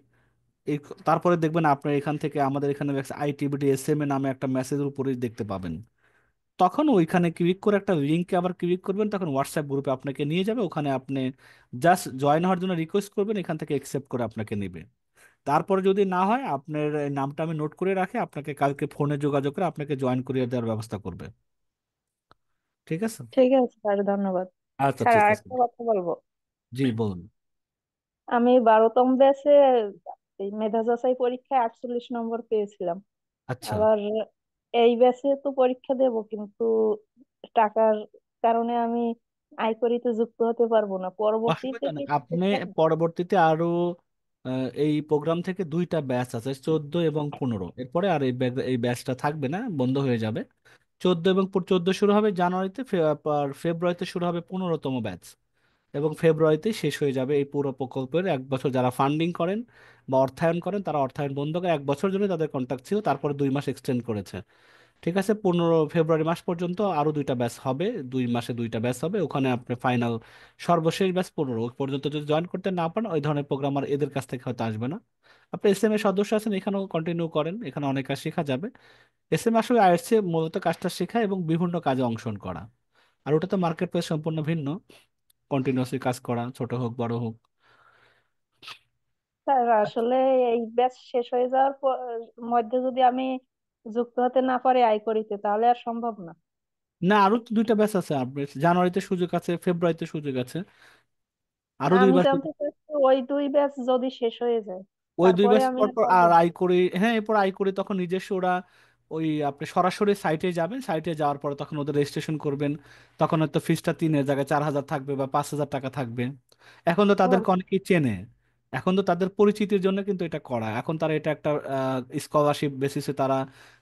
এই তারপরে দেখবেন আপনার এখান থেকে আমাদের এখানে ITBT SMA নামে একটা মেসেজের উপরে দেখতে পাবেন। তখন ওইখানে ক্লিক করে একটা লিঙ্কে আবার ক্লিক করবেন, তখন হোয়াটসঅ্যাপ গ্রুপে আপনাকে নিয়ে যাবে, ওখানে আপনি জাস্ট জয়েন হওয়ার জন্য রিকোয়েস্ট করবেন, এখান থেকে অ্যাকসেপ্ট করে আপনাকে নেবে। তারপরে যদি না হয়, আপনার এই নামটা আমি নোট করে রাখি, আপনাকে কালকে ফোনে যোগাযোগ করে আপনাকে জয়েন করিয়ে দেওয়ার ব্যবস্থা করবে। ঠিক আছে? ঠিক আছে স্যার, ধন্যবাদ। আচ্ছা, স্যার ঠিক আছে। আরেকটা কথা বলবো। জি বলুন। আমি 12তম ব্যাচে এই মেধা যাচাই পরীক্ষায় 48 নম্বর পেয়েছিলাম। আচ্ছা, আবার এই ব্যাচে তো পরীক্ষা দেব কিন্তু টাকার কারণে আমি আয়করিতে যুক্ত হতে পারবো না, পরবর্তীতে অসুবিধা কি নেই, আপনি সেক্ষেত্রে? পরবর্তীতে আরো এই প্রোগ্রাম থেকে দুইটা ব্যাচ আছে, 14 এবং 15। এরপরে আর এই ব্যাচটা থাকবে না, বন্ধ হয়ে যাবে। 14 শুরু হবে জানুয়ারিতে, আর ফেব্রুয়ারিতে শুরু হবে 15তম ব্যাচ, এবং ফেব্রুয়ারিতে শেষ হয়ে যাবে এই পুরো প্রকল্পের 1 বছর। যারা ফান্ডিং করেন বা অর্থায়ন করেন তারা অর্থায়ন বন্ধ করে, 1 বছর জন্য তাদের কন্ট্রাক্ট ছিল, তারপরে 2 মাস এক্সটেন্ড করেছে। ঠিক আছে, 15 ফেব্রুয়ারি মাস পর্যন্ত আরো দুইটা ব্যাচ হবে, 2 মাসে দুইটা ব্যাচ হবে। ওখানে আপনি ফাইনাল সর্বশেষ ব্যাচ 15 ওই পর্যন্ত যদি জয়েন করতে না পারেন, ওই ধরনের প্রোগ্রাম আর এদের কাছ থেকে হয়তো আসবে না। আপনি এসএম এর সদস্য আছেন, এখানেও কন্টিনিউ করেন, এখানে অনেক কাজ শেখা যাবে। এসএম আসলে আইএলটিএস মূলত কাজটা শেখা এবং বিভিন্ন কাজে অংশগ্রহণ করা। আর ওটা তো মার্কেট প্লেস সম্পূর্ণ ভিন্ন, কন্টিনিউয়াসলি কাজ করা, ছোট হোক বড় হোক। স্যার আসলে এই ব্যাচ শেষ হয়ে যাওয়ার পর মধ্যে যদি আমি যুক্ত হতে না পারি আয়করিতে, তাহলে আর সম্ভব না। না, আরো তো দুইটা ব্যাচ আছে, আপনার জানুয়ারিতে সুযোগ আছে, ফেব্রুয়ারিতে সুযোগ আছে, আরো দুই আমি ব্যাচ। জানতে চাচ্ছি ওই 2 ব্যাচ যদি শেষ হয়ে যায় ওই দুই তারপরে ব্যাচ আমি পর আর পর পারবো আর না। আই করি, হ্যাঁ, এরপর আই করি তখন নিজস্ব ওরা ওই আপনি সরাসরি সাইটে যাবেন, সাইটে যাওয়ার পরে তখন ওদের রেজিস্ট্রেশন করবেন। তখন হয়তো ফিসটা 3-এর জায়গায় 4,000 থাকবে বা 5,000 টাকা থাকবে। এখন তো ও তাদেরকে আচ্ছা। অনেকেই চেনে, এখন তো তাদের পরিচিতির জন্য কিন্তু এটা করা, এখন তারা এটা একটা স্কলারশিপ বেসিসে তারা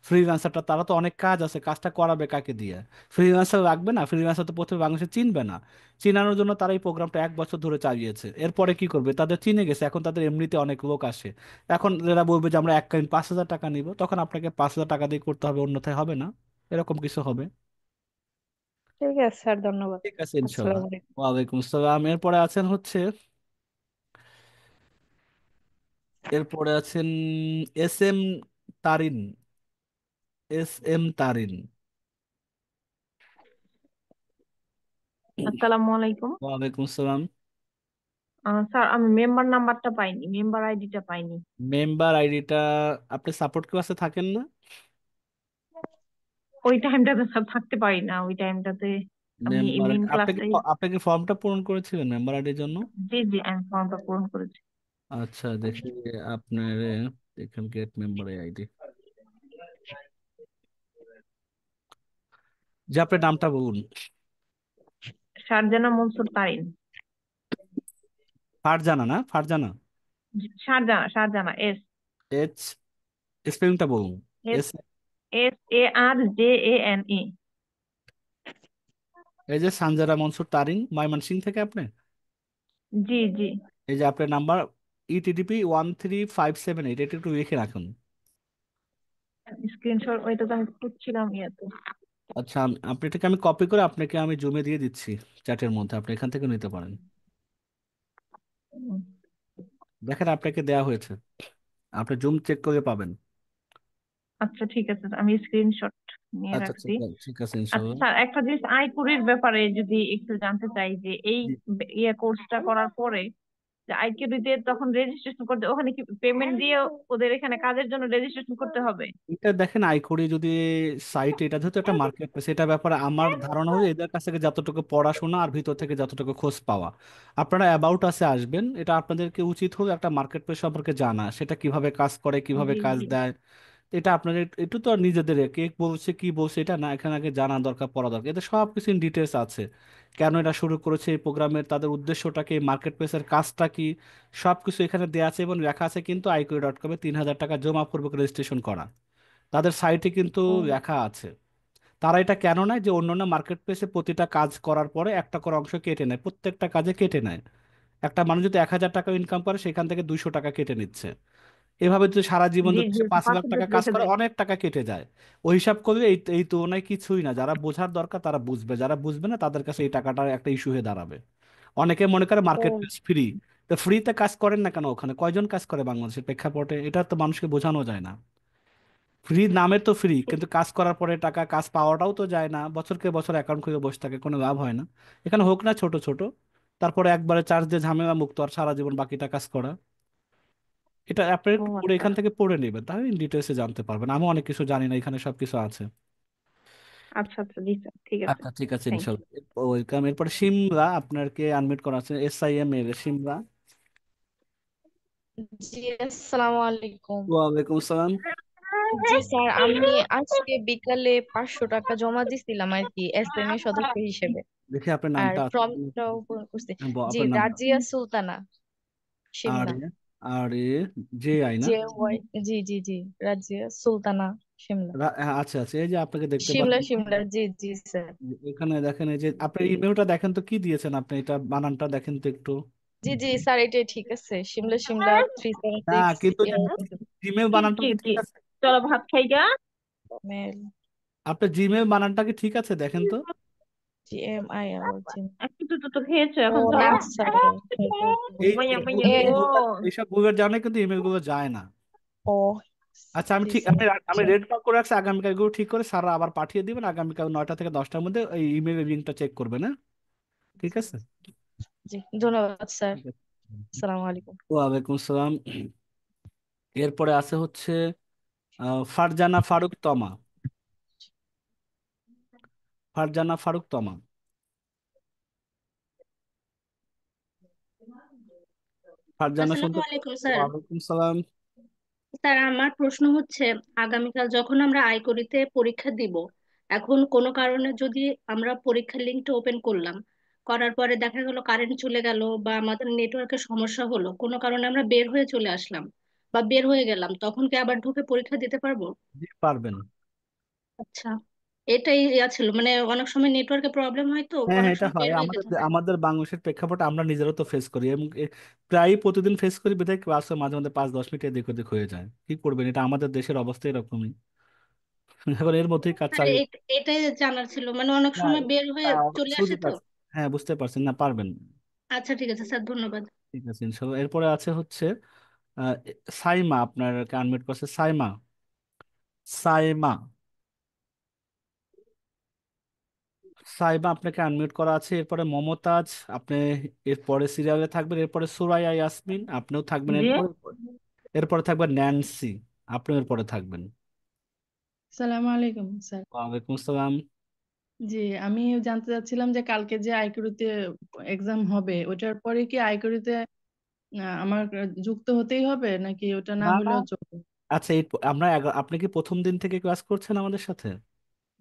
ফ্রিল্যান্সারটা, তারা তো অনেক কাজ আছে, কাজটা করাবে কাকে দিয়ে? ফ্রিল্যান্সার রাখবে না, ফ্রিল্যান্সার তো প্রথমে বাংলাদেশে চিনবে না। চিনানোর জন্য তারা এই প্রোগ্রামটা 1 বছর ধরে চালিয়েছে। এরপরে কি করবে, তাদের চিনে গেছে, এখন তাদের এমনিতে অনেক লোক আসে। এখন এরা বলবে যে আমরা এককালীন 5,000 টাকা নিব, তখন আপনাকে 5,000 টাকা দিয়ে করতে হবে, অন্যথায় হবে না। এরকম কিছু হবে। ঠিক আছে স্যার, ধন্যবাদ। ঠিক আছে, ইনশাল্লাহ। আসসালামু আলাইকুম। ওয়ালাইকুম আসসালাম। এরপরে আছেন হচ্ছে, এরপরে আছেন এস এম তারিন, তারিন। আসসালামু আলাইকুম। ওয়ালাইকুম আসসালাম। স্যার আমি মেম্বার নাম্বারটা পাইনি, মেম্বার আইডিটা পাইনি। মেম্বার আইডিটা, আপনি সাপোর্ট ক্লাসে থাকেন না? ওই টাইমটাতে স্যার থাকতে পারি না, ওই টাইমটাতে আমি মেম্বার, ইভিনিং ক্লাসে। আপনি কি ফর্মটা পূরণ করেছিলেন মেম্বার আইডির জন্য? জি জি, আমি ফর্মটা পূরণ করেছি। আচ্ছা, দেখি আপনার, দেখেন গেট মেম্বার আইডি, যে আপনার নামটা বলুন। শারজানা মনসুর তারিন। ফারজানা, না ফারজানা? শারজানা, শারজানা, এস এইচ, স্পেলিংটা বলুন। S S, SARJANE। এই যে সানজারা মনসুর তারিন, ময়মনসিং থেকে আপনি। জি জি। এই যে আপনার নাম্বার ETDP 13578, এটা একটু লিখে রাখুন। স্ক্রিনশট ওইটা তো আমি খুঁজছিলাম ইয়াতে। আচ্ছা, আপনি এটাকে আমি কপি করে আপনাকে আমি জুমে দিয়ে দিচ্ছি, চ্যাটের মধ্যে, আপনি এখান থেকে নিতে পারেন। উম, দেখেন আপনাকে দেয়া হয়েছে, আপনি জুম চেক করে পাবেন। আচ্ছা ঠিক আছে, আমি স্ক্রিনশট নিয়ে আচ্ছা, রাখছি। ঠিক আছে, ঠিক আছে, আচ্ছা ইনশাল্লাহ। স্যার, একটা জিনিস আইকুরির ব্যাপারে যদি একটু জানতে চাই, যে এই জি। কোর্সটা করার পরে যে আইকিউবিতে তখন রেজিস্ট্রেশন করতে, ওখানে কি পেমেন্ট দিয়ে ওদের এখানে কাজের জন্য রেজিস্ট্রেশন করতে হবে? এটা দেখেন আইকরি যদি সাইট, এটা যেহেতু একটা মার্কেট প্লেস, এটা ব্যাপারে আমার ধারণা হচ্ছে এদের কাছ থেকে যতটুকু পড়াশোনা আর ভিতর থেকে যতটুকু খোঁজ পাওয়া, আপনারা অ্যাবাউট আসে আসবেন, এটা আপনাদেরকে উচিত হলো একটা মার্কেট প্লেস সম্পর্কে জানা, সেটা কিভাবে কাজ করে, কিভাবে জি কাজ জি। দেয়। এটা আপনাদের একটু তো আর নিজেদের কে বলছে কি বলছে এটা না, এখানে আগে জানা দরকার, পড়া দরকার, এতে সব কিছু ইন ডিটেলস আছে। কেন এটা শুরু করেছে এই প্রোগ্রামের, তাদের উদ্দেশ্যটা কি, মার্কেট প্লেসের কাজটা কি, সব কিছু এখানে দেওয়া আছে এবং লেখা আছে। কিন্তু iqi.com-এ 3,000 টাকা জমা পূর্বক রেজিস্ট্রেশন করা, তাদের সাইটে কিন্তু ও লেখা আছে। তারা এটা কেন নেয়, যে অন্যান্য মার্কেট প্লেসে প্রতিটা কাজ করার পরে একটা করে অংশ কেটে নেয়, প্রত্যেকটা কাজে কেটে নেয়। একটা মানুষ যদি 1,000 টাকা ইনকাম করে, সেখান থেকে 200 টাকা কেটে নিচ্ছে। এভাবে যদি সারা জীবন জি যদি জি, সে 5,000 টাকা পার্সেন্টেজ কাজ লিখে করে, দেয়। অনেক টাকা কেটে যায়। ওই হিসাব করলে এই এই তুলনায় কিছুই না। যারা বোঝার দরকার তারা বুঝবে, যারা বুঝবে না তাদের কাছে এই টাকাটা একটা ইস্যু হয়ে দাঁড়াবে। অনেকে মনে করে মার্কেট ও প্লেস ফ্রি, তো ফ্রিতে কাজ করেন না কেন? ওখানে কয়জন কাজ করে বাংলাদেশের প্রেক্ষাপটে? এটা তো মানুষকে বোঝানো যায় না। ফ্রি নামে তো ফ্রি, কিন্তু কাজ করার পরে টাকা, কাজ পাওয়াটাও তো যায় না, বছরকে বছর অ্যাকাউন্ট খুলে বসে থাকে, কোনো লাভ হয় না। এখানে হোক না ছোট ছোট, তারপরে একবারে চার্জ দিয়ে ঝামেলা মুক্ত, আর সারা জীবন বাকিটা কাজ করা। এটা আপনি ও একটু পড়ে, আচ্ছা এখান থেকে পড়ে নেবেন, তাহলে ইন ডিটেলসে জানতে পারবেন। আমি অনেক কিছু জানি না, এখানে সবকিছু আছে। আচ্ছা। আচ্ছা জি স্যার, ঠিক আছে। আচ্ছা, ঠিক আছে, থ্যাংক ইউ। ইনশাল্লাহ। ওয়েলকাম। এরপরে সিমরা, আপনাকে আনমিউট করা আছে, SIM এর সিমরা। জি আসসালামু আলাইকুম। ওয়ালাইকুম আসসালাম। জি স্যার, আমি আজকে বিকালে 500 টাকা জমা দিছিলাম আর কি এসএমএ সদস্য হিসেবে। দেখি আপনার আর নামটা আছে কিনা। ফর্মটাও পূরণ করছি। জি, আপনার নামটা রাজিয়া সুলতানা আর শিমলা। আর এ জে আই না? জে ওয়াই, জি জি জি, রাজিয়া সুলতানা শিমলা। হ্যাঁ, আচ্ছা আচ্ছা, এই যে আপনাকে দেখতে শিমলা পাচ্ছি। শিমলা, জি জি স্যার। এখানে দেখেন, এই যে আপনার ইমেলটা দেখেন তো, কি দিয়েছেন আপনি, এটা বানানটা দেখেন তো একটু। জি জি স্যার, এটাই ঠিক আছে, শিমলা শিমলা না 376 কিন্তু জিমেল কি বানানটা কি কি কি ঠিক আছে? চলো ভাত খাই গা। মেল। আপনার জিমেল বানানটা কি ঠিক আছে দেখেন তো। GMIL জি। একটু তো তো খেয়েছো, ও এখন না খাও। স্যার, এই মাইয়া এই মাইয়া এ এইসব গুগল জানে কিন্তু ইমেল গুলো যায় না। ও আচ্ছা, আমি জি ঠিক স্যার। আমি রেড মার্ক করে রাখছি, আগামীকাল এগুলো ঠিক করে স্যার আবার পাঠিয়ে দিবেন। আগামীকাল 9টা থেকে 10টার মধ্যে এই ইমেল লিঙ্কটা চেক করবেন, হ্যাঁ? ঠিক আছে। জি ধন্যবাদ স্যার। ঠিক আছে। আসসালামু আলাইকুম। ওয়ালাইকুম আসসালাম। এরপরে আছে হচ্ছে ফারজানা ফারুক তমা। ফারজানা ফারুক তমা। ফারজানা আসসালামু শুনতে? আলাইকুম স্যার। ওয়ালাইকুম সালাম। স্যার আমার প্রশ্ন হচ্ছে, আগামীকাল যখন আমরা আইকরিতে পরীক্ষা দিব, এখন কোনো কারণে যদি আমরা পরীক্ষার লিঙ্কটা ওপেন করলাম, করার পরে দেখা গেল কারেন্ট চলে গেল বা আমাদের নেটওয়ার্কের সমস্যা হলো, কোনো কারণে আমরা বের হয়ে চলে আসলাম বা বের হয়ে গেলাম, তখন কি আবার ঢুকে পরীক্ষা দিতে পারবো? জি, পারবেন। আচ্ছা, এটাই ছিল, মানে অনেক সময় নেটওয়ার্কের প্রবলেম হয় তো, হ্যাঁ হ্যাঁ, অনেক এটা সময় হয় বের হয়ে আমাদের যেতে হয়। আমাদের বাংলাদেশের প্রেক্ষাপটে আমরা নিজেরাও তো ফেস করি, এবং প্রায় প্রতিদিন ফেস করি, বিধায় ক্লাসে মাঝে মাঝে 5-10 মিনিট এদিক ওদিক হয়ে যায়। কি করবেন, এটা আমাদের দেশের অবস্থা এরকমই। এখন এর মধ্যেই কাজ স্যার চালিয়ে। এটাই জানার ছিল, মানে অনেক না, সময় বের হয়ে অনেক চলে আসে সুযোগ তো। আছে। হ্যাঁ, বুঝতে পারছেন না, পারবেন। আচ্ছা ঠিক আছে স্যার, ধন্যবাদ। ঠিক আছে, ইনশাল্লাহ। এরপরে আছে হচ্ছে আহ, সাইমা, আপনার আনমিউট করছে সাইমা। সাইমা। সাইমা, আপনাকে আনমিউট করা আছে। এরপরে মমতাজ, আপনি এরপরে সিরিয়ালে থাকবেন। এরপরে সুরাইয়া ইয়াসমিন, আপনিও থাকবেন জি। এরপরে। এরপরে থাকবেন ন্যান্সি, আপনিও এরপরে থাকবেন। সালাম আলাইকুম স্যার। ওয়ালাইকুম আসসালাম। জি, আমি জানতে চাচ্ছিলাম যে কালকে যে আইকিউতে এক্সাম হবে ওটার পরে কি আইকিউতে আমার যুক্ত হতেই হবে নাকি ওটা না না না, হলেও চলবে? আচ্ছা, আপনি কি প্রথম দিন থেকে ক্লাস করছেন আমাদের সাথে?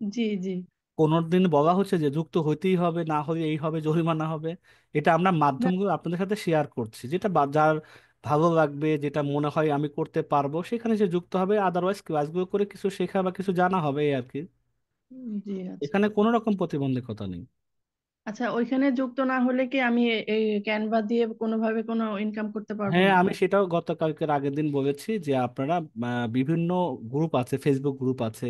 জি জি। কোনো দিন বলা হচ্ছে যে যুক্ত হইতেই হবে, না হলে এই হবে, জরিমানা হবে? এটা আমরা না, মাধ্যমগুলো আপনাদের সাথে শেয়ার করছি, যেটা যার ভালো লাগবে, যেটা মনে হয় আমি করতে পারবো, সেখানে সে যুক্ত হবে। আদারওয়াইজ ক্লাসগুলো করে কিছু শেখা বা কিছু জানা হবে, এই আর কি। জি আচ্ছা। এখানে কোনো রকম প্রতিবন্ধকতা নেই। আচ্ছা, ওইখানে যুক্ত না হলে কি আমি এই ক্যানভা দিয়ে কোনোভাবে কোনো ইনকাম করতে পারবো হ্যাঁ, না? আমি সেটাও গতকালকের আগের দিন বলেছি যে আপনারা বিভিন্ন গ্রুপ আছে, ফেসবুক গ্রুপ আছে,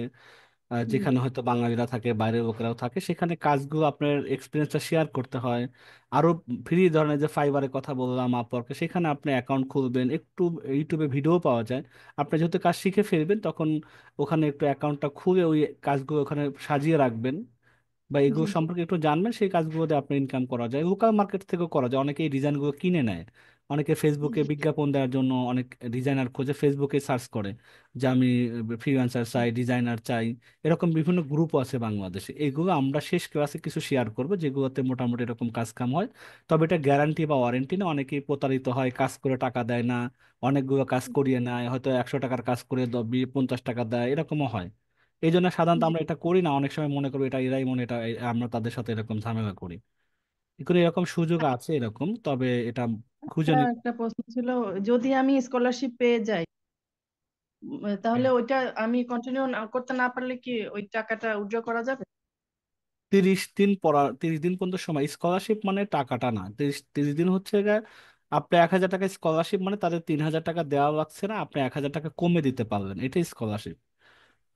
জি যেখানে হয়তো বাঙালিরা থাকে, বাইরের লোকেরাও থাকে, সেখানে কাজগুলো আপনার এক্সপিরিয়েন্সটা শেয়ার করতে হয়। আরো ফ্রি ধরনের যে ফাইবারের কথা বললাম, আপওয়ার্কে, সেখানে আপনি অ্যাকাউন্ট খুলবেন, একটু ইউটিউবে ভিডিও পাওয়া যায়। আপনি যেহেতু কাজ শিখে ফেলবেন, তখন ওখানে একটু অ্যাকাউন্টটা খুলে ওই কাজগুলো ওখানে সাজিয়ে রাখবেন, বা জি এগুলো সম্পর্কে একটু জানবেন। সেই কাজগুলো দিয়ে আপনার ইনকাম করা যায়, লোকাল মার্কেট থেকেও করা যায়। অনেকে এই ডিজাইনগুলো কিনে নেয়। অনেকে ফেসবুকে বিজ্ঞাপন দেওয়ার জন্য অনেক ডিজাইনার খোঁজে, ফেসবুকে সার্চ করে যে আমি ফ্রিল্যান্সার চাই, ডিজাইনার চাই। এরকম বিভিন্ন গ্রুপও আছে বাংলাদেশে। এগুলো আমরা শেষ ক্লাসে কিছু শেয়ার করব, যেগুলোতে মোটামুটি এরকম কাজ কাম হয়। তবে এটা গ্যারান্টি বা ওয়ারেন্টি না, অনেকেই প্রতারিত হয়, কাজ করে টাকা দেয় না। অনেকগুলো কাজ করিয়ে নেয়, হয়তো 100 টাকার কাজ করে 50 টাকা দেয়, এরকমও হয়। এই জন্য সাধারণত আমরা এটা করি না। অনেক সময় মনে করি এটা এরাই মনে এটা আমরা তাদের সাথে এরকম ঝামেলা করি। কিন্তু এরকম সুযোগ আছে এরকম, তবে এটা খুঁজে আচ্ছা, নিতে। একটা প্রশ্ন ছিল, যদি আমি স্কলারশিপ পেয়ে যাই তাহলে ওইটা আমি কন্টিনিউ করতে না পারলে কি ওই টাকাটা উইথড্র করা যাবে? 30 দিন 30 দিন পর্যন্ত সময়। স্কলারশিপ মানে টাকাটা না, 30 দিন হচ্ছে গিয়ে আপনি 1,000 টাকা স্কলারশিপ মানে তাদের 3,000 টাকা দেওয়া লাগছে না, আপনি 1,000 টাকা কমে দিতে পারলেন, এটাই স্কলারশিপ।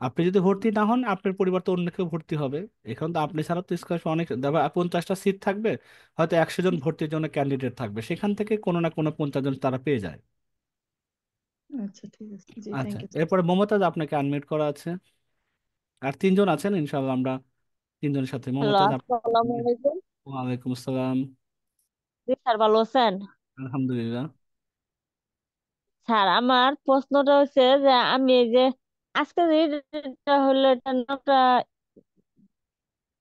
আপনি যদি ভর্তি না হন, আপনার পরিবর্তে অন্য কেউ ভর্তি হবে। এখন তো আপনি ছাড়া তো স্কলারশিপ অনেক, দেখো 50টা সিট থাকবে, হয়তো 100 জন ভর্তির জন্য ক্যান্ডিডেট থাকবে, সেখান থেকে কোনো না কোনো 50 জন তারা পেয়ে যায়। আচ্ছা ঠিক আছে, জি আচ্ছা, থ্যাংক ইউ। এরপরে মমতাজ, আপনাকে আনমিউট করা আছে। আর 3 জন আছেন, ইনশাল্লাহ আমরা 3 জনের সাথে। হ্যালো, মমতাজ আসসালামু আলাইকুম। ওয়ালাইকুম আসসালাম। জি স্যার, ভালো আছেন? আলহামদুলিল্লাহ। স্যার আমার প্রশ্নটা হচ্ছে যে আমি এই যে আজকে যে এটা হলো এটা নামটা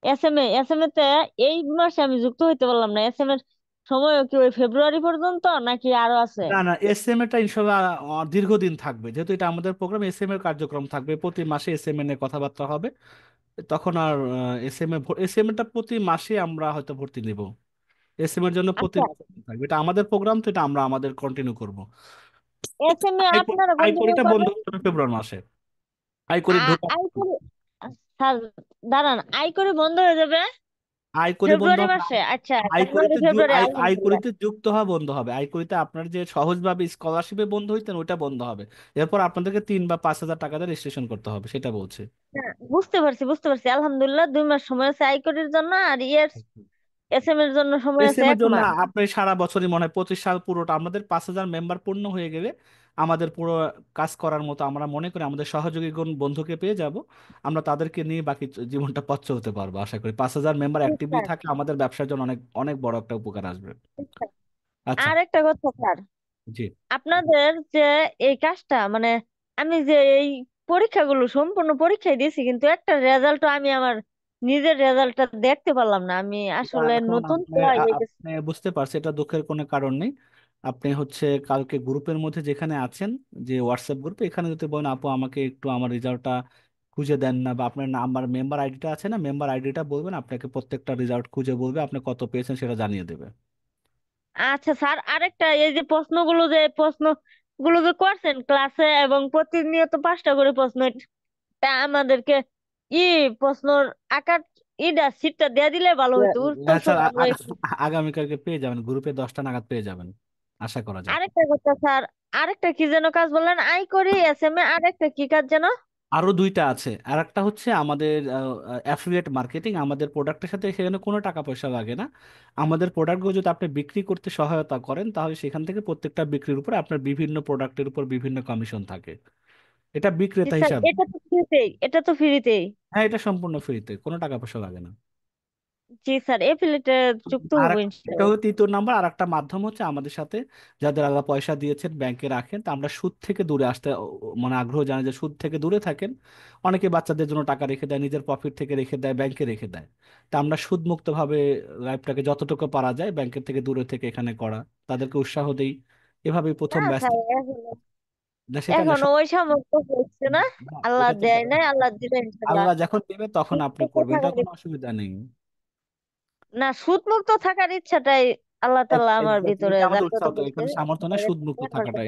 এস এম এ তে এই মাসে আমি যুক্ত হইতে পারলাম না। এস এম এর সময় কি ওই ফেব্রুয়ারি পর্যন্ত নাকি আরো আছে? না না, এসএম এটা ইনশাল্লাহ দীর্ঘদিন থাকবে, যেহেতু এটা আমাদের প্রোগ্রাম, এসএম এর কার্যক্রম থাকবে, প্রতি মাসে এসএম এর নিয়ে কথাবার্তা হবে। তখন আর এসএম এটা প্রতি মাসে আমরা হয়তো ভর্তি নিব। এসএম এর জন্য প্রতি আচ্ছা, মাসে থাকবে, এটা আমাদের প্রোগ্রাম, তো এটা আমরা আমাদের কন্টিনিউ করব। এস এম এ আপনারা কন্টিনিউ আইকরিটা বন্ধ করবেন? হবে ফেব্রুয়ারি মাসে, আইকরি ঢোকা। আই করে, স্যার দাঁড়ান, আই করে বন্ধ হয়ে যাবে আইকরি বন্ধ ফেব্রুয়ারি হবে না, মাসে? আচ্ছা, জানুয়ারি আইকরিতে ফেব্রুয়ারি, আলহামদুলিল্লাহ। আইকরিতে যুক্ত হওয়া বন্ধ হবে। আইকরিতে আপনার যে সহজভাবে স্কলারশিপে বন্ধ হইতেন ওইটা বন্ধ হবে। এরপর আপনাদেরকে 3 বা 5 হাজার টাকা দিয়ে রেজিস্ট্রেশন করতে হবে, সেটা বলছে। হ্যাঁ, বুঝতে পারছি বুঝতে পারছি, আলহামদুলিল্লাহ 2 মাস সময় আছে আই কোডের জন্য, আর ইয়ের এস এম এর জন্য সময় আছে এসএম এর এক জন্য মাস আপনি সারা বছরই মনে হয় 25 সাল পুরোটা, আমাদের 5 হাজার মেম্বার পূর্ণ হয়ে গেলে আমাদের পুরো কাজ করার মতো আমরা মনে করি আমাদের সহযোগী কোন বন্ধুকে পেয়ে যাব, আমরা তাদেরকে নিয়ে বাকি জীবনটা পথ চলতে পারবো আশা করি। 5 হাজার মেম্বার ঠিক অ্যাক্টিভলি স্যার, থাকলে আমাদের ব্যবসার জন্য অনেক অনেক বড় একটা উপকার আসবে। ঠিক স্যার। আচ্ছা। আর একটা কথা স্যার, জি। আপনাদের যে এই কাজটা মানে, আমি যে এই পরীক্ষাগুলো সম্পূর্ণ পরীক্ষায় দিয়েছি, কিন্তু একটা রেজাল্টও আমি আমার নিজের রেজাল্টটা দেখতে পারলাম না। আমি এটা আসলে এখন নতুন তো এই যে- আপনি বুঝতে পারছি, এটা দুঃখের কোনো কারণ নেই। আপনি হচ্ছে কালকে গ্রুপের মধ্যে যেখানে আছেন, যে হোয়াটসঅ্যাপ গ্রুপে, এখানে যদি বলেন আপু আমাকে একটু আমার রেজাল্টটা খুঁজে দেন না, বা আপনার নাম্বার মেম্বার আইডিটা আছে না, মেম্বার আইডিটা বলবেন, আপনাকে প্রত্যেকটা রেজাল্ট খুঁজে বলবে, আপনি কত পেয়েছেন সেটা জানিয়ে দেবে। আচ্ছা স্যার, আরেকটা, এই যে প্রশ্নগুলো যে করছেন ক্লাসে এবং প্রতিনিয়ত 5টা করে প্রশ্ন, তা আমাদেরকে ই প্রশ্নর আকার সিটটা দিয়ে দিলে ভালো হতো, উত্তর আচ্ছা, সহ আমরা একটু। আগামীকালকে পেয়ে যাবেন, গ্রুপে 10টা নাগাদ পেয়ে যাবেন, আশা করা যায়। আরেকটা কথা স্যার, আরেকটা কি যেন কাজ বললেন, আই করি এস এম এ, আরেকটা কি কাজ যেন? আরো 2টা আছে, আর একটা হচ্ছে আমাদের অ্যাফিলিয়েট মার্কেটিং, আমাদের প্রোডাক্টের সাথে সেখানে কোনো টাকা পয়সা লাগে না। আমাদের প্রোডাক্টগুলো যদি আপনি বিক্রি করতে সহায়তা করেন, তাহলে সেখান থেকে প্রত্যেকটা বিক্রির উপর আপনার বিভিন্ন প্রোডাক্টের উপর বিভিন্ন কমিশন থাকে, এটা জি বিক্রেতা স্যার, হিসাবে। এটা তো ফ্রিতেই, এটা তো ফ্রিতেই। হ্যাঁ, এটা সম্পূর্ণ ফ্রিতে, কোনো টাকা পয়সা লাগে না। জি স্যার, এফিলিয়েটে যুক্ত আর হবো এটা ইনশাল্লাহ। হলো 3 নাম্বার, আর একটা মাধ্যম হচ্ছে আমাদের সাথে যাদের আল্লাহ পয়সা দিয়েছেন ব্যাংকে রাখেন, তা আমরা সুদ থেকে দূরে আসতে মানে আগ্রহ জানাই যে সুদ থেকে দূরে থাকেন। অনেকে বাচ্চাদের জন্য টাকা রেখে দেয়, নিজের প্রফিট থেকে রেখে দেয়, ব্যাংকে রেখে দেয়। তা আমরা সুদ মুক্ত ভাবে লাইফটাকে যতটুকু পারা যায় ব্যাংকের থেকে দূরে থেকে এখানে করা, তাদেরকে উৎসাহ দেই। এভাবেই না প্রথম ব্যাচ। স্যার, এখনো না সেটা না এখনো ওই সামর্থ্য হচ্ছে না। না, আল্লাহ ওটা তো দেয় নাই, আল্লাহ দিলে ইনশাল্লাহ। আল্লাহ যখন দেবে তখন আপনি সুদ করবেন, এটা থাকার কোনো অসুবিধা নেই। না, সুদ মুক্ত থাকার ইচ্ছাটাই আল্লাহ তাআলা আমার Exactly, ভিতরে এটা আমাদের জাগ্রত উৎসাহ তো, করছে। এখানে সামর্থ্য না সুদ মুক্ত থাকাটা,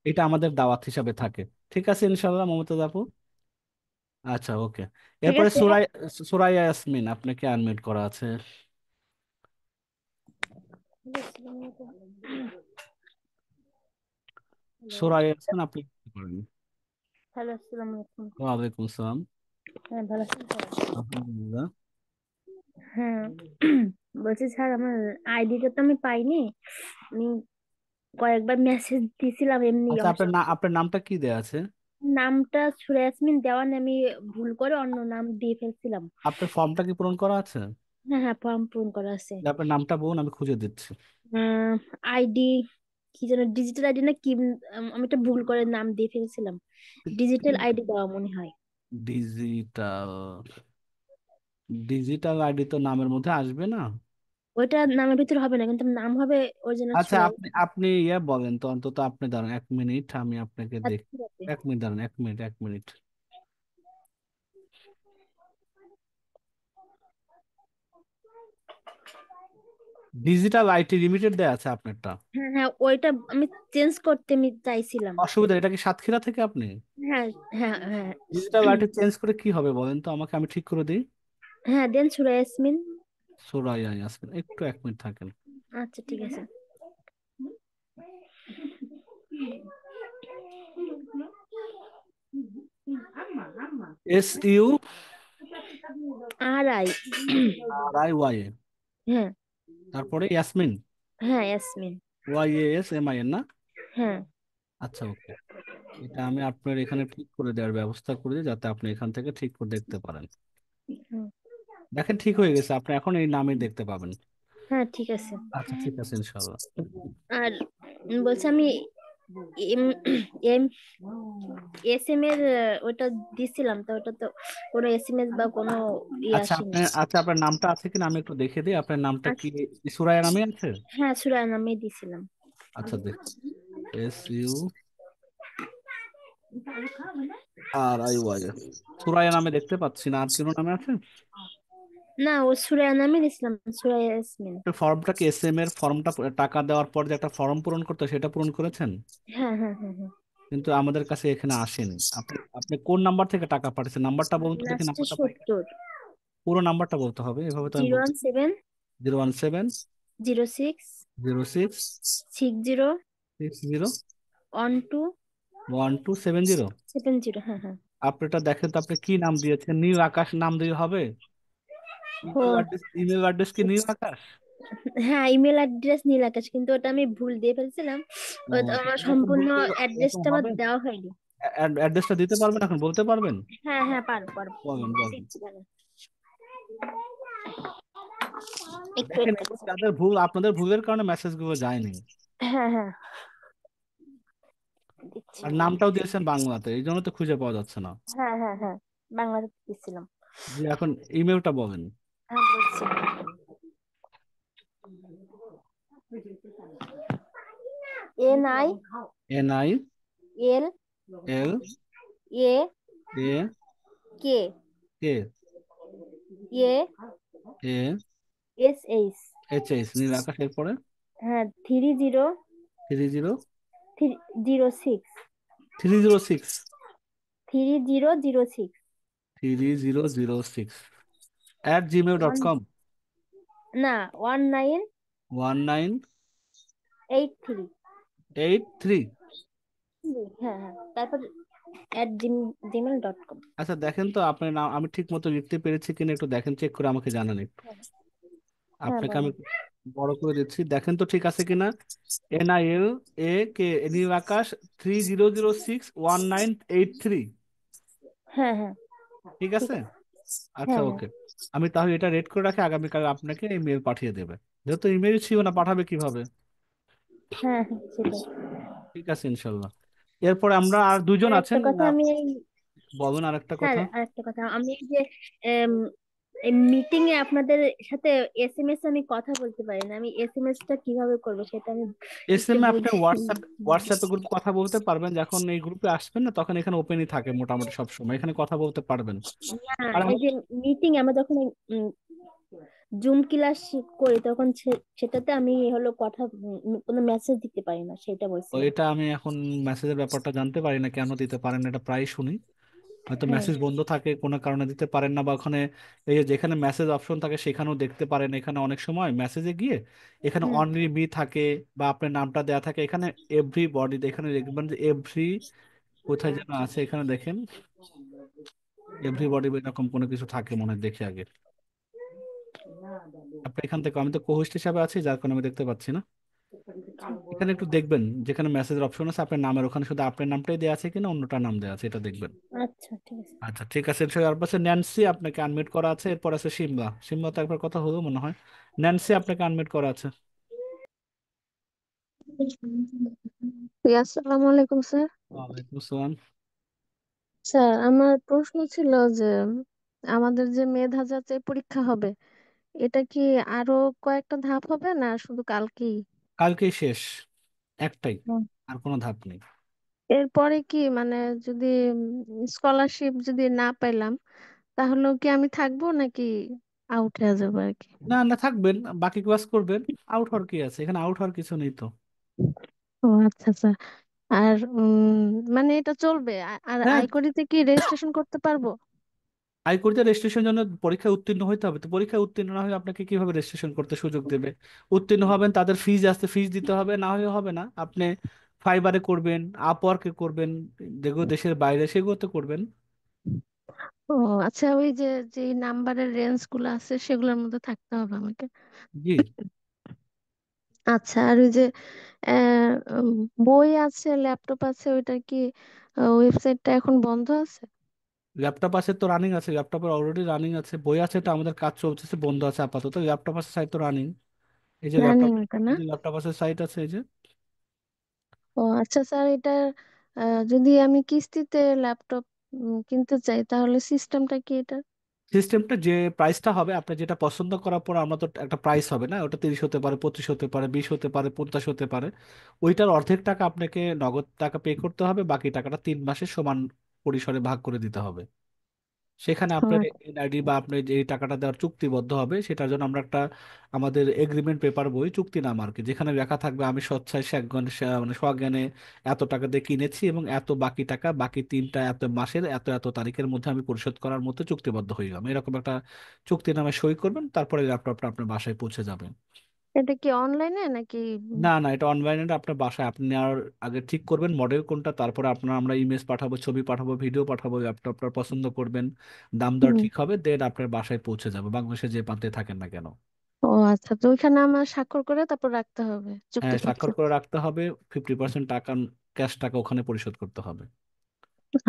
এটা আমাদের দাওয়াত হিসাবে থাকে। ঠিক আছে ইনশাল্লাহ মমতাজ আপু। আচ্ছা, ওকে। ঠিক এরপরে আছে। সুরাইয়া ইয়াসমিন, আপনাকে আনমিউট করা আছে। সুরাইয়া ইয়াসমিন, আপনি কি করেন? হ্যালো, আসসালামু আলাইকুম। ওয়ালাইকুম আসসালাম। হ্যাঁ, ভালো আছেন স্যার? আলহামদুলিল্লাহ। হ্যাঁ, বলছি স্যার, আমার আইডিটা তো আমি পাইনি। আমি কয়েকবার মেসেজ দিয়েছিলাম এমনি আচ্ছা, আমার সাথে। আপনার নামটা কি দেয়া আছে? নামটা সুরায়াসমিন দেওয়া নেই, আমি ভুল করে অন্য নাম দিয়ে ফেলছিলাম। আপনার ফর্মটা কি পূরণ করা আছে? হ্যাঁ হ্যাঁ, ফর্ম পূরণ করা আছে। আপনার নামটা বলুন, আমি খুঁজে দিচ্ছি। আইডি কি যেন, ডিজিটাল আইডি না কি, আমি একটা ভুল করে নাম দিয়ে ফেলছিলাম। ডিজিটাল আইডি দেওয়া মনে হয়। ডিজিটাল ডিজিটাল আইডি তো নামের মধ্যে আসবে না। ওইটা নামের ভিতর হবে না, কিন্তু নাম হবে অরিজিনাল আচ্ছা, সুরাই। আপনি আপনি বলেন তো অন্তত, আপনি দাঁড়ান 1 মিনিট, আমি আপনাকে আচ্ছা, দেখ। ঠিক আছে। 1 মিনিট দাঁড়ান, 1 minute, 1 minute. Digital IT limited দেয়া আছে আপনারটা। হ্যাঁ হ্যাঁ, ওইটা আমি চেঞ্জ করতে আমি চাইছিলাম। অসুবিধা, এটা কি সাতক্ষীরা থেকে আপনি? হ্যাঁ হ্যাঁ হ্যাঁ। ডিজিটাল আইটি চেঞ্জ করে কি হবে বলেন তো আমাকে, আমি ঠিক করে দিই। হ্যাঁ, দেন সুরাই ইয়াসমিন। সুরাইয়া ইয়াসমিন, একটু 1 মিনিট থাকেন। আচ্ছা, ঠিক আছে। SU R I. RIY, হ্যাঁ তারপরে ইয়াসমিন, হ্যাঁ, ইয়াসমিন। YASMIN না? হ্যাঁ। আচ্ছা, ওকে। এটা আমি আপনার এখানে ঠিক করে দেওয়ার ব্যবস্থা করে দিই, যাতে আপনি এখান থেকে ঠিক করে দেখতে পারেন। হুম। দেখেন ঠিক হয়ে গেছে, আপনি এখন এই নামে দেখতে পাবেন। হ্যাঁ, ঠিক আছে। আচ্ছা, ঠিক আছে ইনশাল্লাহ। আর বলছি, আমি এম এম এস এম এর ওটা দিছিলাম তো, ওটা তো কোনো এসএমএস বা কোনো আচ্ছা আসেনি। আপনার নামটা আছে কিনা আমি একটু দেখে দিই, আপনার নামটা কি আচ্ছা, সুরায়া নামে আছে? হ্যাঁ সুরায় নামে দিছিলাম। আচ্ছা দেখ, SURIY, সুরায়া নামে দেখতে পাচ্ছি না, আর কোনো নামে আছে? না, ও সুরায় নামে দিছিলাম, সুরায় ইয়াসমিন। ফর্মটা কি SM এর ফর্মটা, টাকা দেওয়ার পর যে একটা ফর্ম পূরণ করতে হয়, সেটা পূরণ করেছেন? হ্যাঁ হ্যাঁ হ্যাঁ হ্যাঁ। কিন্তু আমাদের কাছে এখানে আসেনি। আপনি আপনি কোন নাম্বার থেকে টাকা পাঠিয়েছেন, নাম্বারটা বলুন তো দেখি, লাস্টে নাম্বারটা পাই। 70, পুরো নাম্বারটা বলতে হবে, এভাবে তো আমি জিরো বলতে। One seven 017 zero six 06 six zero 60 one two 1270। 70, হ্যাঁ হ্যাঁ। আপনি এটা দেখেন তো, আপনি কি নাম দিয়েছেন? নিউ আকাশ নাম দিয়ে হবে? ও ইমেল অ্যাড্রেস কি নিউ আকাশ? হ্যাঁ, ইমেল অ্যাড্রেস নীল আকাশ, কিন্তু ওটা আমি ভুল দিয়ে ফেলছিলাম। ও, ওটা আমার এরকম ভুল সম্পূর্ণ করে এরকম অ্যাড্রেসটা আমার হবে? দেওয়া হয়নি। অ্যাড্রেসটা দিতে পারবেন, এখন বলতে পারবেন? হ্যাঁ হ্যাঁ, পারবো পারবো। বলেন বলেন। দিচ্ছি দাঁড়ান। একটু দেখেন, wait এগুলো করুন। যাদের ভুল, আপনাদের ভুলের কারণে মেসেজগুলো যায়নি। হ্যাঁ হ্যাঁ, দিচ্ছি। আর নামটাও দিয়েছেন বাংলাতে, এই জন্য তো খুঁজে পাওয়া যাচ্ছে না। হ্যাঁ হ্যাঁ হ্যাঁ, বাংলাদেশ দিচ্ছিলাম। জি, এখন ইমেলটা বলেন। হ্যাঁ বলছি, NIL NIL A A K K A A SH, HS, নীল আকাশ, এরপরে হ্যাঁ 30 30 06 306 3006 3006 ওয়ান, @gmail.com না 1983। 1983। হ্যাঁ হ্যাঁ, তারপর @gmail.com। আচ্ছা দেখেন তো আপনার নাম আমি ঠিক মতো লিখতে পেরেছি কিনা, একটু দেখেন, চেক করে আমাকে জানান একটু। হ্যাঁ আপনাকে আমি বলেন। বড় করে দিচ্ছি, দেখেন তো ঠিক আছে কিনা। NILAK নীল আকাশ 30061983। হ্যাঁ হ্যাঁ, ঠিক ঠিক আছে, আছে। আচ্ছা হ্যাঁ হ্যাঁ ওকে। আমি তাহলে এটা রেড করে রাখি, আগামীকাল আপনাকে এই মেল পাঠিয়ে দেবে। যেহেতু ইমেল ছিল না, পাঠাবে কিভাবে? হ্যাঁ হ্যাঁ, সেটাই। ঠিক আছে ইনশাল্লাহ। এরপরে আমরা আর দুজন আর একটা আছেন কথা, না? আমি বলুন আর একটা স্যার কথা। আরেকটা কথা, আমি এই যে মিটিং এ আপনাদের সাথে এসএমএস আমি কথা বলতে পারি না, আমি এসএমএস টা কিভাবে করবো সেটা আমি একটু আপনি বুঝি। হোয়াটসঅ্যাপে গ্রুপ কথা বলতে পারবেন, যখন এই গ্রুপে আসবেন না তখন এখানে ওপেনই থাকে মোটামুটি সব সময়, এখানে কথা বলতে পারবেন। না, আর এই যে মিটিং আমরা যখন জুম ক্লাস করি তখন সেটাতে আমি হলো কথা, কোনো মেসেজ দিতে পারি না, সেটা বলছিলাম। এটা আমি এখন মেসেজের ব্যাপারটা জানতে পারি না, কেন দিতে পারেন না, এটা প্রায় শুনি। হয়তো হ্যাঁ মেসেজ বন্ধ থাকে কোনো কারণে দিতে পারেন না, বা ওখানে এই যে যেখানে মেসেজ অপশন থাকে সেখানেও দেখতে পারেন। এখানে অনেক সময় মেসেজে গিয়ে এখানে হুম অনলি মি থাকে, বা আপনার নামটা দেওয়া থাকে, এখানে এভরি বডি, এখানে দেখবেন যে এভরি কোথায় যেন আছে, এখানে দেখেন এভরিবডি এরকম কোনো কিছু থাকে মনে হয়, দেখি আগে। আপনি এখান থেকে, আমি তো কোহোস্ট হিসাবে আছি যার কারণে আমি দেখতে পাচ্ছি না। এখানে একটু দেখবেন যেখানে মেসেজের অপশন আছে, আপনার নামের ওখানে শুধু আপনার নামটাই দেওয়া আছে কিনা অন্যটা নাম দেওয়া আছে, এটা দেখবেন। আচ্ছা ঠিক আছে। আচ্ছা ঠিক আছে, তারপর আছে ন্যান্সি, আপনাকে আনমিউট করা আছে। এরপর আছে সিমলা, সিমলা তো একবার কথা হলো মনে হয়। ন্যান্সি, আপনাকে আনমিউট করা আছে। জি, আসসালামু আলাইকুম স্যার। ওয়ালাইকুম আসসালাম। স্যার, আমার প্রশ্ন ছিল যে আমাদের যে মেধা যাচাই পরীক্ষা হবে, এটা কি আরো কয়েকটা ধাপ হবে না শুধু কালকেই? কালকেই শেষ, একটাই, হুম। আর কোনো ধাপ নেই। এরপরে কি মানে যদি স্কলারশিপ যদি না পাইলাম তাহলেও কি আমি থাকবো নাকি আউট হয়ে যাবো আর কি? না না, থাকবেন, বাকি ক্লাস করবেন। আউট হওয়ার কি আছে, এখানে আউট হওয়ার কিছু নেই তো। ও আচ্ছা আচ্ছা। আর মানে এটা চলবে আর হ্যাঁ, আইকরিতে কি রেজিস্ট্রেশন করতে পারবো? হাইকোর্টে রেজিস্ট্রেশন জন্য পরীক্ষায় উত্তীর্ণ হতে হবে, তো পরীক্ষায় উত্তীর্ণ না হলে আপনাকে কিভাবে রেজিস্ট্রেশন করতে সুযোগ দেবে? উত্তীর্ণ হবেন, তাদের ফিজ আছে, ফিজ দিতে হবে, না হলে হবে না। আপনি ফাইবারে করবেন, আপওয়ার্কে করবেন, যেগুলো দেশের বাইরে সেগুলোতে করবেন। ও আচ্ছা, ওই যে যে নাম্বারের রেঞ্জ গুলো আছে সেগুলোর মধ্যে থাকতে হবে আমাকে। জি, আচ্ছা, আর ওই যে আহ, উম, বই আছে, ল্যাপটপ আছে, ওইটা কি ওয়েবসাইটটা এখন বন্ধ আছে? ল্যাপটপ আছে তো রানিং আছে, ল্যাপটপের অলরেডি রানিং আছে। বই আছে, তো আমাদের কাজ চলতেছে, বন্ধ আছে আপাতত। ল্যাপটপ আছে, সাইট তো রানিং। এই যে রানিং ল্যাপটপ, ওটা এই না? যে ল্যাপটপ আছে, সাইট আছে, এই যে। ও আচ্ছা স্যার, এটা যদি আমি কিস্তিতে ল্যাপটপ কিনতে চাই তাহলে সিস্টেমটা কি এটা? সিস্টেমটা যে প্রাইসটা হবে আপনার যেটা পছন্দ করার পর আমরা তো একটা প্রাইস হবে না, ওটা 30 হতে পারে, 25 হতে পারে, 20 হতে পারে, 50 হতে পারে। ওইটার অর্ধেক টাকা আপনাকে নগদ টাকা পে করতে হবে, বাকি টাকাটা 3 মাসে সমান পরিসরে ভাগ করে দিতে হবে। সেখানে আপনার ও এনআইডি বা আপনি যে টাকাটা দেওয়ার চুক্তিবদ্ধ হবে সেটার জন্য আমরা একটা আমাদের এগ্রিমেন্ট পেপার বই, চুক্তিনামা আর কি, যেখানে লেখা থাকবে আমি স্বেচ্ছায় মানে সজ্ঞানে এত টাকা দিয়ে কিনেছি এবং এত বাকি টাকা বাকি তিনটা এত মাসের এত এত তারিখের মধ্যে আমি পরিশোধ করার মতো চুক্তিবদ্ধ হয়ে গেলাম, এরকম একটা চুক্তিনামায় সই করবেন, তারপরে ল্যাপটপটা আপনার বাসায় পৌঁছে যাবে। এটা কি অনলাইনে নাকি? না না, এটা অনলাইনে আপনার বাসায় আপনি নেওয়ার আগে ঠিক করবেন মডেল কোনটা, তারপরে আপনার আমরা ইমেজ পাঠাবো, ছবি পাঠাবো, ভিডিও পাঠাবো, ল্যাপটপটা পছন্দ করবেন, দাম দর হুম। ঠিক হবে, দেন আপনার বাসায় পৌঁছে যাবে, বাংলাদেশে যে প্রান্তে থাকেন না কেন। ও আচ্ছা, তো ওইখানে আমার স্বাক্ষর করে তারপর রাখতে হবে হ্যাঁ, চুক্তিপত্র? স্বাক্ষর করে রাখতে হবে, 50% টাকা ক্যাশ টাকা ওখানে পরিশোধ করতে হবে।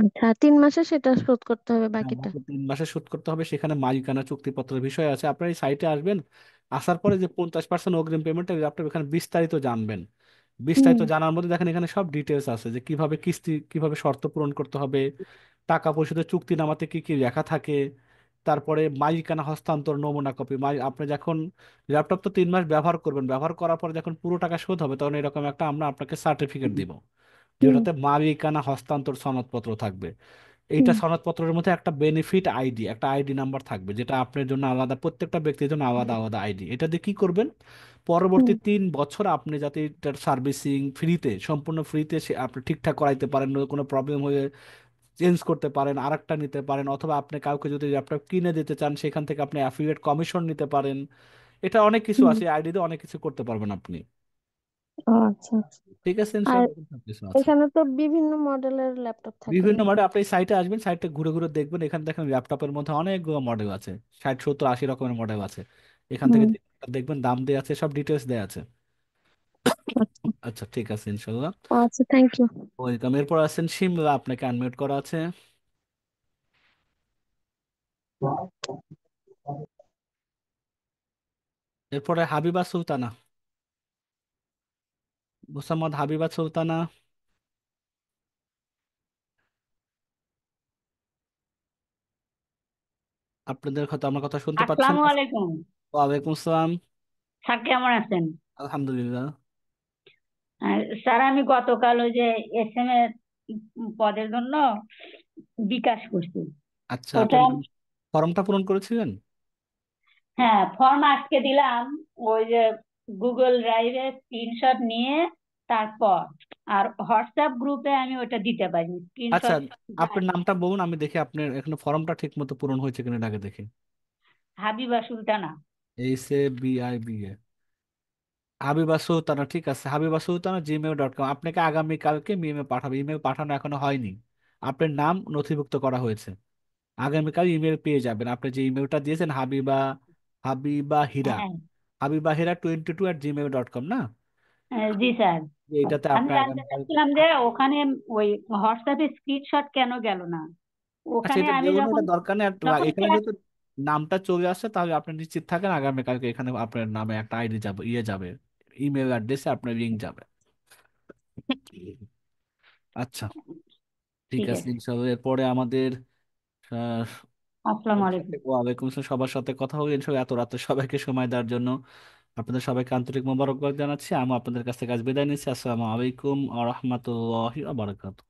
আচ্ছা, আর 3 মাসে সেটা শোধ করতে হবে হ্যাঁ, বাকিটা? বাকি 3 মাসে শোধ করতে হবে। সেখানে মালিকানা চুক্তিপত্রের বিষয় আছে, আপনার এই সাইটে আসবেন, আসার পরে যে 50% অগ্রিম পেমেন্ট, আপনি এখানে বিস্তারিত জানবেন। হুম। বিস্তারিত জানার মধ্যে দেখেন এখানে সব ডিটেলস আছে, যে কিভাবে কিস্তি, কিভাবে শর্ত পূরণ করতে হবে, টাকা পরিশোধের চুক্তিনামাতে কি কি লেখা থাকে, তারপরে মালিকানা হস্তান্তর নমুনা কপি। আপনি যখন ল্যাপটপ তো 3 মাস ব্যবহার করবেন, ব্যবহার করার পরে যখন পুরো টাকা শোধ হবে তখন এরকম একটা আমরা আপনাকে সার্টিফিকেট দিব, হুম। যেটাতে মালিকানা হস্তান্তর সনদপত্র থাকবে। এইটা হুম। সনদপত্রের মধ্যে একটা বেনিফিট আইডি, একটা আইডি নাম্বার থাকবে, যেটা আপনার জন্য আলাদা, প্রত্যেকটা ব্যক্তির জন্য আলাদা আলাদা আইডি। এটা দিয়ে কি করবেন, পরবর্তী হুম। 3 বছর আপনি যাতে এটার সার্ভিসিং ফ্রিতে, সম্পূর্ণ ফ্রিতে সে আপনি ঠিকঠাক করাইতে পারেন, কোনো প্রবলেম হয়ে চেঞ্জ করতে পারেন, আরেকটা নিতে পারেন, অথবা আপনি কাউকে যদি ল্যাপটপ কিনে দিতে চান সেখান থেকে আপনি অ্যাফিলিয়েট কমিশন নিতে পারেন। এটা অনেক কিছু হুম। আছে, আইডি দিয়ে অনেক কিছু করতে পারবেন আপনি। ও আচ্ছা আচ্ছা। ঠিক আছে, আর ইনশাআল্লাহ এরকম সব কিছু আছে। এখানে তো বিভিন্ন মডেলের ল্যাপটপ থাকে বিভিন্ন নাকি? মডেল, আপনি সাইটে আসবেন, সাইটে ঘুরে ঘুরে দেখবেন, এখানে দেখেন ল্যাপটপের মধ্যে অনেকগুলো মডেল আছে, 60 70 80 রকমের মডেল আছে। এখান থেকে হুম। দেখবেন, দাম দেওয়া আছে, সব ডিটেলস দেওয়া আছে। আচ্ছা। আচ্ছা ঠিক আছে, ইনশাল্লাহ। আচ্ছা, থ্যাংক ইউ। ওয়েলকাম। এরপর আছেন শিমলা, আপনাকে আনমিউট করা আছে। এরপরে হাবিবা সুলতানা, মোসাম্মদ হাবিবা সুলতানা, আপনাদের হয়তো আমার কথা শুনতে পাচ্ছেন আসসালামু না। আলাইকুম। ওয়ালাইকুম আসসালাম। স্যার কেমন আছেন? আলহামদুলিল্লাহ। স্যার আমি গতকাল ওই যে এসএম এর পদের জন্য বিকাশ করছি। আচ্ছা, ওটা আপনার ফর্মটা পূরণ করেছিলেন? হ্যাঁ, ফর্ম আজকে দিলাম, ওই যে গুগল ড্রাইভে স্ক্রিনশট নিয়ে তারপর, আর হোয়াটসঅ্যাপ গ্রুপে আমি ওটা দিতে পারি আচ্ছা, স্ক্রিনশট। আপনার নামটা বলুন, আমি দেখি আপনার এখানে ফর্মটা ঠিক মতো পূরণ হয়েছে কিনা, আগে দেখি। হাবিবা সুলতানা। ACBIBA, হাবিবা সুলতানা, ঠিক আছে, হাবিবা সুলতানা gmail.com। আপনাকে আগামীকালকে ইমেল পাঠাবো, ইমেল পাঠানো এখনো হয়নি, আপনার নাম নথিভুক্ত করা হয়েছে, আগামীকাল ইমেল পেয়ে যাবেন। আপনি যে ইমেলটা দিয়েছেন হাবিবা, হাবিবা হিরা, হ্যাঁ, হাবিবা হিরা 22@gmail.com না? জি স্যার। এইটাতে আমি আপনার জানতে আগামীকাল। চাচ্ছিলাম যে ওখানে ওই হোয়াটসঅ্যাপে স্ক্রিনশট কেন গেল না? আচ্ছা, ওখানে এটা আমি দেখুন, যখন এটা দরকার নেই যখন এখানে যেহেতু নামটা চলে আসছে, তাহলে আপনি নিশ্চিত থাকেন আগামীকালকে এখানে আপনার নামে একটা আইডি যাবে, যাবে, ইমেল অ্যাড্রেসে আপনার লিঙ্ক যাবে। আচ্ছা ঠিক ঠিক আছে, আছে। ইনশাআল্লাহ। এরপরে আমাদের আহ, আসসালামু সবার সাথে আলাইকুম। ওয়ালাইকুম আসসালাম, সবার সাথে কথা হলো ইনশাআল্লাহ। এত রাতে সবাইকে সময় দেওয়ার জন্য আপনাদের সবাইকে আন্তরিক মোবারকবাদ জানাচ্ছি। আমি আপনাদের কাছ থেকে আজ বিদায় নিচ্ছি। আসসালামু আলাইকুম ওয়া রাহমাতুল্লাহি ওয়া বারাকাতুহু।